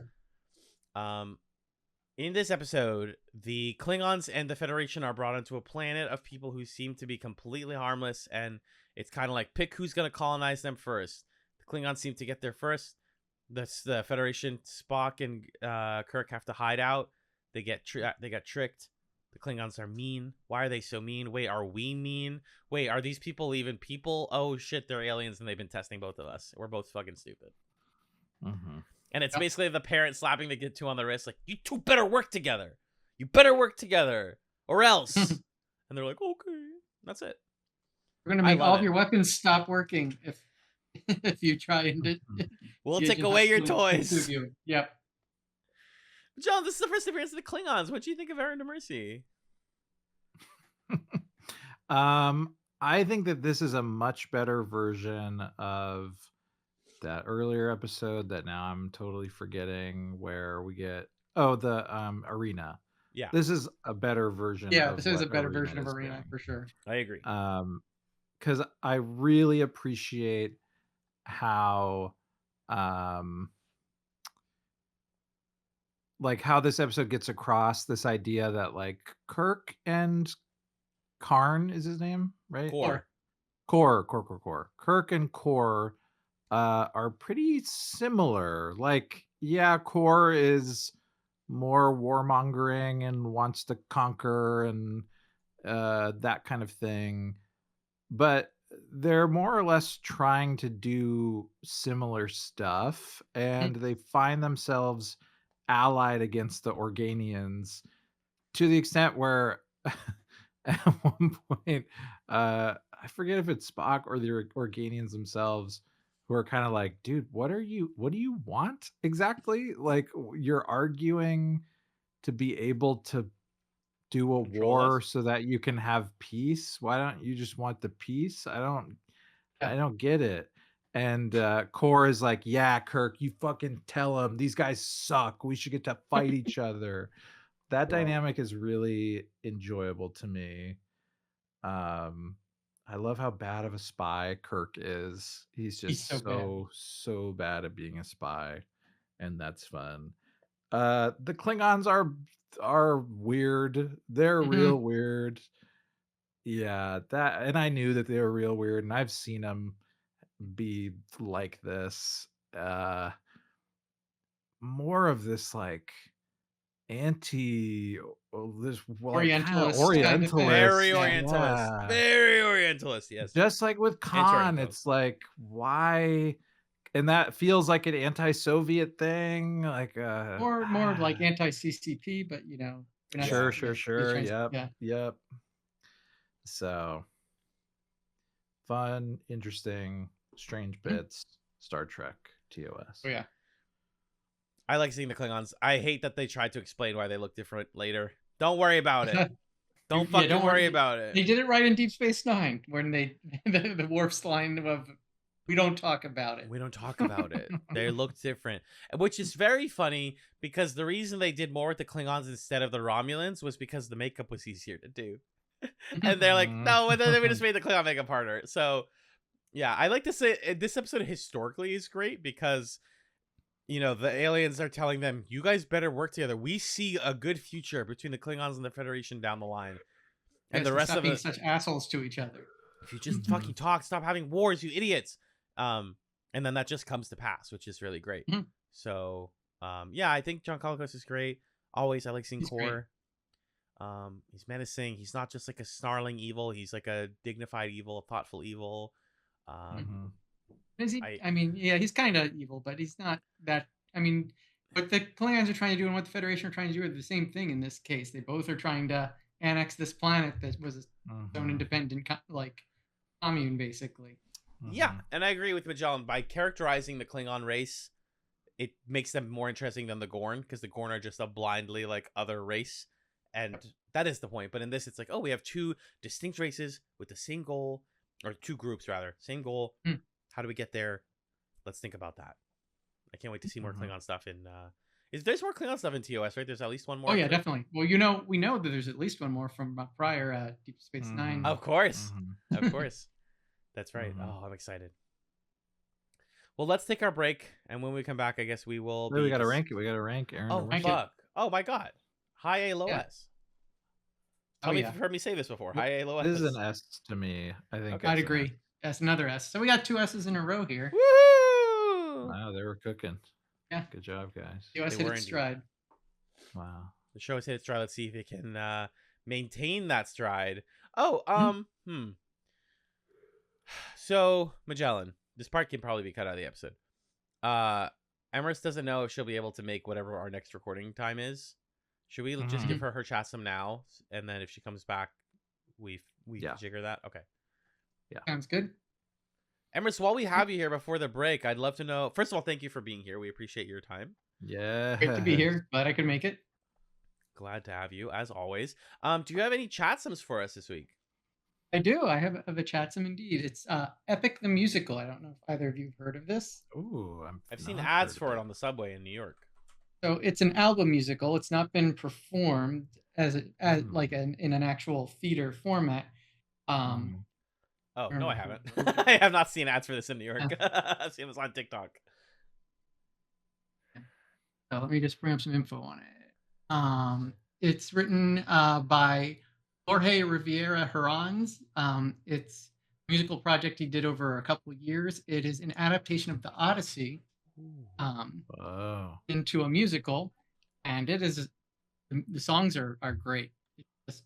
Speaker 2: In this episode, the Klingons and the Federation are brought onto a planet of people who seem to be completely harmless, and it's kind of like pick who's going to colonize them first. The Klingons seem to get there first. The Federation, Spock and Kirk have to hide out. They got tricked. The Klingons are mean. Why are they so mean? Wait, are we mean? Wait, are these people even people? Oh shit, they're aliens and they've been testing both of us. We're both fucking stupid.
Speaker 3: Mm-hmm.
Speaker 2: And it's basically the parent slapping the kid two on the wrist, like, you two better work together. You better work together, or else. And they're like, okay, that's it.
Speaker 4: We're gonna make all of your weapons stop working if you try and
Speaker 2: we'll take away your toys.
Speaker 4: Yep.
Speaker 2: John, this is the first appearance of the Klingons. What do you think of Errand to Mercy?
Speaker 3: I think that this is a much better version of that earlier episode that now I'm totally forgetting, where we get the arena.
Speaker 2: Yeah,
Speaker 3: this is a better version.
Speaker 4: Yeah, this is a better version of Arena for sure.
Speaker 2: I agree.
Speaker 3: Because I really appreciate how like how this episode gets across this idea that like Kirk and Karn is his name, right? Core. Kirk and Core are pretty similar. Like, yeah, Core is more warmongering and wants to conquer and that kind of thing, but they're more or less trying to do similar stuff, and they find themselves allied against the Organians to the extent where at one point I forget if it's Spock or the Organians themselves who are kind of like, dude, what do you want exactly? Like, you're arguing to be able to do a war so that you can have peace. Why don't you just want the peace? I don't get it. And Core is like, yeah, Kirk, you fucking tell them these guys suck. We should get to fight each other. That dynamic is really enjoyable to me. I love how bad of a spy Kirk is. He's just so bad at being a spy, and that's fun. The Klingons are weird. They're real weird. Yeah, that, and I knew that they were real weird, and I've seen them be like this. More of this like
Speaker 4: Orientalist,
Speaker 2: very Orientalist, yes.
Speaker 3: Just like with Khan, it's like, why? And that feels like an anti-Soviet thing, like
Speaker 4: more like anti-CCP, but you know,
Speaker 3: sure. Yep. So fun, interesting, strange bits. Star Trek TOS.
Speaker 4: Oh yeah.
Speaker 2: I like seeing the Klingons. I hate that they tried to explain why they look different later. Don't worry about it. Don't worry about it.
Speaker 4: They did it right in Deep Space Nine when the Worf's line of, we don't talk about it.
Speaker 2: We don't talk about it. They look different, which is very funny because the reason they did more with the Klingons instead of the Romulans was because the makeup was easier to do. And they're like, no, and then we just made the Klingon makeup harder. So yeah, I like to say this episode historically is great because, you know, the aliens are telling them, you guys better work together. We see a good future between the Klingons and the Federation down the line. And the rest of
Speaker 4: being such assholes to each other.
Speaker 2: If you just fucking talk, stop having wars, you idiots. And then that just comes to pass, which is really great. So yeah, I think John Colicos is great. Always, I like seeing Core. He's menacing. He's not just like a snarling evil. He's like a dignified evil, a thoughtful evil.
Speaker 4: Is he? I mean, yeah, he's kind of evil, but he's not that. I mean, what the Klingons are trying to do and what the Federation are trying to do are the same thing in this case. They both are trying to annex this planet that was its own independent, like, commune, basically.
Speaker 2: Yeah, and I agree with Magellan. By characterizing the Klingon race, it makes them more interesting than the Gorn, because the Gorn are just a blindly, like, other race. And that is the point. But in this, it's like, oh, we have two distinct races with the same goal, or two groups, rather. Same goal. How do we get there? Let's think about that. I can't wait to see more Klingon stuff in... There's more Klingon stuff in TOS, right? There's at least one more.
Speaker 4: Oh, yeah, definitely. Well, we know that there's at least one more from prior Deep Space Nine.
Speaker 2: Of course. Of course. That's right. Oh, I'm excited. Well, let's take our break, and when we come back, I guess we will.
Speaker 3: We got to rank it. We got to rank Aaron.
Speaker 2: Oh fuck! Oh my god! High A, low S. Tell me if you've heard me say this before. High A, low S.
Speaker 3: This is an S to me. I think.
Speaker 2: Okay.
Speaker 4: I'd agree. That's another S. So we got 2 S's in a row here.
Speaker 2: Woo!
Speaker 3: Wow, they were cooking.
Speaker 4: Yeah.
Speaker 3: Good job, guys.
Speaker 4: US hit its stride.
Speaker 3: Wow.
Speaker 2: The show has hit its stride. Let's see if it can maintain that stride. Oh, So Magellan, this part can probably be cut out of the episode. Emrys doesn't know if she'll be able to make whatever our next recording time is. Should we just give her chatsum now, and then if she comes back, we jigger that? Okay.
Speaker 3: Yeah.
Speaker 4: Sounds good.
Speaker 2: Emrys, while we have you here before the break, I'd love to know. First of all, thank you for being here. We appreciate your time.
Speaker 3: Yeah.
Speaker 4: Great to be here. Glad I could make it.
Speaker 2: Glad to have you, as always. Do you have any chatsums for us this week?
Speaker 4: I do. I have a chatsum indeed. It's Epic the Musical. I don't know if either of you have heard of this.
Speaker 3: Ooh,
Speaker 2: I've seen ads for it on the subway in New York.
Speaker 4: So it's an album musical. It's not been performed in an actual theater format.
Speaker 2: Oh, no, I haven't. I have not seen ads for this in New York. I've seen this on TikTok.
Speaker 4: So let me just bring up some info on it. It's written by Jorge Rivera Herranz. It's a musical project he did over a couple of years. It is an adaptation of the Odyssey into a musical, and it is the songs are great. Just,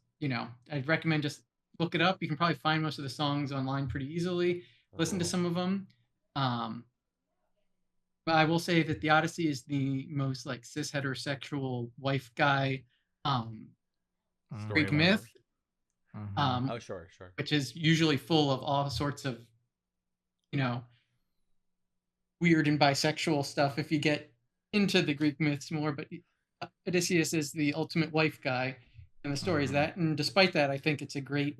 Speaker 4: I'd recommend just look it up. You can probably find most of the songs online pretty easily. Listen to some of them. But I will say that the Odyssey is the most like cis heterosexual wife guy Greek myth.
Speaker 2: Oh, sure.
Speaker 4: Which is usually full of all sorts of, weird and bisexual stuff if you get into the Greek myths more. But Odysseus is the ultimate wife guy, and the story is that. And despite that, I think it's a great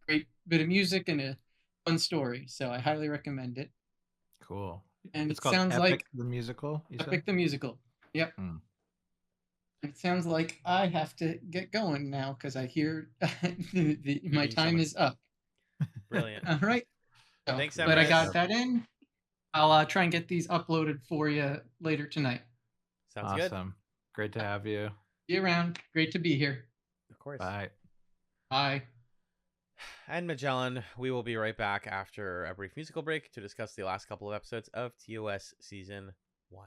Speaker 4: bit of music and a fun story. So I highly recommend it.
Speaker 3: Cool.
Speaker 4: And
Speaker 3: it's
Speaker 4: it
Speaker 3: called
Speaker 4: sounds
Speaker 3: Epic
Speaker 4: like
Speaker 3: the Musical.
Speaker 4: Epic the Musical. Yep. It sounds like I have to get going now because I hear my time is up.
Speaker 2: Brilliant.
Speaker 4: All right. So,
Speaker 2: thanks,
Speaker 4: but I
Speaker 2: Emrys.
Speaker 4: got that in. I'll try and get these uploaded for you later tonight.
Speaker 2: Sounds good.
Speaker 3: Awesome. Great to have you.
Speaker 4: See you around. Great to be here.
Speaker 2: Of course.
Speaker 3: Bye.
Speaker 4: Bye.
Speaker 2: And Magellan, we will be right back after a brief musical break to discuss the last couple of episodes of TOS Season 1.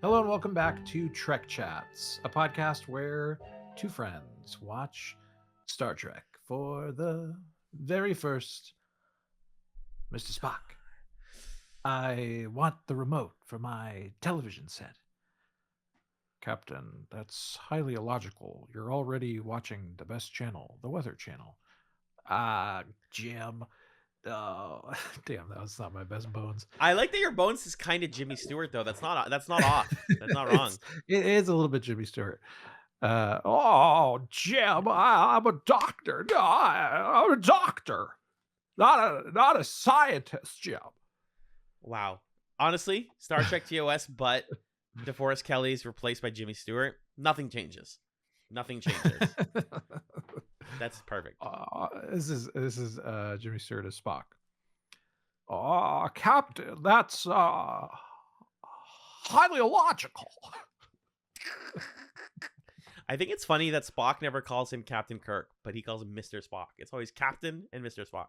Speaker 3: Hello and welcome back to TrekChatz, a podcast where two friends watch Star Trek for the very first. Mr. Spock, I want the remote for my television set. Captain, that's highly illogical. You're already watching the best channel, the Weather Channel. Jim. Oh, damn, that was not my best bones.
Speaker 2: I like that your bones is kind of Jimmy Stewart, though. That's not off. That's not wrong.
Speaker 3: It is a little bit Jimmy Stewart. Jim, I'm a doctor. No, I'm a doctor, not a scientist, Jim.
Speaker 2: Wow. Honestly, Star Trek TOS, but DeForest Kelly's replaced by Jimmy Stewart. Nothing changes. That's perfect.
Speaker 3: This is Jimmy Stewart as Spock. Captain, that's highly illogical.
Speaker 2: I think it's funny that Spock never calls him Captain Kirk, but he calls him Mr. Spock. It's always Captain and Mr. Spock.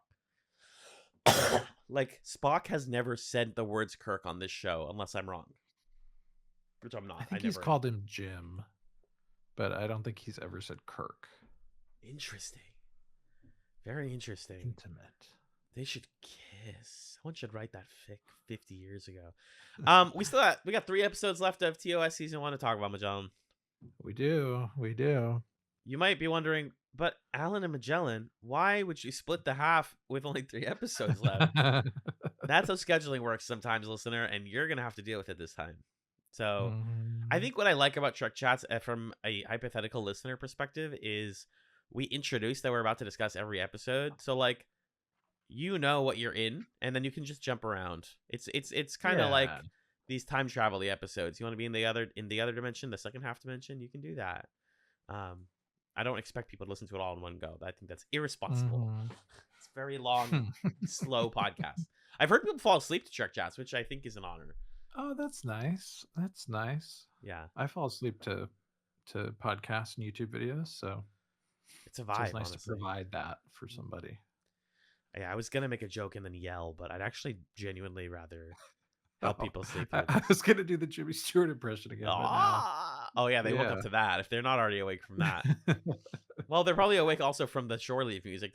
Speaker 2: Like, Spock has never said the words Kirk on this show, unless I'm wrong. Which I'm not.
Speaker 3: I think he's called him Jim, but I don't think he's ever said Kirk.
Speaker 2: Interesting. Very interesting.
Speaker 3: Intimate.
Speaker 2: They should kiss. Someone should write that fic 50 years ago. We got 3 episodes left of TOS Season 1 to talk about, Magellan.
Speaker 3: We do.
Speaker 2: You might be wondering, but Allen and Magellan, why would you split the half with only 3 episodes left? That's how scheduling works sometimes, listener, and you're gonna have to deal with it this time. So I
Speaker 3: Mhm.
Speaker 2: think what I like about TrekChatz from a hypothetical listener perspective is we introduce that we're about to discuss every episode. So like you know what you're in, and then you can just jump around. It's kind of like
Speaker 3: Yeah.
Speaker 2: these time travel episodes. You want to be in the other dimension, the second half dimension, you can do that. I don't expect people to listen to it all in one go. I think that's irresponsible.
Speaker 3: Mhm.
Speaker 2: It's very long, slow podcast. I've heard people fall asleep to TrekChatz, which I think is an honor.
Speaker 3: Oh, that's nice. That's nice.
Speaker 2: Yeah,
Speaker 3: I fall asleep to podcasts and YouTube videos, so
Speaker 2: it's a
Speaker 3: it feels
Speaker 2: vibe,
Speaker 3: nice to
Speaker 2: honestly.
Speaker 3: provide that for somebody.
Speaker 2: Yeah, I was gonna make a joke and then yell, but I'd actually genuinely rather help people sleep
Speaker 3: I,
Speaker 2: through
Speaker 3: I
Speaker 2: this.
Speaker 3: was gonna do the Jimmy Stewart impression again, but now,
Speaker 2: Oh yeah, they woke
Speaker 3: yeah.
Speaker 2: up to that. If they're not already awake from that, well, they're probably awake also from the shore leave music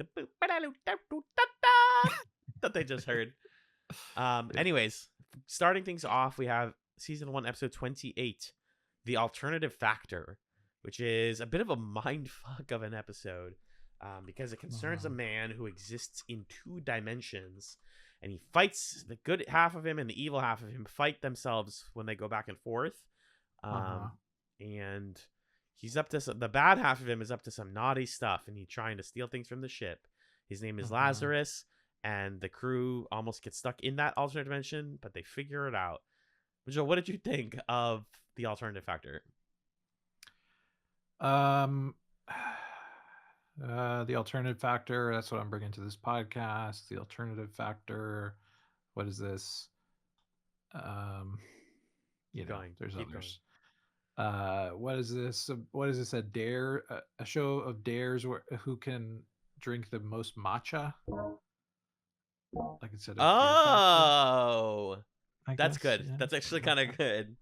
Speaker 2: that they just heard. Anyways, starting things off, we have season 1, episode 28, The Alternative Factor, which is a bit of a mindfuck of an episode because it concerns a man who exists in 2 dimensions, and he fights the good half of him and the evil half of him fight themselves when they go back and forth. And he's up to the bad half of him is up to some naughty stuff, and he's trying to steal things from the ship. His name is Lazarus, and the crew almost get stuck in that alternate dimension, but they figure it out. Joe, what did you think of The Alternative Factor?
Speaker 3: The alternative factor, that's what I'm bringing to this podcast. The alternative factor. What is this? There's others. What is this? What is this? A dare? A show of dares where who can drink the most matcha? Like instead of
Speaker 2: Oh, that's
Speaker 3: guess,
Speaker 2: good.
Speaker 3: yeah.
Speaker 2: That's actually kind of good.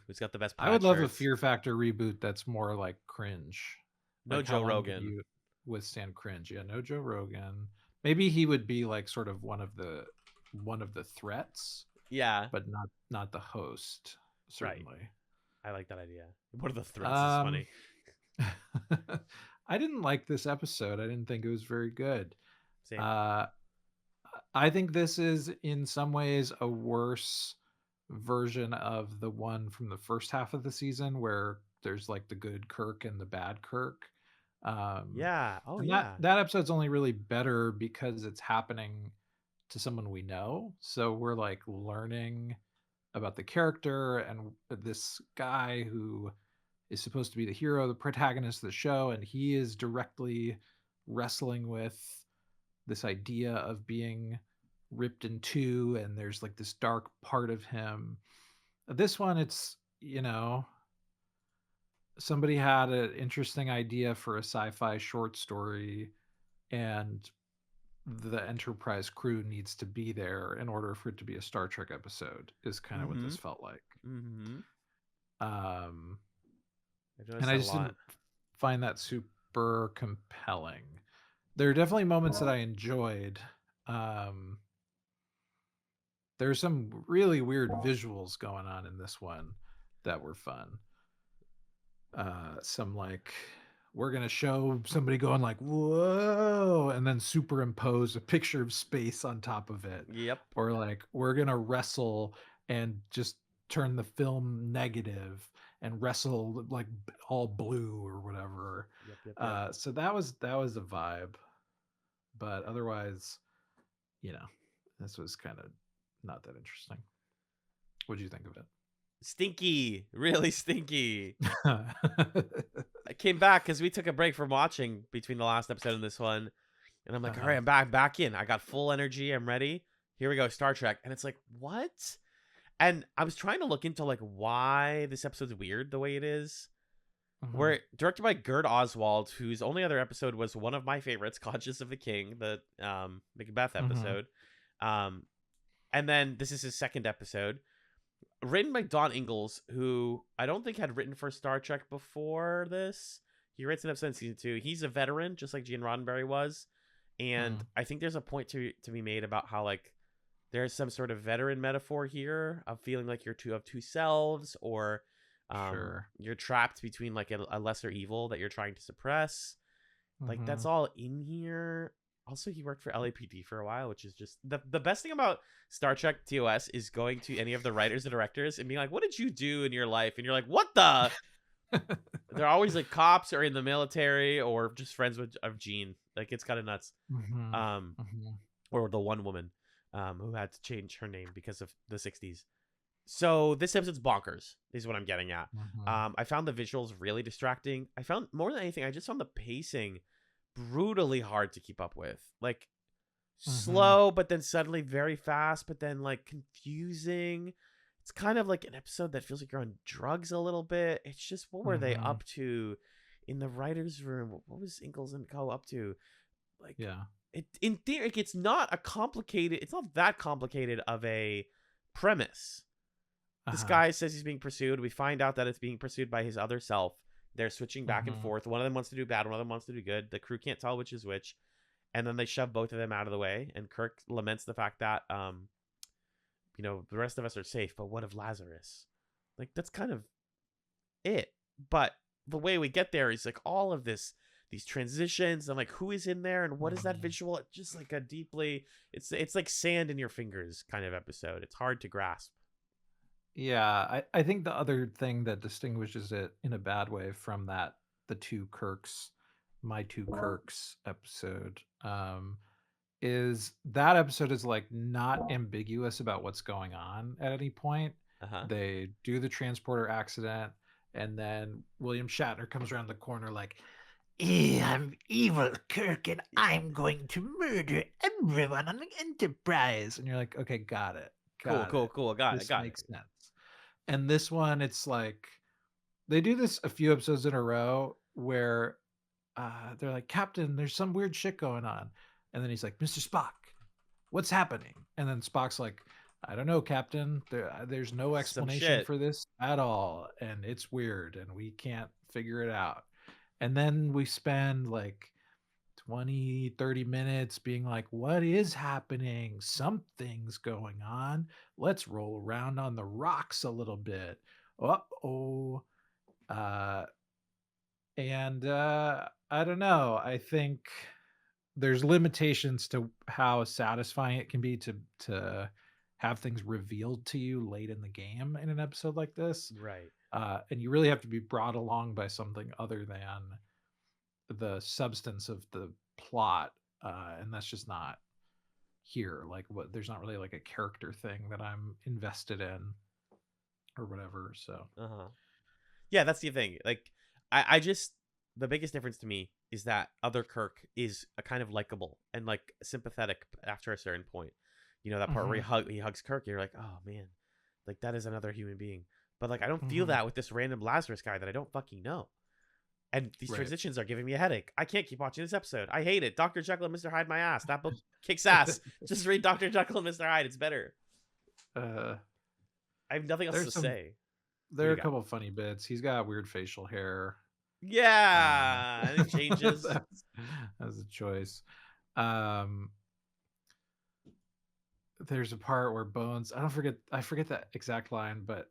Speaker 2: Who's got the best?
Speaker 3: I would love
Speaker 2: shirts?
Speaker 3: a Fear Factor reboot that's more like cringe.
Speaker 2: No
Speaker 3: like,
Speaker 2: Joe
Speaker 3: how long
Speaker 2: Rogan.
Speaker 3: can you withstand cringe? Yeah, no Joe Rogan. Maybe he would be like sort of one of the threats.
Speaker 2: Yeah,
Speaker 3: but not the host. Certainly,
Speaker 2: right. I like that idea. One of the threats is funny.
Speaker 3: I didn't like this episode. I didn't think it was very good.
Speaker 2: Same.
Speaker 3: I think this is in some ways a worse version of the one from the first half of the season where there's like the good Kirk and the bad Kirk.
Speaker 2: Yeah. Oh,
Speaker 3: and
Speaker 2: yeah.
Speaker 3: That episode's only really better because it's happening to someone we know. So we're like learning about the character and this guy who is supposed to be the hero, the protagonist of the show, and he is directly wrestling with this idea of being ripped in two, and there's like this dark part of him. This one, it's, somebody had an interesting idea for a sci-fi short story, and the Enterprise crew needs to be there in order for it to be a Star Trek episode, is kind of what this felt like.
Speaker 2: And
Speaker 3: I just didn't find that super compelling. There are definitely moments that I enjoyed. There's some really weird visuals going on in this one that were fun. Some like, we're going to show somebody going like, whoa, and then superimpose a picture of space on top of it.
Speaker 2: Yep.
Speaker 3: Or like, we're going to wrestle and just turn the film negative and wrestle like all blue or whatever. Yep. So that was a vibe. But otherwise, this was kind of not that interesting. What did you think of it?
Speaker 2: Stinky, really stinky. I came back because we took a break from watching between the last episode and this one, and I'm like, all right, I'm back in. I got full energy. I'm ready. Here we go, Star Trek. And it's like, what? And I was trying to look into like why this episode's weird the way it is. We're directed by Gerd Oswald, whose only other episode was one of my favorites, Conscious of the King, the Macbeth episode. And then this is his second episode. Written by Don Ingalls, who I don't think had written for Star Trek before this. He writes an episode in season 2. He's a veteran, just like Gene Roddenberry was. And I think there's a point to be made about how like there's some sort of veteran metaphor here of feeling like you're two selves, or you're trapped between like a lesser evil that you're trying to suppress. Like that's all in here. Also, he worked for LAPD for a while, which is just the best thing about Star Trek TOS is going to any of the writers and directors and being like, "What did you do in your life?" And you're like, "What the?" They're always like cops or in the military or just friends of Jean. Like it's kind of nuts. Or the one woman who had to change her name because of the 60s. So this episode's bonkers is what I'm getting at. I found the visuals really distracting. I found more than anything, I just found the pacing brutally hard to keep up with. Like slow, but then suddenly very fast, but then like confusing. It's kind of like an episode that feels like you're on drugs a little bit. It's just, what were they up to in the writer's room? What was Ingalls and Co. up to? Like, in theory, it's not that complicated of a premise. This guy says he's being pursued. We find out that it's being pursued by his other self. They're switching back and forth. One of them wants to do bad. One of them wants to do good. The crew can't tell which is which. And then they shove both of them out of the way. And Kirk laments the fact that, the rest of us are safe, but what of Lazarus? Like, that's kind of it. But the way we get there is like all of these transitions and like who is in there and what is that visual? It's just like it's like sand in your fingers kind of episode. It's hard to grasp.
Speaker 3: Yeah, I think the other thing that distinguishes it in a bad way from the two Kirks, My Two Kirks episode, is that episode is like not ambiguous about what's going on at any point. They do the transporter accident, and then William Shatner comes around the corner like, I'm evil Kirk, and I'm going to murder everyone on the Enterprise. And you're like, okay, got it.
Speaker 2: Cool. Got
Speaker 3: this
Speaker 2: it.
Speaker 3: Makes sense. And this one, it's like they do this a few episodes in a row where they're like, Captain, there's some weird shit going on. And then he's like, Mr. Spock, what's happening? And then Spock's like, I don't know, Captain. There's no explanation for this at all. And it's weird and we can't figure it out. And then we spend like 20, 30 minutes being like, what is happening? Something's going on. Let's roll around on the rocks a little bit. And I don't know. I think there's limitations to how satisfying it can be to have things revealed to you late in the game in an episode like this.
Speaker 2: Right.
Speaker 3: And you really have to be brought along by something other than the substance of the plot. And that's just not here. Like there's not really like a character thing that I'm invested in or whatever. So,
Speaker 2: yeah, that's the thing. Like I just, the biggest difference to me is that other Kirk is a kind of likable and like sympathetic after a certain point. You know, that part where he hugs Kirk, you're like, oh man, like that is another human being. But like, I don't feel that with this random Lazarus guy that I don't fucking know. And these transitions are giving me a headache. I can't keep watching this episode. I hate it. Dr. Jekyll and Mr. Hyde, my ass. That book kicks ass. Just read Dr. Jekyll and Mr. Hyde. It's better. I have nothing else to say.
Speaker 3: There are a couple funny bits. He's got weird facial hair.
Speaker 2: Yeah, and it changes.
Speaker 3: That's a choice. There's a part where Bones, I forget that exact line, but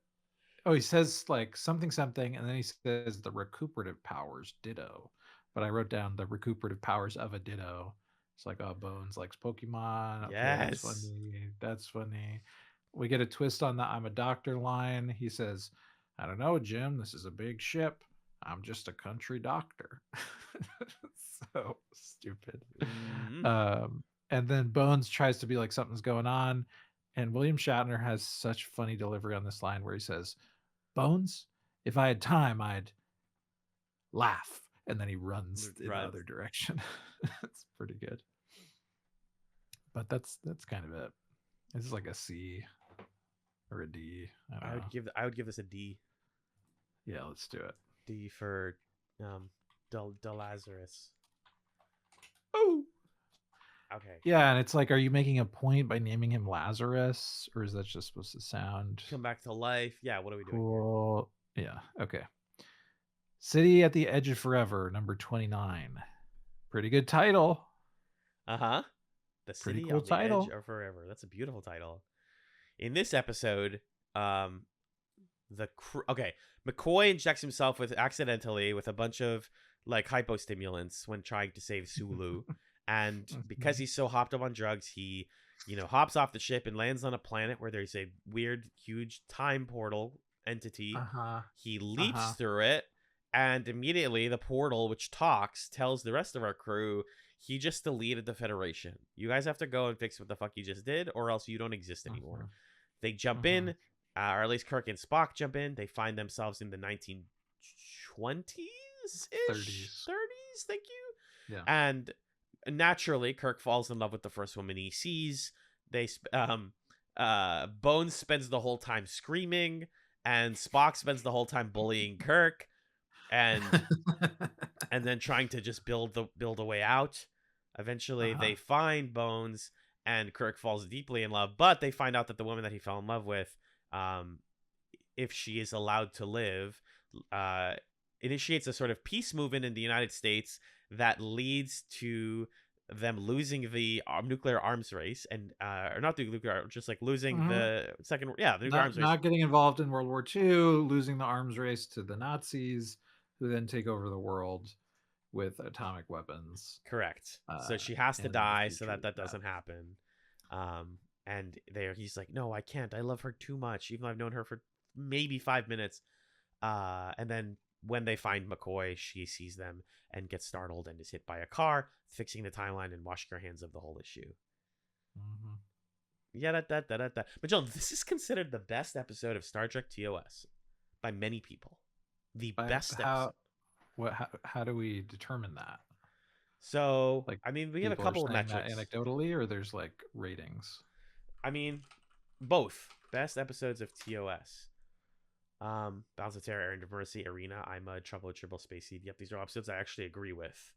Speaker 3: he says like something, and then he says the recuperative powers ditto. But I wrote down the recuperative powers of a ditto. It's like, oh, Bones likes Pokemon. Okay,
Speaker 2: yes.
Speaker 3: That's funny. We get a twist on the I'm a doctor line. He says, I don't know, Jim, this is a big ship. I'm just a country doctor. So stupid. And then Bones tries to be like something's going on. And William Shatner has such funny delivery on this line where he says, Bones, if I had time, I'd laugh. And then he runs in the other direction. It's pretty good. But that's kind of it. This is like a C or a D.
Speaker 2: I would give this a D.
Speaker 3: Yeah, let's do it.
Speaker 2: D for Lazarus.
Speaker 3: Oh.
Speaker 2: Okay.
Speaker 3: Yeah, and it's like, are you making a point by naming him Lazarus, or is that just supposed to sound
Speaker 2: come back to life? Yeah, what are we doing
Speaker 3: cool here? Yeah, okay. City at the Edge of Forever, number 29. Pretty good title.
Speaker 2: The City
Speaker 3: cool
Speaker 2: on the
Speaker 3: title.
Speaker 2: Edge of Forever. That's a beautiful title. In this episode, McCoy injects himself accidentally with a bunch of like hypostimulants when trying to save Sulu. And because he's so hopped up on drugs, he, hops off the ship and lands on a planet where there's a weird, huge time portal entity. He leaps through it, and immediately the portal, which talks, tells the rest of our crew he just deleted the Federation. You guys have to go and fix what the fuck you just did, or else you don't exist anymore. They jump in, or at least Kirk and Spock jump in. They find themselves in the 1920s-ish? 30s, thank you.
Speaker 3: Yeah.
Speaker 2: And naturally, Kirk falls in love with the first woman he sees. Bones spends the whole time screaming, and Spock spends the whole time bullying Kirk, and then trying to just build a way out. Eventually, they find Bones, and Kirk falls deeply in love. But they find out that the woman that he fell in love with, if she is allowed to live, initiates a sort of peace movement in the United States that leads to them losing the nuclear arms race, and or not the nuclear, just like losing the second, the nuclear arms race.
Speaker 3: Not getting involved in World War II, losing the arms race to the Nazis, who then take over the world with atomic weapons.
Speaker 2: Correct. So she has to die so that doesn't happen. And he's like, no, I can't. I love her too much, even though I've known her for maybe 5 minutes. And then when they find McCoy, she sees them and gets startled and is hit by a car, fixing the timeline and washing her hands of the whole issue. Magellan, this is considered the best episode of Star Trek TOS by many people. The best episode.
Speaker 3: How do we determine that?
Speaker 2: So, we have a couple of metrics.
Speaker 3: Anecdotally, or there's like ratings?
Speaker 2: Both. Best episodes of TOS. Bounds of Terror, Errand of Mercy, Arena, I'm a Trouble at Triple Space Seed. Yep, these are episodes I actually agree with.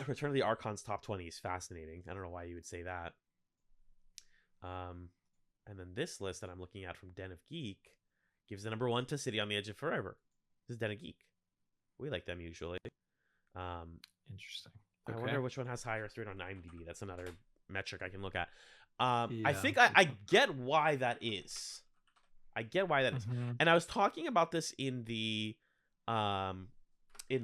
Speaker 2: Return of the Archon's top 20 is fascinating. I don't know why you would say that. And then this list that I'm looking at from Den of Geek gives the number 1 to City on the Edge of Forever. This is Den of Geek. We like them usually.
Speaker 3: Interesting.
Speaker 2: I wonder which one has higher through on IMDb. That's another metric I can look at. I think I get why that is. And I was talking about this in the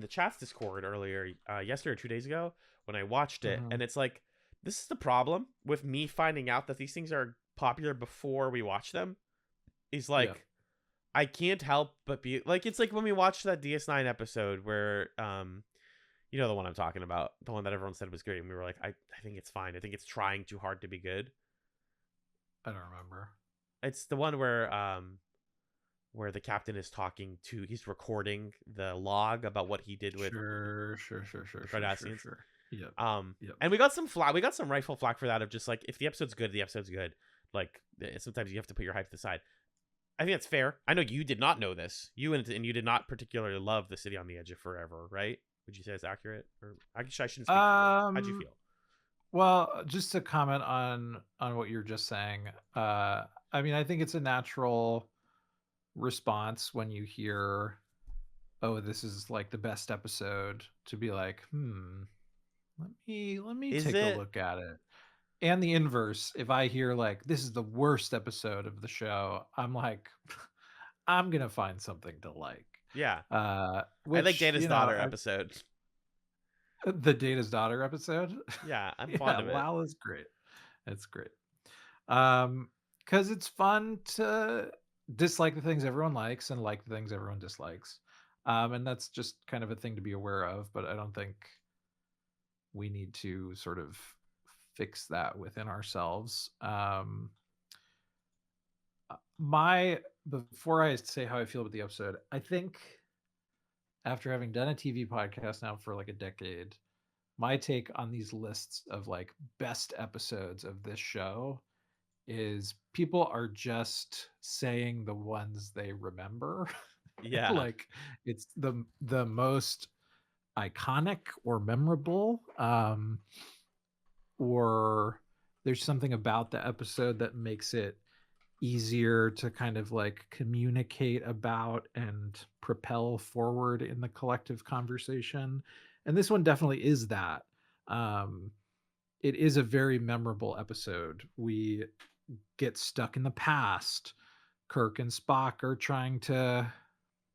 Speaker 2: Chatz Discord earlier, yesterday or 2 days ago when I watched it, and it's like, this is the problem with me finding out that these things are popular before we watch them. Is like, I can't help but be like, it's like when we watched that DS9 episode where, you know the one I'm talking about, the one that everyone said was great, and we were like, I think it's fine. I think it's trying too hard to be good.
Speaker 3: I don't remember.
Speaker 2: It's the one where the captain is he's recording the log about what he did with
Speaker 3: sure.
Speaker 2: Yeah. And we got some rightful flack for that, of just like, if the episode's good, the episode's good. Like, sometimes you have to put your hype to the side. I think that's fair. I know you did not know this. You did not particularly love the City on the Edge of Forever, right? Would you say it's accurate? Or I shouldn't speak for you. How'd you feel?
Speaker 3: Well, just to comment on what you're just saying, I think it's a natural response when you hear, oh, this is like the best episode, to be like, let me take a look at it. And the inverse, if I hear like, this is the worst episode of the show, I'm like, I'm gonna find something to like.
Speaker 2: Yeah.
Speaker 3: I
Speaker 2: like Data's Daughter episode.
Speaker 3: The Data's Daughter episode?
Speaker 2: Yeah, I'm fond of it.
Speaker 3: Wow, it's great. It's great. Because it's fun to dislike the things everyone likes and like the things everyone dislikes. And that's just kind of a thing to be aware of, but I don't think we need to sort of fix that within ourselves. Before I say how I feel about the episode, I think after having done a TV podcast now for like a decade, my take on these lists of like best episodes of this show is people are just saying the ones they remember.
Speaker 2: Yeah.
Speaker 3: Like it's the most iconic or memorable, or there's something about the episode that makes it easier to kind of like communicate about and propel forward in the collective conversation. And this one definitely is that. It is a very memorable episode. We get stuck in the past. Kirk and Spock are trying to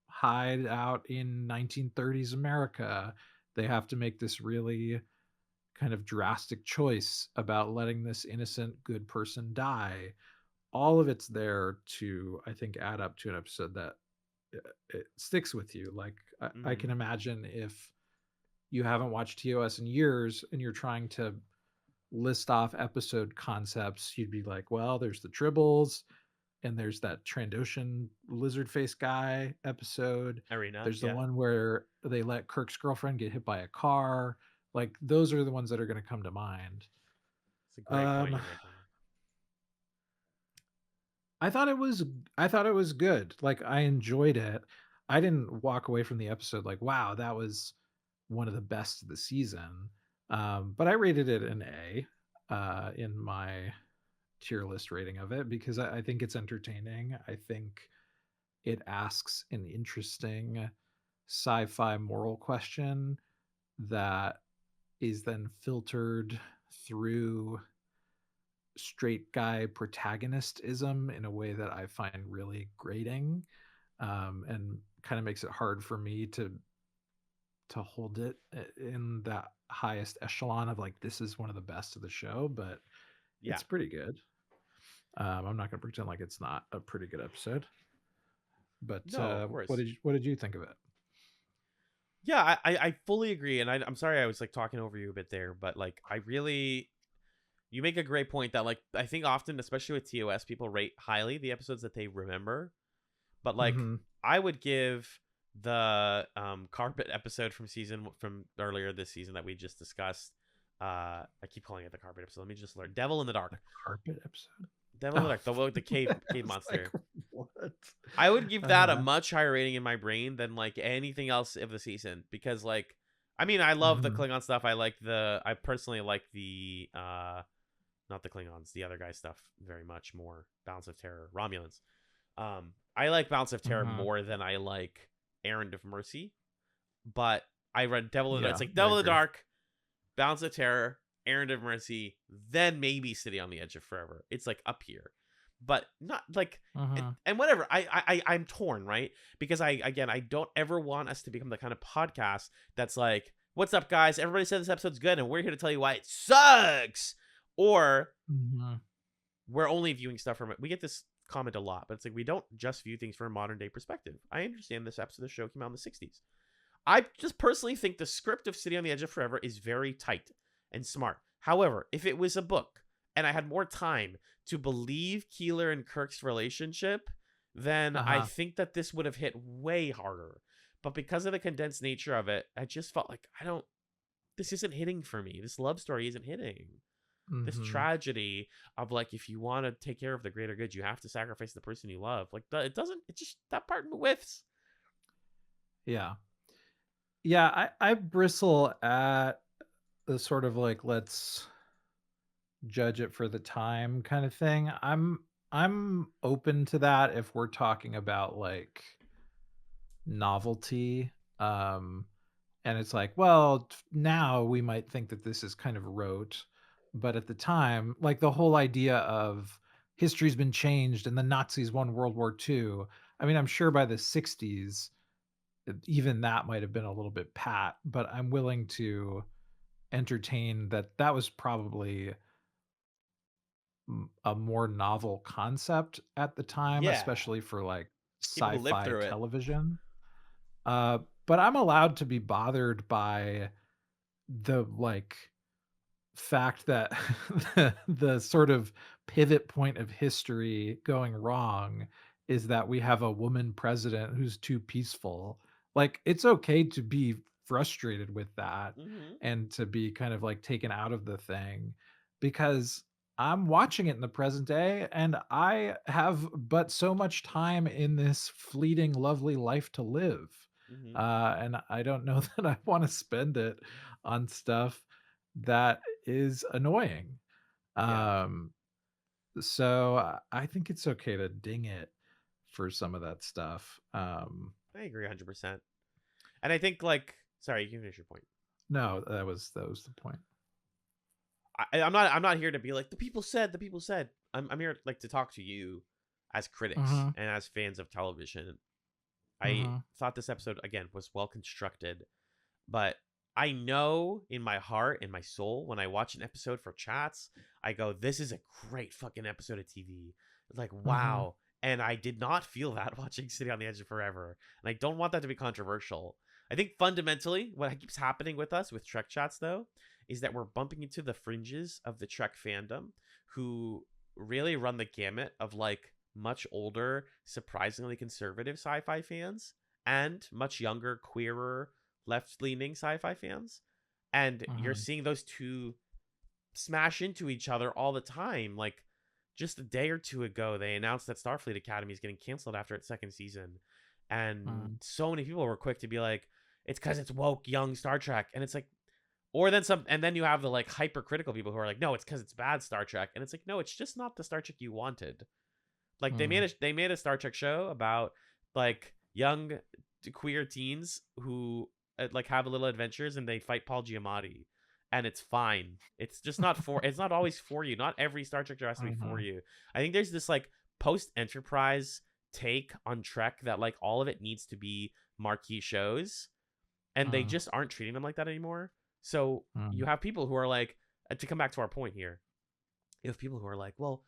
Speaker 3: hide out in 1930s America. They have to make this really kind of drastic choice about letting this innocent good person die. All of it's there to, I think, add up to an episode that it sticks with you. Like I can imagine if you haven't watched TOS in years and you're trying to list off episode concepts, you'd be like, well, there's the Tribbles, and there's that Trandoshan lizard face guy episode.
Speaker 2: Arena.
Speaker 3: There's the one where they let Kirk's girlfriend get hit by a car. Like those are the ones that are going to come to mind.
Speaker 2: It's a great point you're making.
Speaker 3: I thought it was good. Like I enjoyed it. I didn't walk away from the episode like, wow, that was one of the best of the season. But I rated it an A in my tier list rating of it because I think it's entertaining. I think it asks an interesting sci-fi moral question that is then filtered through straight guy protagonistism in a way that I find really grating, and kind of makes it hard for me to hold it in that highest echelon of like, this is one of the best of the show, but it's pretty good. I'm not going to pretend like it's not a pretty good episode. But
Speaker 2: no, of course.
Speaker 3: What did you think of it?
Speaker 2: Yeah, I fully agree, and I'm sorry I was like talking over you a bit there, but like you make a great point that like I think often, especially with TOS, people rate highly the episodes that they remember, but like I would give the carpet episode from earlier this season that we just discussed. I keep calling it the carpet episode. Let me just learn. Devil in the Dark.
Speaker 3: The carpet episode.
Speaker 2: Devil in the Dark. The cave monster.
Speaker 3: Like, what?
Speaker 2: I would give that a much higher rating in my brain than like anything else of the season because like I mean I love the Klingon stuff. I personally like the not the Klingons, the other guy stuff very much more. Balance of Terror, Romulans. I like Balance of Terror more than I like Errand of Mercy, but I read Devil in the Dark. It's like Devil in the Dark, Balance of Terror, Errand of Mercy, then maybe City on the Edge of Forever. It's like up here, but not like and whatever. I'm torn, right? Because I don't ever want us to become the kind of podcast that's like, what's up, guys? Everybody said this episode's good, and we're here to tell you why it sucks. Or we're only viewing stuff from it. We get this comment a lot, but it's like we don't just view things from a modern day perspective. I understand this episode of the show came out in the 60s. I just personally think the script of City on the Edge of Forever is very tight and smart. However, if it was a book and I had more time to believe Keeler and Kirk's relationship, then I think that this would have hit way harder. But because of the condensed nature of it, I just felt like this isn't hitting for me. This love story isn't hitting. This tragedy of like, if you want to take care of the greater good, you have to sacrifice the person you love. Like it just that part whiffs.
Speaker 3: Yeah. I bristle at the sort of like, let's judge it for the time kind of thing. I'm open to that if we're talking about like novelty. And it's like, well, now we might think that this is kind of rote. But at the time, like the whole idea of history's been changed and the Nazis won World War II. I mean, I'm sure by the 60s, even that might have been a little bit pat, but I'm willing to entertain that was probably a more novel concept at the time, especially for like sci-fi television. But I'm allowed to be bothered by the like fact that the sort of pivot point of history going wrong is that we have a woman president who's too peaceful. Like it's okay to be frustrated with that and to be kind of like taken out of the thing, because I'm watching it in the present day and I have but so much time in this fleeting lovely life to live. And I don't know that I want to spend it on stuff that is annoying. So I think it's okay to ding it for some of that stuff.
Speaker 2: I agree 100%. And I think like, sorry, you can finish your point.
Speaker 3: No, that was the point.
Speaker 2: I'm not here to be like the people said. I'm here like to talk to you as critics and as fans of television. I thought this episode again was well constructed, but I know in my heart, in my soul, when I watch an episode for Chatz, I go, this is a great fucking episode of TV. Like, wow. And I did not feel that watching City on the Edge of Forever. And I don't want that to be controversial. I think fundamentally, what keeps happening with us, with TrekChatz, though, is that we're bumping into the fringes of the Trek fandom who really run the gamut of like much older, surprisingly conservative sci-fi fans and much younger, queerer, left-leaning sci-fi fans. And you're seeing those two smash into each other all the time. Like just a day or two ago, they announced that Starfleet Academy is getting canceled after its second season. And so many people were quick to be like, it's because it's woke young Star Trek. And it's like, or then some, and then you have the like hypercritical people who are like, no, it's because it's bad Star Trek. And it's like, no, it's just not the Star Trek you wanted. Like they made a Star Trek show about like young queer teens who like have a little adventures and they fight Paul Giamatti, and it's fine. It's just not for. It's not always for you. Not every Star Trek show has to be for you. I think there's this like post Enterprise take on Trek that like all of it needs to be marquee shows, and they just aren't treating them like that anymore. So you have people who are like, to come back to our point here, you have people who are like, well,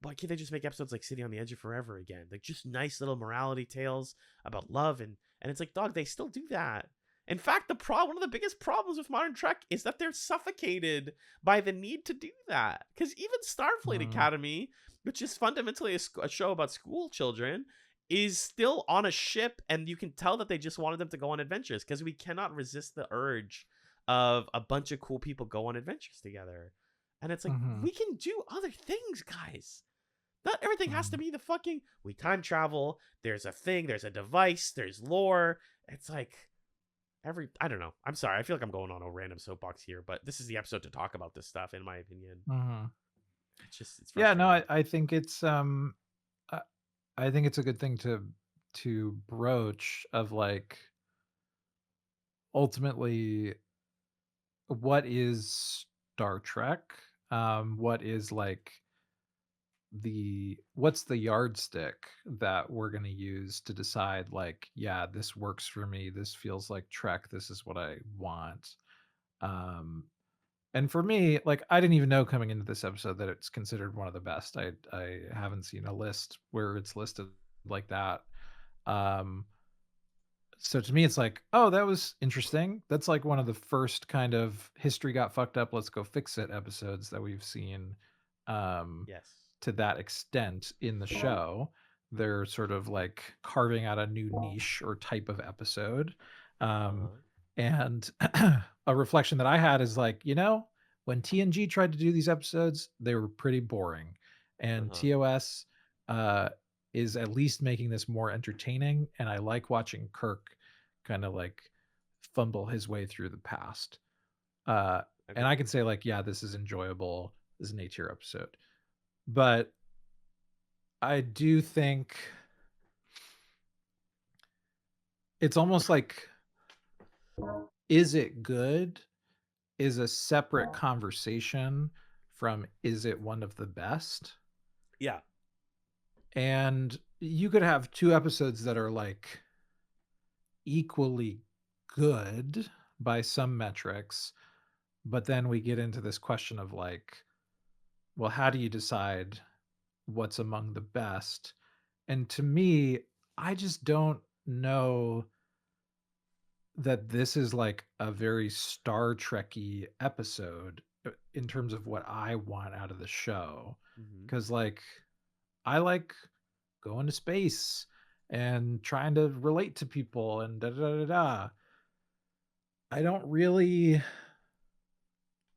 Speaker 2: why can't they just make episodes like City on the Edge of Forever again? Like just nice little morality tales about love, and it's like, dog, they still do that. In fact, one of the biggest problems with modern Trek is that they're suffocated by the need to do that. Because even Starfleet Academy, which is fundamentally a show about school children, is still on a ship, and you can tell that they just wanted them to go on adventures because we cannot resist the urge of a bunch of cool people go on adventures together. And it's like, we can do other things, guys. Not everything has to be the fucking, we time travel, there's a thing, there's a device, there's lore. It's like, I don't know. I'm sorry. I feel like I'm going on a random soapbox here, but this is the episode to talk about this stuff, in my opinion. It's
Speaker 3: yeah, no, I think it's, I think it's a good thing to broach of like, ultimately, what is Star Trek? What is like what's the yardstick that we're going to use to decide like, yeah, this works for me, this feels like Trek, this is what I want. And for me, like, I didn't even know coming into this episode that it's considered one of the best. I haven't seen a list where it's listed like that. So to me, it's like, oh, that was interesting. That's like one of the first kind of history got fucked up, let's go fix it episodes that we've seen.
Speaker 2: Yes.
Speaker 3: To that extent in the show. They're sort of like carving out a new niche or type of episode. And a reflection that I had is like, when TNG tried to do these episodes, they were pretty boring. And TOS is at least making this more entertaining. And I like watching Kirk kind of like fumble his way through the past. And I can say like, yeah, this is enjoyable. This is an A-tier episode. But I do think it's almost like, is it good? Is a separate conversation from, is it one of the best?
Speaker 2: Yeah.
Speaker 3: And you could have two episodes that are like equally good by some metrics, but then we get into this question of like, well, how do you decide what's among the best? And to me, I just don't know that this is like a very Star Trek-y episode in terms of what I want out of the show. Because like, I like going to space and trying to relate to people and da-da-da-da. I don't really,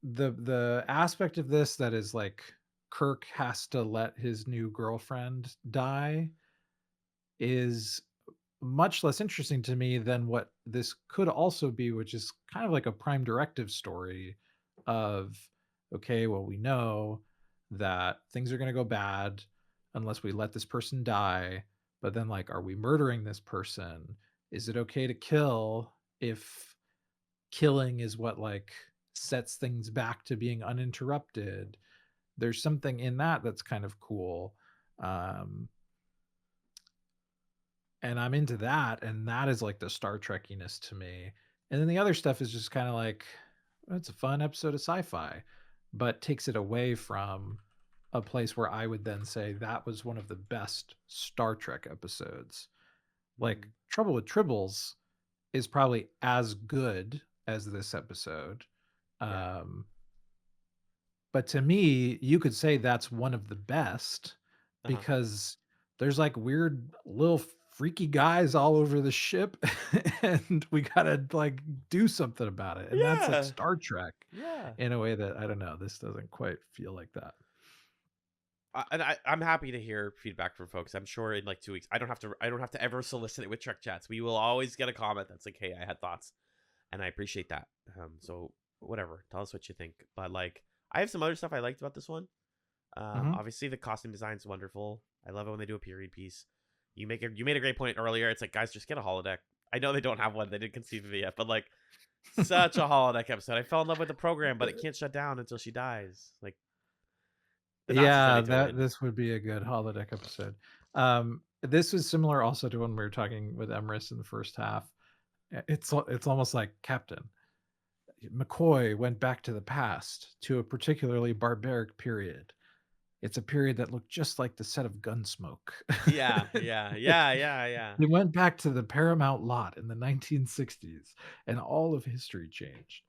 Speaker 3: the aspect of this that is like Kirk has to let his new girlfriend die is much less interesting to me than what this could also be, which is kind of like a Prime Directive story of, okay, well, we know that things are going to go bad unless we let this person die, but then like, are we murdering this person? Is it okay to kill if killing is what like sets things back to being uninterrupted? There's something in that that's kind of cool. And I'm into that, and that is like the Star Trekkiness to me. And then the other stuff is just kind of like, it's a fun episode of sci-fi, but takes it away from a place where I would then say that was one of the best Star Trek episodes. Like Trouble with Tribbles is probably as good as this episode.
Speaker 2: Yeah.
Speaker 3: But to me, you could say that's one of the best because there's like weird little freaky guys all over the ship and we gotta like do something about it. And that's like Star Trek in a way that I don't know. This doesn't quite feel like that.
Speaker 2: I'm happy to hear feedback from folks. I'm sure in like 2 weeks, I don't have to ever solicit it with TrekChatz. We will always get a comment that's like, "Hey, I had thoughts," and I appreciate that. So whatever, tell us what you think. But like, I have some other stuff I liked about this one. Obviously, the costume design is wonderful. I love it when they do a period piece. You made a great point earlier. It's like, guys, just get a holodeck. I know they don't have one; they didn't conceive of it yet. But like, such a holodeck episode. I fell in love with the program, but it can't shut down until she dies. Like.
Speaker 3: This would be a good holodeck episode. This was similar also to when we were talking with Emrys in the first half. It's almost like Captain McCoy went back to the past to a particularly barbaric period. It's a period that looked just like the set of Gunsmoke.
Speaker 2: Yeah.
Speaker 3: He went back to the Paramount lot in the 1960s, and all of history changed.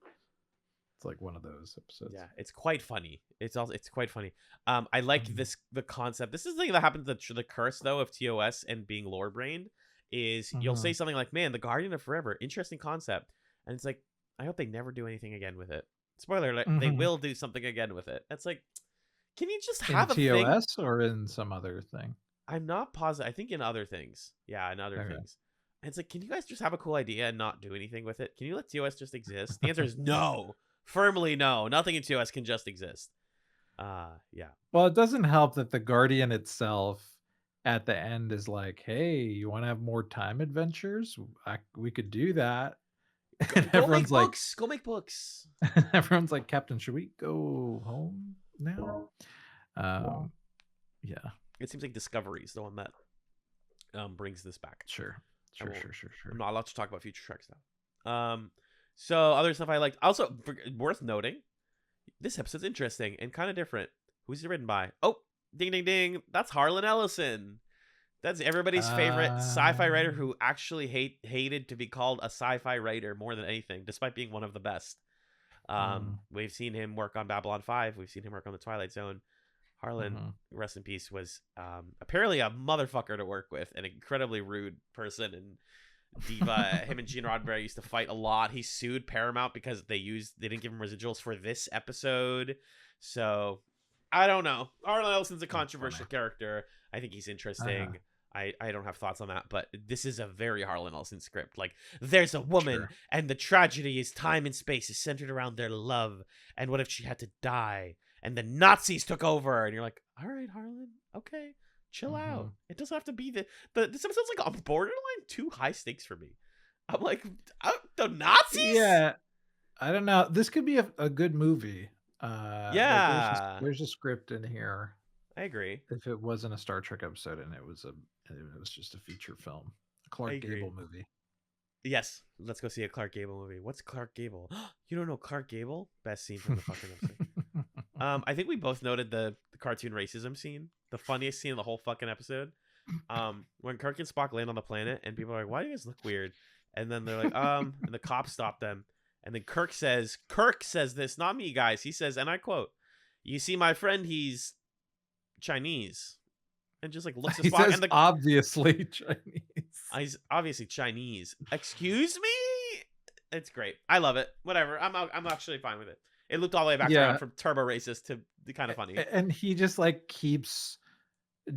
Speaker 3: It's like one of those episodes.
Speaker 2: Yeah, it's quite funny. It's quite funny. I like the concept. This is the thing that happens to the curse though of TOS and being lore brained is you'll say something like, "Man, the Guardian of Forever, interesting concept," and it's like, I hope they never do anything again with it. Spoiler alert: they will do something again with it. That's like, can you just have
Speaker 3: in
Speaker 2: a
Speaker 3: TOS
Speaker 2: thing?
Speaker 3: Or in some other thing?
Speaker 2: I'm not positive. I think in other things. Yeah, in other things. And it's like, can you guys just have a cool idea and not do anything with it? Can you let TOS just exist? The answer is no. Firmly no. Nothing in TOS can just exist. Yeah.
Speaker 3: Well, it doesn't help that the Guardian itself at the end is like, "Hey, you want to have more time adventures? We could do that." And everyone's like,
Speaker 2: "Go make books."
Speaker 3: Everyone's like, "Captain, should we go home now?" Yeah.
Speaker 2: It seems like Discovery is the one that brings this back.
Speaker 3: Sure.
Speaker 2: I'm not allowed to talk about future Trek stuff. So other stuff I liked. Also, worth noting, this episode's interesting and kind of different. Who's it written by? Oh, ding, ding, ding. That's Harlan Ellison. That's everybody's favorite sci-fi writer who actually hated to be called a sci-fi writer more than anything, despite being one of the best. We've seen him work on Babylon 5. We've seen him work on The Twilight Zone. Harlan, rest in peace, was apparently a motherfucker to work with, an incredibly rude person and diva. Him and Gene Roddenberry used to fight a lot. He sued Paramount because they didn't give him residuals for this episode. So I don't know. Harlan Ellison's a controversial character. I think he's interesting. I don't have thoughts on that, but this is a very Harlan Ellison script. Like, there's a woman, and the tragedy is time and space is centered around their love. And what if she had to die? And the Nazis took over, and you're like, all right, Harlan, okay, chill out. It doesn't have to be this episode's like a borderline too high stakes for me. I'm like, the Nazis?
Speaker 3: Yeah, I don't know. This could be a good movie. Like there's a script in here.
Speaker 2: I agree.
Speaker 3: If it wasn't a Star Trek episode and it was just a feature film, a Clark Gable movie.
Speaker 2: Yes, let's go see a Clark Gable movie. What's Clark Gable? You don't know Clark Gable? Best scene from the fucking episode. I think we both noted the cartoon racism scene, the funniest scene of the whole fucking episode. When Kirk and Spock land on the planet, and people are like, "Why do you guys look weird?" And then they're like, and the cops stop them, and then Kirk says this, not me, guys. He says, and I quote, "You see, my friend, he's Chinese," and just like looks at Spock, and
Speaker 3: obviously Chinese.
Speaker 2: He's obviously Chinese. Excuse me? It's great. I love it. Whatever. I'm actually fine with it. It looked all the way back around from turbo racist to the kind of funny.
Speaker 3: And he just like keeps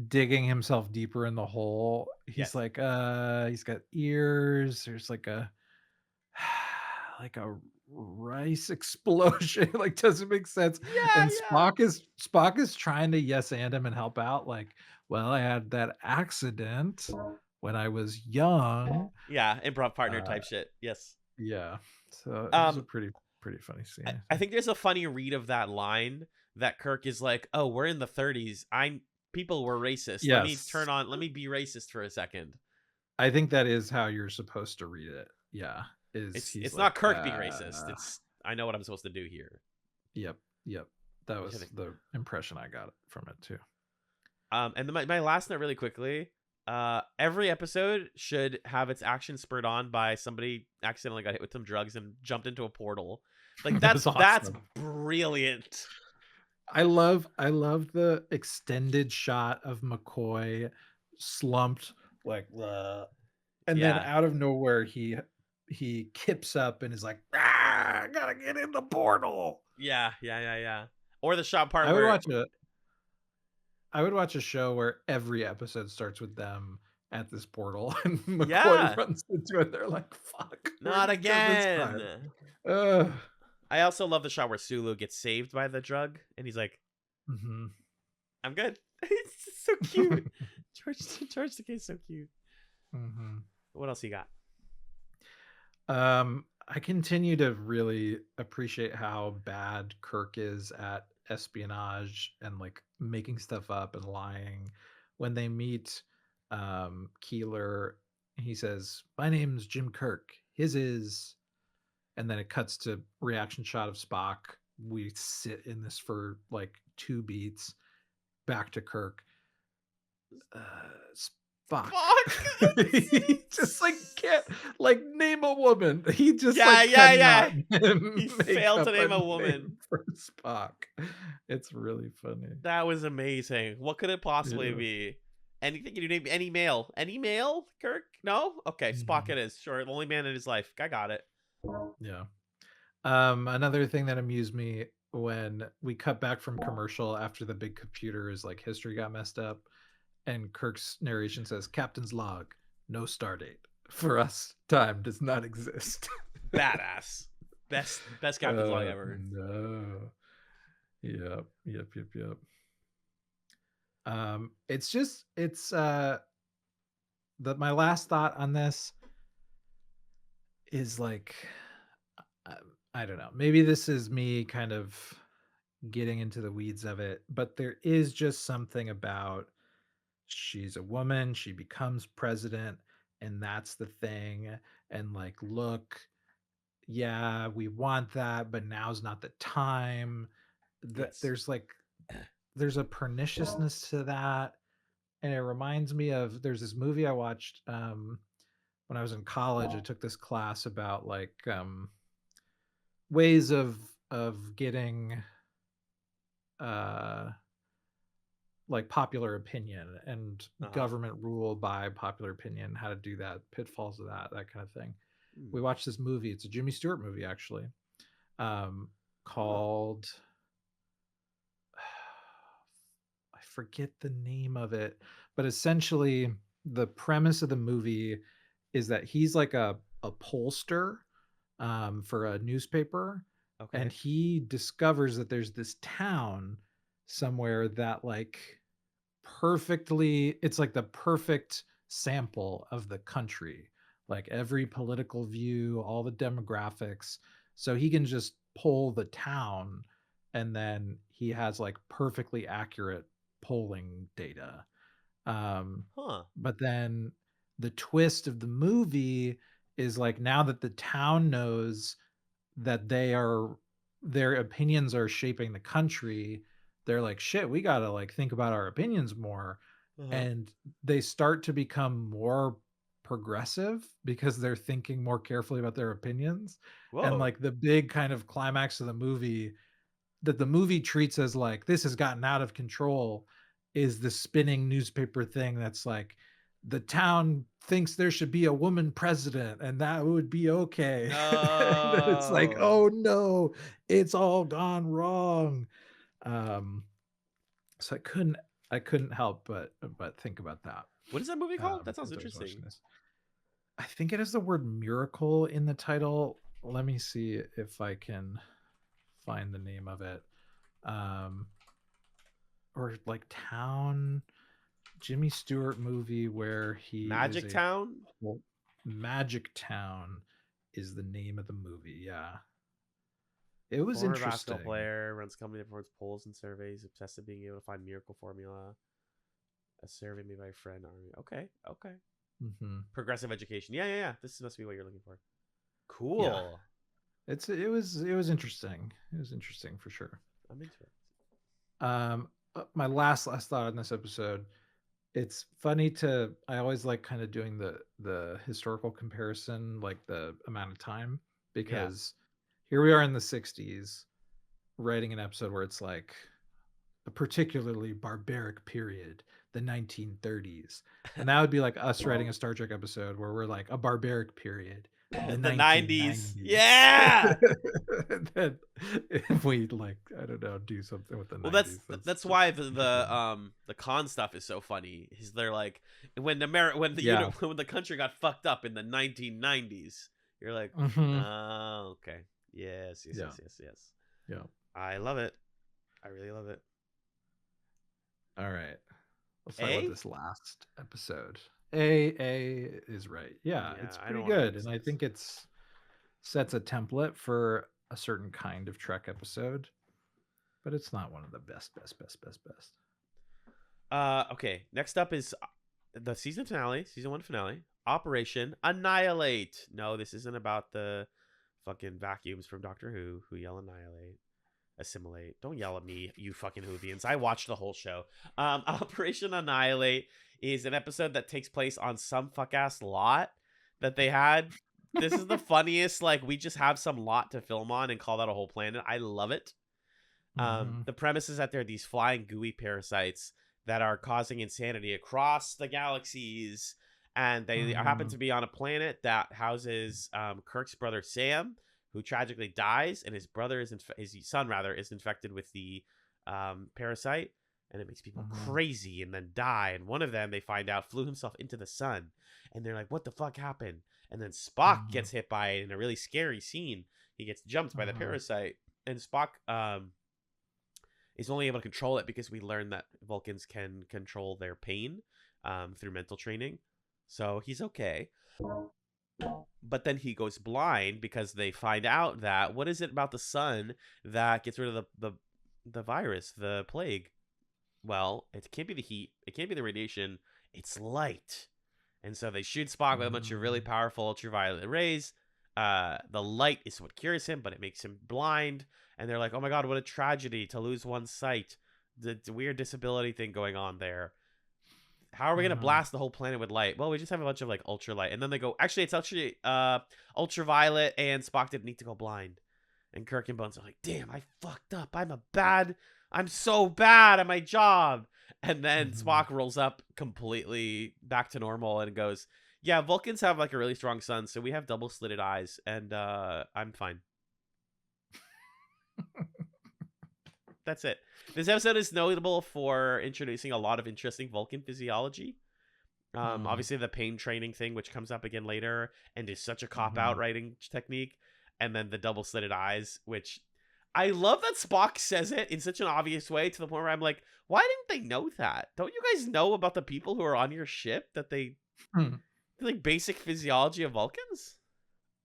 Speaker 3: digging himself deeper in the hole. He's like, he's got ears. There's like a rice explosion. Like, doesn't make sense. Spock is trying to yes and him and help out. Like, well, I had that accident when I was young.
Speaker 2: Yeah, improv partner type shit. Yes.
Speaker 3: Yeah. So it's a pretty funny scene.
Speaker 2: I think there's a funny read of that line that Kirk is like, "Oh, we're in the 30s. People were racist.
Speaker 3: Yes.
Speaker 2: Let me be racist for a second."
Speaker 3: I think that is how you're supposed to read it. Yeah. he's
Speaker 2: it's
Speaker 3: like,
Speaker 2: not Kirk being racist. It's I know what I'm supposed to do here.
Speaker 3: Yep. That was the impression I got from it too.
Speaker 2: And my last note really quickly. Every episode should have its action spurred on by somebody accidentally got hit with some drugs and jumped into a portal. Like that's
Speaker 3: awesome.
Speaker 2: brilliant.
Speaker 3: I love the extended shot of McCoy slumped like and then out of nowhere he kips up and is like, I gotta get in the portal.
Speaker 2: Yeah. Or the shot part
Speaker 3: I
Speaker 2: where
Speaker 3: would watch a show where every episode starts with them at this portal and McCoy runs into it. They're like, fuck.
Speaker 2: Not again. I also love the shot where Sulu gets saved by the drug and he's like, I'm good. It's so cute. George Takei's so cute. What else you got?
Speaker 3: I continue to really appreciate how bad Kirk is at espionage and like making stuff up and lying. When they meet Keeler, he says, my name's Jim Kirk, his is, and then it cuts to reaction shot of Spock. We sit in this for like 2 beats. Back to Kirk. Spock. He just like can't like name a woman. He just
Speaker 2: yeah. He failed to name a woman
Speaker 3: for Spock. It's really funny.
Speaker 2: That was amazing. What could it possibly be? Anything? Can you name any male? Any male? Kirk? No? Okay, Spock it is. Sure, the only man in his life. I got it.
Speaker 3: Yeah. Another thing that amused me when we cut back from commercial after the big computer is like history got messed up, and Kirk's narration says, Captain's log, no star date. For us, time does not exist.
Speaker 2: Badass. Best Captain's log ever.
Speaker 3: No. Yep. It's my last thought on this is like, I don't know, maybe this is me kind of getting into the weeds of it, but there is just something about she's a woman, she becomes president, and that's the thing. And like, look, yeah, we want that, but now's not the time. There's a perniciousness to that. And it reminds me of, there's this movie I watched when I was in college. I took this class about like ways of getting like popular opinion and government rule by popular opinion, how to do that, pitfalls of that kind of thing. We watched this movie. It's a Jimmy Stewart movie, actually, called I forget the name of it, but essentially the premise of the movie is that he's like a pollster for a newspaper. Okay. And he discovers that there's this town somewhere that like it's like the perfect sample of the country, like every political view, all the demographics. So he can just poll the town, and then he has like perfectly accurate polling data. But then the twist of the movie is like, now that the town knows that their opinions are shaping the country, they're like, shit, we gotta like think about our opinions more. And they start to become more progressive because they're thinking more carefully about their opinions. And like the big kind of climax of the movie that the movie treats as like, this has gotten out of control, is the spinning newspaper thing that's like, the town thinks there should be a woman president and that would be okay. And it's like, oh no, it's all gone wrong. So I couldn't help but think about that.
Speaker 2: What is that movie called? That sounds interesting.
Speaker 3: I think it has the word miracle in the title. Let me see if I can find the name of it. Or like town, Jimmy Stewart movie where he
Speaker 2: Magic Town?
Speaker 3: Well, Magic Town is the name of the movie. Yeah. It was interesting.
Speaker 2: Basketball player runs company that performs polls and surveys, obsessed with being able to find miracle formula. A survey made by a friend. Okay. Progressive education. Yeah. This must be what you're looking for. Cool.
Speaker 3: It was interesting. It was interesting for sure.
Speaker 2: I'm into it.
Speaker 3: My last thought on this episode. It's funny I always like kind of doing the historical comparison, like the amount of time, because here we are in the 60s writing an episode where it's like a particularly barbaric period, the 1930s. And that would be like us writing a Star Trek episode where we're like a barbaric period, the
Speaker 2: The
Speaker 3: 1990s.
Speaker 2: 90s. Yeah.
Speaker 3: And then if we like, I don't know, do something with the 90s.
Speaker 2: Well, that's why the con stuff is so funny. Is they're like when the country got fucked up in the 1990s. You're like, oh, okay, yes.
Speaker 3: Yeah,
Speaker 2: I love it. I really love it.
Speaker 3: All right, let's talk about this last episode. A is right. Yeah, it's pretty good, and I think it's sets a template for a certain kind of Trek episode, but it's not one of the best.
Speaker 2: Okay, next up is the season 1 finale, Operation Annihilate. No, this isn't about the fucking vacuums from Doctor Who yell annihilate, assimilate. Don't yell at me, you fucking Whovians. I watched the whole show. Operation Annihilate is an episode that takes place on some fuck-ass lot that they had. This is the funniest, like, we just have some lot to film on and call that a whole planet. I love it. The premise is that there are these flying gooey parasites that are causing insanity across the galaxies, and they happen to be on a planet that houses Kirk's brother Sam, who tragically dies, and his son is infected with the parasite, and it makes people crazy and then die. And one of them, they find out, flew himself into the sun, and they're like, what the fuck happened? And then Spock gets hit by it in a really scary scene. He gets jumped by the parasite, and Spock is only able to control it because we learned that Vulcans can control their pain through mental training. So he's okay. But then he goes blind because they find out that, what is it about the sun that gets rid of the virus, the plague? Well, it can't be the heat. It can't be the radiation. It's light. And so they shoot Spock with a bunch of really powerful ultraviolet rays. The light is what cures him, but it makes him blind. And they're like, oh my God, what a tragedy to lose one's sight. The weird disability thing going on there. How are we going to blast the whole planet with light? Well, we just have a bunch of like ultralight. And then they go, actually, it's actually ultraviolet, and Spock didn't need to go blind. And Kirk and Bones are like, damn, I fucked up. I'm so bad at my job. And then Spock rolls up completely back to normal and goes, yeah, Vulcans have like a really strong sun, so we have double slitted eyes, and I'm fine. That's it. This episode is notable for introducing a lot of interesting Vulcan physiology. Obviously the pain training thing, which comes up again later and is such a cop-out writing technique. And then the double slitted eyes, which I love that Spock says it in such an obvious way, to the point where I'm like, why didn't they know that? Don't you guys know about the people who are on your ship, that they like basic physiology of Vulcans?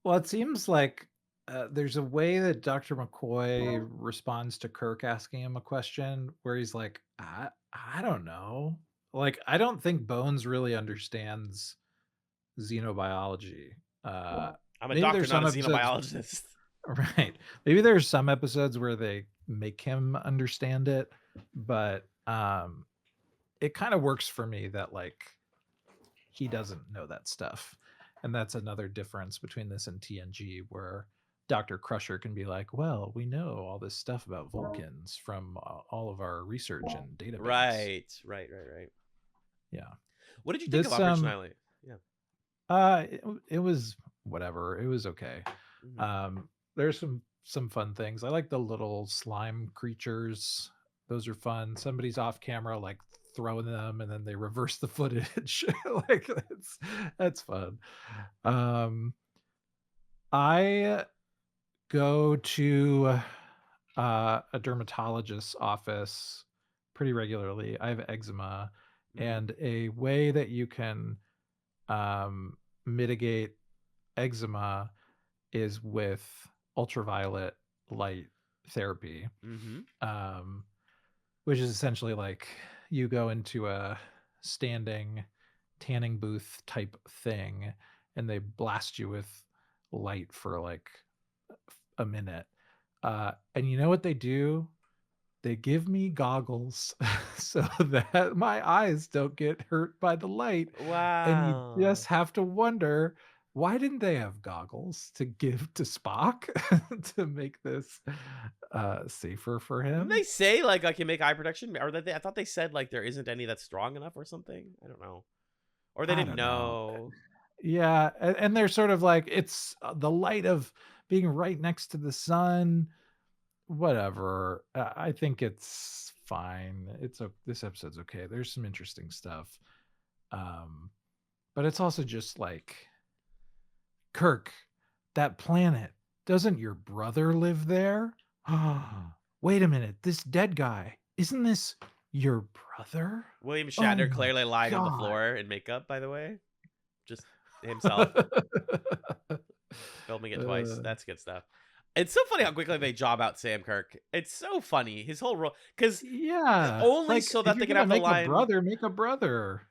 Speaker 3: Well, it seems like there's a way that Dr. McCoy responds to Kirk asking him a question where he's like, I don't know. Like, I don't think Bones really understands xenobiology.
Speaker 2: I'm a doctor, not a xenobiologist.
Speaker 3: Right. Maybe there's some episodes where they make him understand it, but it kind of works for me that like he doesn't know that stuff. And that's another difference between this and TNG, where Dr. Crusher can be like, well, we know all this stuff about Vulcans from all of our research and database.
Speaker 2: Right.
Speaker 3: Yeah.
Speaker 2: What did you think of Operation Annihilate? Yeah.
Speaker 3: It was whatever. It was okay. There's some fun things. I like the little slime creatures. Those are fun. Somebody's off camera like throwing them, and then they reverse the footage. Like that's fun. I go to a dermatologist's office pretty regularly. I have eczema, and a way that you can mitigate eczema is with ultraviolet light therapy, which is essentially like you go into a standing tanning booth type thing, and they blast you with light for like a minute. And you know what they do? They give me goggles so that my eyes don't get hurt by the light. And you
Speaker 2: Wow.
Speaker 3: just have to wonder, why didn't they have goggles to give to Spock to make this safer for
Speaker 2: Didn't
Speaker 3: him?
Speaker 2: they say like I can make eye protection, or that I thought they said like there isn't any that's strong enough or something. I don't know, or they
Speaker 3: I
Speaker 2: didn't
Speaker 3: don't know.
Speaker 2: know.
Speaker 3: Yeah, and they're sort of like, it's the light of being right next to the sun. Whatever. I think it's fine. This episode's okay. There's some interesting stuff. But it's also just like, Kirk, that planet, doesn't your brother live there? Wait a minute, this dead guy, isn't this your brother?
Speaker 2: William
Speaker 3: Oh
Speaker 2: Shatner
Speaker 3: my
Speaker 2: clearly lying on the
Speaker 3: God.
Speaker 2: floor in makeup, by the way, just himself filming it twice. That's good stuff. It's so funny how quickly they job out Sam Kirk. It's so funny, his whole role, because
Speaker 3: Yeah,
Speaker 2: only
Speaker 3: like,
Speaker 2: so
Speaker 3: if
Speaker 2: that
Speaker 3: you're
Speaker 2: they can
Speaker 3: gonna
Speaker 2: have the
Speaker 3: make
Speaker 2: line.
Speaker 3: a brother, make a brother.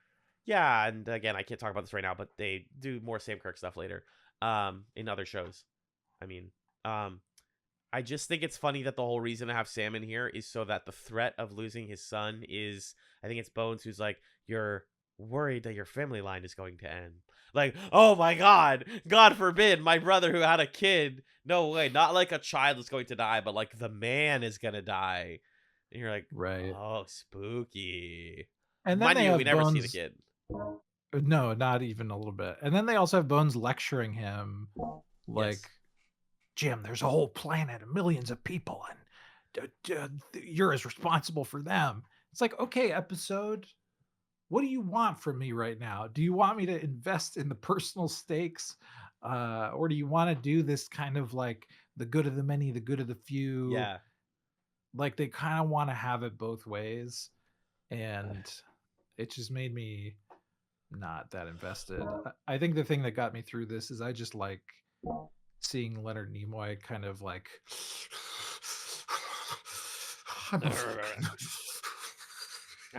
Speaker 2: Yeah, and again, I can't talk about this right now, but they do more Sam Kirk stuff later, in other shows. I mean, I just think it's funny that the whole reason to have Sam in here is so that the threat of losing his son is, I think it's Bones who's like, you're worried that your family line is going to end. Like, oh my God, God forbid, my brother who had a kid. No way, not like a child is going to die, but like the man is going to die. And you're like,
Speaker 3: Right.
Speaker 2: oh, spooky.
Speaker 3: And then
Speaker 2: Mind
Speaker 3: they
Speaker 2: you,
Speaker 3: have
Speaker 2: we never see the
Speaker 3: Bones.
Speaker 2: kid.
Speaker 3: No, not even a little bit. And then they also have Bones lecturing him, like,
Speaker 2: Yes.
Speaker 3: Jim, there's a whole planet of millions of people, and you're as responsible for them. It's like, okay, episode, what do you want from me right now? Do you want me to invest in the personal stakes? Or do you want to do this kind of like the good of the many, the good of the few?
Speaker 2: Yeah.
Speaker 3: Like, they kind of want to have it both ways. And it just made me not that invested. I think the thing that got me through this is I just like seeing Leonard Nimoy kind of like, I'm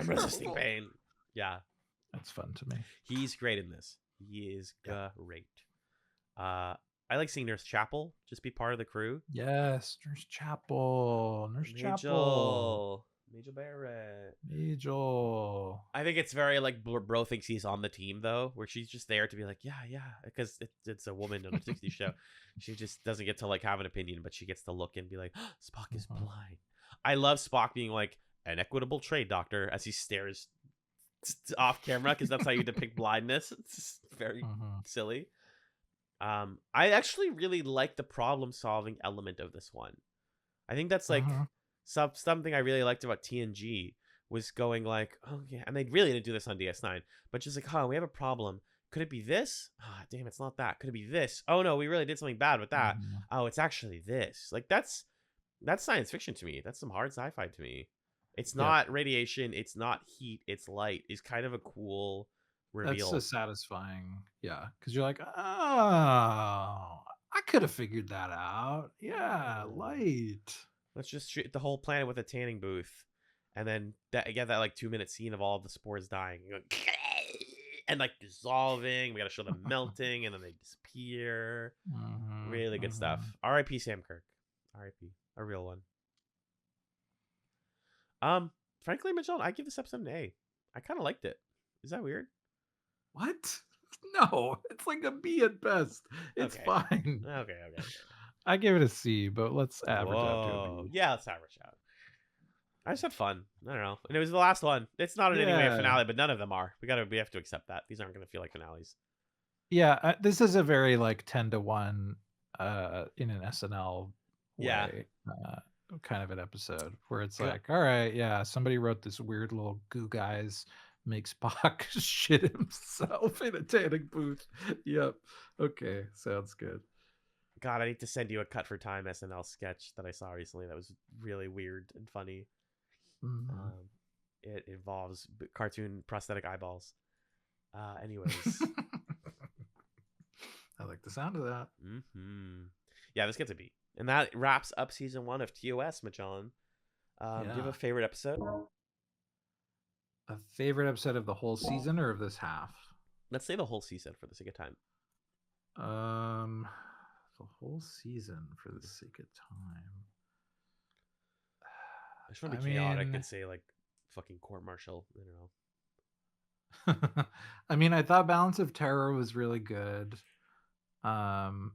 Speaker 2: resisting pain. Yeah.
Speaker 3: That's fun to me.
Speaker 2: He's great in this. He is great. I like seeing Nurse Chapel just be part of the crew.
Speaker 3: Yes, Nurse Chapel.
Speaker 2: Majel Barrett.
Speaker 3: Majel.
Speaker 2: I think it's very like Bro thinks he's on the team though, where she's just there to be like, yeah, because it's a woman on a 60s show. She just doesn't get to like have an opinion, but she gets to look and be like, oh, Spock is blind. I love Spock being like an equitable trade doctor as he stares off camera, because that's how you depict blindness. It's very silly. I actually really like the problem solving element of this one. I think that's like something I really liked about TNG was going like, oh yeah, and they really didn't do this on DS9, but just like, we have a problem. Could it be this? Ah, damn, it's not that. Could it be this? Oh no, we really did something bad with that. Oh, it's actually this. Like that's science fiction to me. That's some hard sci-fi to me. It's not radiation. It's not heat. It's light. It's kind of a cool reveal.
Speaker 3: That's so satisfying. Yeah, because you're like, oh, I could have figured that out. Yeah, light.
Speaker 2: Let's just shoot the whole planet with a tanning booth, and then get that like 2-minute scene of all of the spores dying and like dissolving. We got to show them melting, and then they disappear. Really good stuff. R.I.P. Sam Kirk. R.I.P. A real one. Frankly, Magellan, I give this episode an A. I kind of liked it. Is that weird?
Speaker 3: What? No, it's like a B at best. It's fine.
Speaker 2: Okay.
Speaker 3: I give it a C, but let's average out to a B.
Speaker 2: Yeah, let's average out. I just had fun. I don't know. And it was the last one. It's not in any way a finale, but none of them are. We have to accept that. These aren't going to feel like finales.
Speaker 3: Yeah, this is a very like 10-1 in an SNL way. Kind of an episode where it's like, all right, yeah, somebody wrote this weird little goo guys make Spock shit himself in a tanning booth. Yep. Okay, sounds good.
Speaker 2: God, I need to send you a Cut for Time SNL sketch that I saw recently that was really weird and funny. It involves cartoon prosthetic eyeballs. Anyways.
Speaker 3: I like the sound of that.
Speaker 2: Yeah, this gets a B. And that wraps up season 1 of TOS, Magellan. Do you have a favorite episode?
Speaker 3: A favorite episode of the whole season or of this half?
Speaker 2: Let's say the whole season for the sake of time.
Speaker 3: the whole season for the sake of time.
Speaker 2: I just want to be chaotic and say like fucking court martial. I don't know.
Speaker 3: I mean, I thought Balance of Terror was really good.
Speaker 2: Yep.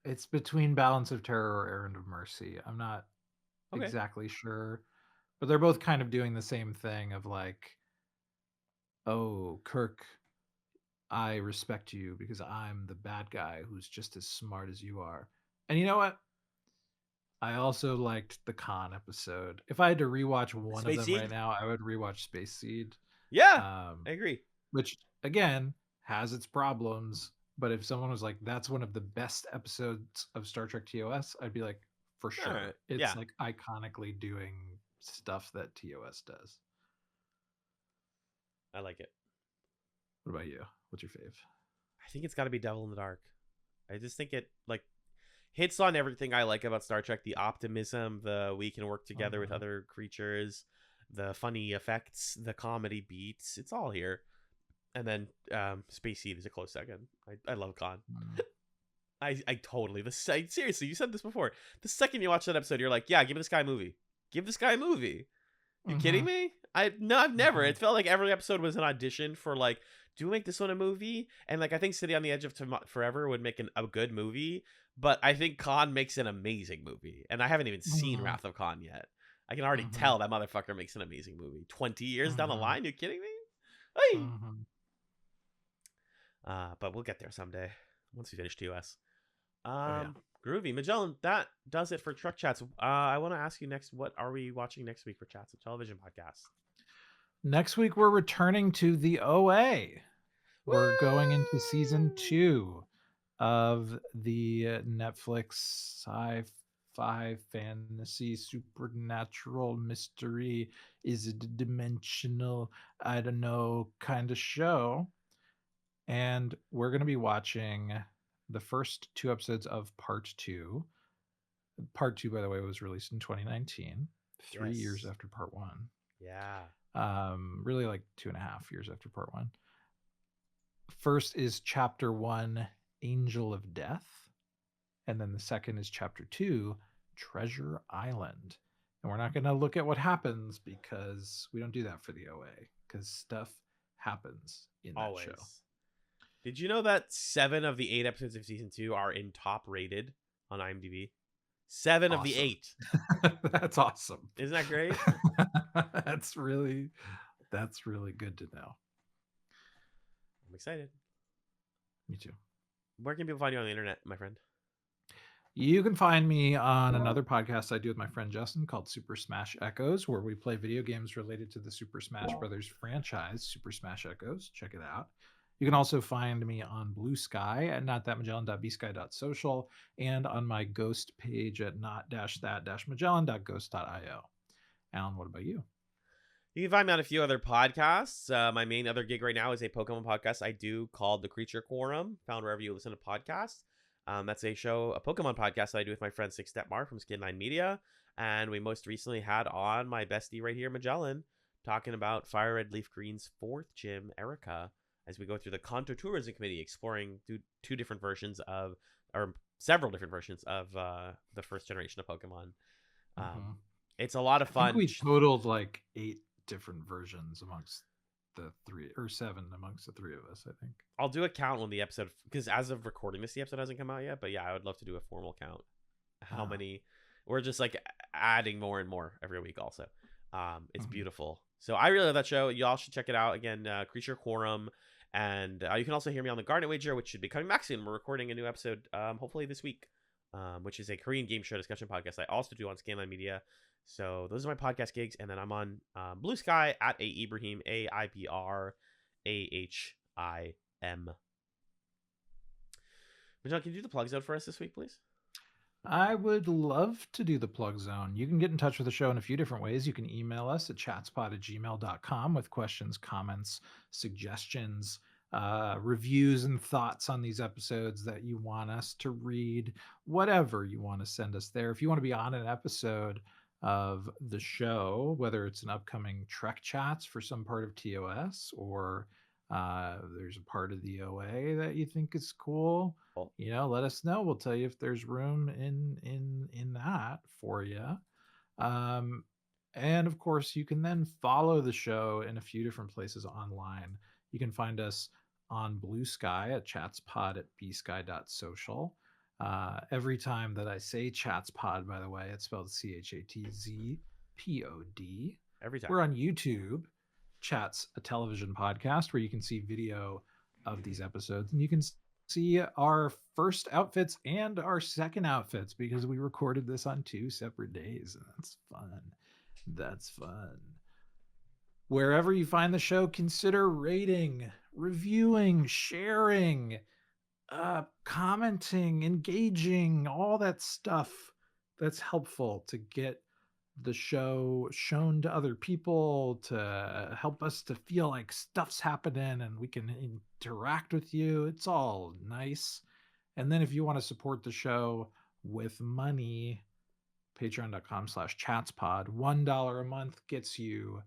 Speaker 3: It's between Balance of Terror or Errand of Mercy. I'm not
Speaker 2: Okay.
Speaker 3: exactly sure, but they're both kind of doing the same thing of like, oh, Kirk, I respect you because I'm the bad guy who's just as smart as you are. And you know what? I also liked the Khan episode. If I had to rewatch one
Speaker 2: Space
Speaker 3: of them
Speaker 2: Seed?
Speaker 3: right now, I would rewatch Space Seed.
Speaker 2: Yeah, I agree.
Speaker 3: Which again has its problems, but if someone was like, "That's one of the best episodes of Star Trek TOS," I'd be like, "For sure."
Speaker 2: Alright,
Speaker 3: It's
Speaker 2: yeah.
Speaker 3: like iconically doing stuff that TOS does.
Speaker 2: I like it.
Speaker 3: What about you? What's your fave?
Speaker 2: I think it's got to be Devil in the Dark. I just think it like hits on everything I like about Star Trek: the optimism, the we can work together with other creatures, the funny effects, the comedy beats. It's all here. And then Space Seed is a close second. I love Khan. I totally seriously, you said this before. The second you watch that episode, you're like, yeah, give this guy a movie. Give this guy a movie. You kidding me? I've never. It felt like every episode was an audition for like, do we make this one a movie? And like, I think City on the Edge of Forever would make a good movie, but I think Khan makes an amazing movie. And I haven't even seen Wrath of Khan yet. I can already tell that motherfucker makes an amazing movie. 20 years down the line, you kidding me? Hey. But we'll get there someday once we finish TOS. Groovy. Magellan, that does it for TrekChatz. I want to ask you next, what are we watching next week for Chats, a television podcast?
Speaker 3: Next week, we're returning to the OA. We're going into season 2 of the Netflix sci-fi fantasy supernatural mystery. Is it dimensional? I don't know, kind of show. And we're going to be watching the first 2 episodes of part 2. Part 2, by the way, was released in 2019, 3 years after part 1.
Speaker 2: Yeah.
Speaker 3: Really like 2.5 years after part 1. First is chapter 1, Angel of Death. And then the second is chapter 2, Treasure Island. And we're not going to look at what happens because we don't do that for the OA, because stuff happens in that show.
Speaker 2: Did you know that 7 of the 8 episodes of season 2 are in top rated on IMDb? 7 of the 8.
Speaker 3: That's awesome.
Speaker 2: Isn't that great?
Speaker 3: That's really good to know.
Speaker 2: I'm excited.
Speaker 3: Me too.
Speaker 2: Where can people find you on the internet, my friend?
Speaker 3: You can find me on another podcast I do with my friend Justin called Super Smash Echoes, where we play video games related to the Super Smash Brothers franchise, Super Smash Echoes. Check it out. You can also find me on Bluesky at not-that-magellan.bsky.social and on my ghost page at not-that-magellan.ghost.io. Alan, what about you?
Speaker 2: You can find me on a few other podcasts. My main other gig right now is a Pokemon podcast I do called The Creature Quorum, found wherever you listen to podcasts. That's a Pokemon podcast that I do with my friend Six Step Mar from Skin9 Media. And we most recently had on my bestie right here, Magellan, talking about Fire Red Leaf Green's 4th gym, Erica, as we go through the Kanto Tourism Committee, exploring several different versions of the first generation of Pokemon. It's a lot of fun.
Speaker 3: I think we totaled like 8 different versions amongst the 3, or 7 amongst the 3 of us, I think.
Speaker 2: I'll do a count when the episode, because as of recording this, the episode hasn't come out yet, but yeah, I would love to do a formal count. How many? We're just like adding more and more every week also. It's beautiful. So I really love that show. Y'all should check it out. Again, Creature Quorum. And you can also hear me on the Garnet Wager, which should be coming back soon. We're recording a new episode, hopefully this week, which is a Korean game show discussion podcast I also do on Scanline Media. So those are my podcast gigs. And then I'm on Bluesky at Ibrahim, AIBRAHIM. Michelle, can you do the plug zone for us this week, please?
Speaker 3: I would love to do the plug zone. You can get in touch with the show in a few different ways. You can email us at chatzpod.bsky.social with questions, comments, suggestions, reviews, and thoughts on these episodes that you want us to read, whatever you want to send us there. If you want to be on an episode of the show, whether it's an upcoming TrekChatz for some part of TOS or There's a part of the OA that you think is cool,
Speaker 2: Cool.
Speaker 3: let us know. We'll tell you if there's room in that for you. And of course, you can then follow the show in a few different places online. You can find us on Bluesky at chatzpod.bsky.social. Every time that I say Chatzpod, by the way, it's spelled CHATZPOD.
Speaker 2: Every time.
Speaker 3: We're on YouTube, Chatz, a television podcast, where you can see video of these episodes, and you can see our first outfits and our second outfits because we recorded this on 2 separate days, and that's fun. That's fun. Wherever you find the show, consider rating, reviewing, sharing, commenting, engaging, all that stuff that's helpful to get the show shown to other people, to help us to feel like stuff's happening and we can interact with you. It's all nice. And then if you want to support the show with money, patreon.com/chatspod. $1 a month gets you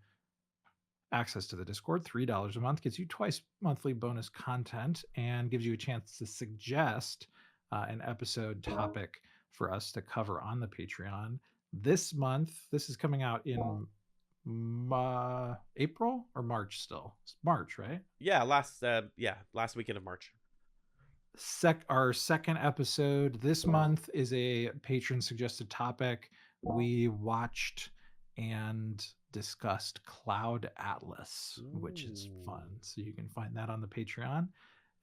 Speaker 3: access to the Discord. $3 a month gets you twice monthly bonus content and gives you a chance to suggest an episode topic for us to cover on the Patreon. This month, this is coming out in April or March still? It's March, right?
Speaker 2: Yeah, last weekend of March.
Speaker 3: Our second episode this month is a patron suggested topic. We watched and discussed Cloud Atlas, which is fun. So you can find that on the Patreon.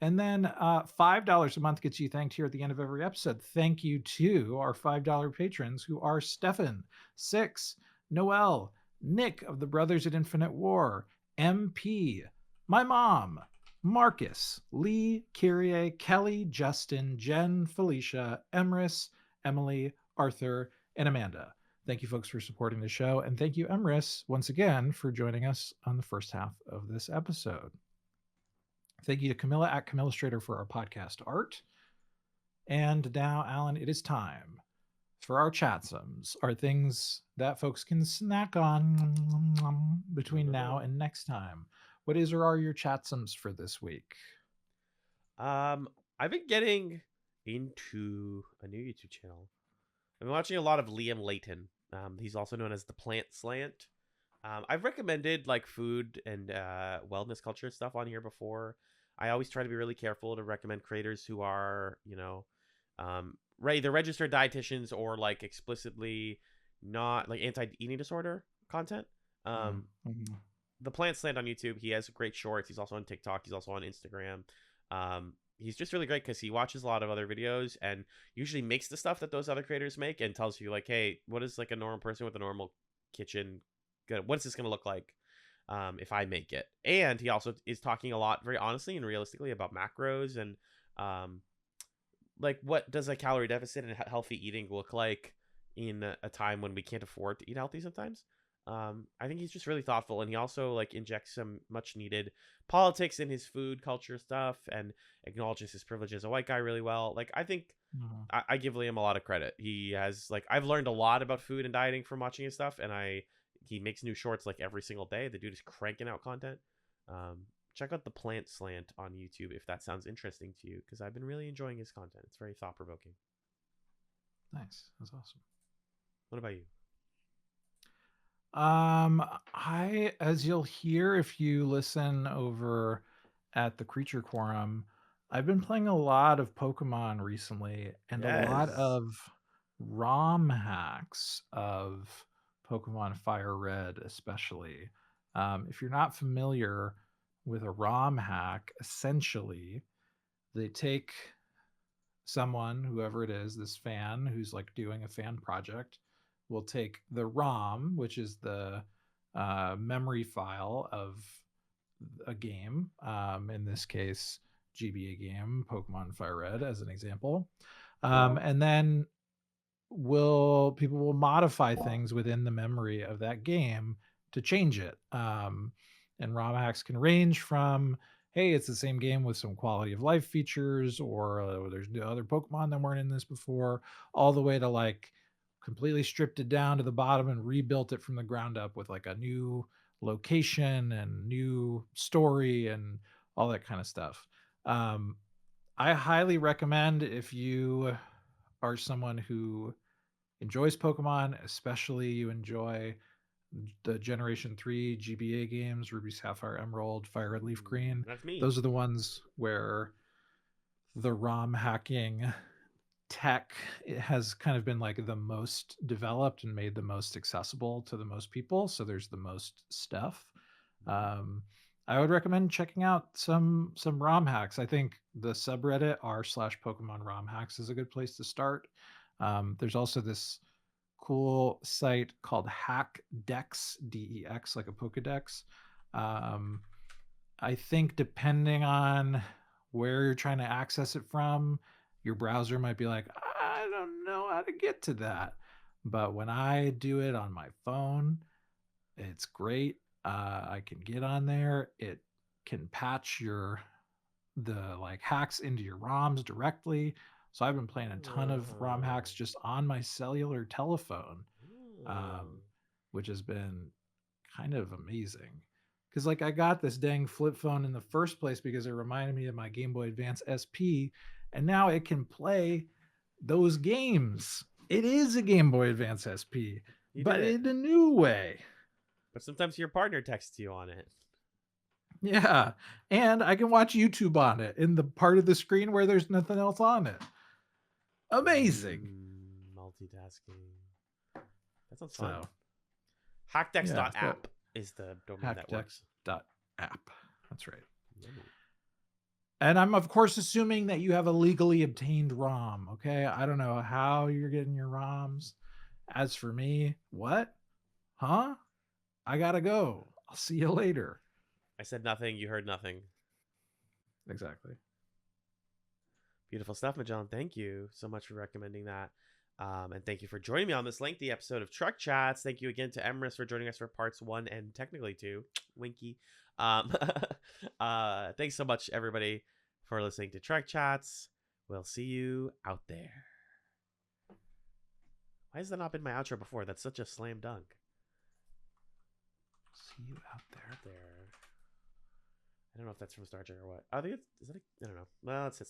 Speaker 3: And then $5 a month gets you thanked here at the end of every episode. Thank you to our $5 patrons, who are Stefan, Six, Noel, Nick of the Brothers at Infinite War, MP, my mom, Marcus, Lee, Kyrie, Kelly, Justin, Jen, Felicia, Emrys, Emily, Arthur, and Amanda. Thank you, folks, for supporting the show. And thank you, Emrys, once again, for joining us on the first half of this episode. Thank you to Camilla at Camillastrator for our podcast art. And now, Alan, it is time for our chatsums, our things that folks can snack on between now and next time. What is or are your chatsums for this week?
Speaker 2: I've been getting into a new YouTube channel. I've been watching a lot of Liam Layton. He's also known as the Plant Slant. I've recommended like food and wellness culture stuff on here before. I always try to be really careful to recommend creators who are, either registered dietitians or like explicitly not like anti-eating disorder content. The Plant Slant on YouTube, he has great shorts. He's also on TikTok. He's also on Instagram. He's just really great because he watches a lot of other videos and usually makes the stuff that those other creators make and tells you like, hey, what is like a normal person with a normal kitchen? What's this going to look like if I make it? And he also is talking a lot very honestly and realistically about macros and like what does a calorie deficit and healthy eating look like in a time when we can't afford to eat healthy sometimes. I think he's just really thoughtful, and he also like injects some much needed politics in his food culture stuff and acknowledges his privilege as a white guy really well. Like I think I give Liam a lot of credit. He has like I've learned a lot about food and dieting from watching his stuff, and he makes new shorts like every single day. The dude is cranking out content. Check out the Plant Slant on YouTube if that sounds interesting to you, because I've been really enjoying his content. It's very thought provoking.
Speaker 3: Nice, that's awesome.
Speaker 2: What about you?
Speaker 3: As you'll hear if you listen over at the Creature Quorum, I've been playing a lot of Pokemon recently and a lot of ROM hacks of Pokemon Fire Red, especially. If you're not familiar with a ROM hack, essentially, they take someone, whoever it is, this fan who's like doing a fan project, will take the ROM, which is the memory file of a game, in this case, GBA game, Pokemon Fire Red, as an example. And then people will modify things within the memory of that game to change it. And ROM hacks can range from, hey, it's the same game with some quality of life features, or there's other Pokemon that weren't in this before, all the way to like completely stripped it down to the bottom and rebuilt it from the ground up with like a new location and new story and all that kind of stuff. I highly recommend, if you are someone who enjoys Pokemon, especially you enjoy the Generation 3 GBA games, Ruby, Sapphire, Emerald, Fire Red, Leaf Green.
Speaker 2: That's me.
Speaker 3: Those are the ones where the ROM hacking tech has kind of been like the most developed and made the most accessible to the most people. So there's the most stuff. I would recommend checking out some ROM hacks. I think the subreddit r/Pokemon ROM hacks is a good place to start. There's also this cool site called HackDex, DEX, like a Pokedex. I think depending on where you're trying to access it from, your browser might be like, I don't know how to get to that. But when I do it on my phone, it's great. I can get on there. It can patch the like hacks into your ROMs directly. So I've been playing a ton of ROM hacks just on my cellular telephone, which has been kind of amazing. Because like I got this dang flip phone in the first place because it reminded me of my Game Boy Advance SP, and now it can play those games. It is a Game Boy Advance SP, but in a new way.
Speaker 2: But sometimes your partner texts you on it.
Speaker 3: Yeah, and I can watch YouTube on it in the part of the screen where there's nothing else on it. Amazing.
Speaker 2: Multitasking. That sounds fun. Hackdex.app is the domain that works.
Speaker 3: Hackdex.app. That's right. And I'm, of course, assuming that you have a legally obtained ROM, okay? I don't know how you're getting your ROMs. As for me, what? Huh? I gotta go. I'll see you later.
Speaker 2: I said nothing. You heard nothing.
Speaker 3: Exactly.
Speaker 2: Beautiful stuff, Magellan. Thank you so much for recommending that. And thank you for joining me on this lengthy episode of TrekChatz. Thank you again to Emrys for joining us for parts 1 and technically 2. Winky. Thanks so much, everybody, for listening to TrekChatz. We'll see you out there. Why has that not been my outro before? That's such a slam dunk.
Speaker 3: See you out there.
Speaker 2: I don't know if that's from Star Trek or what. I think I don't know. Well, it's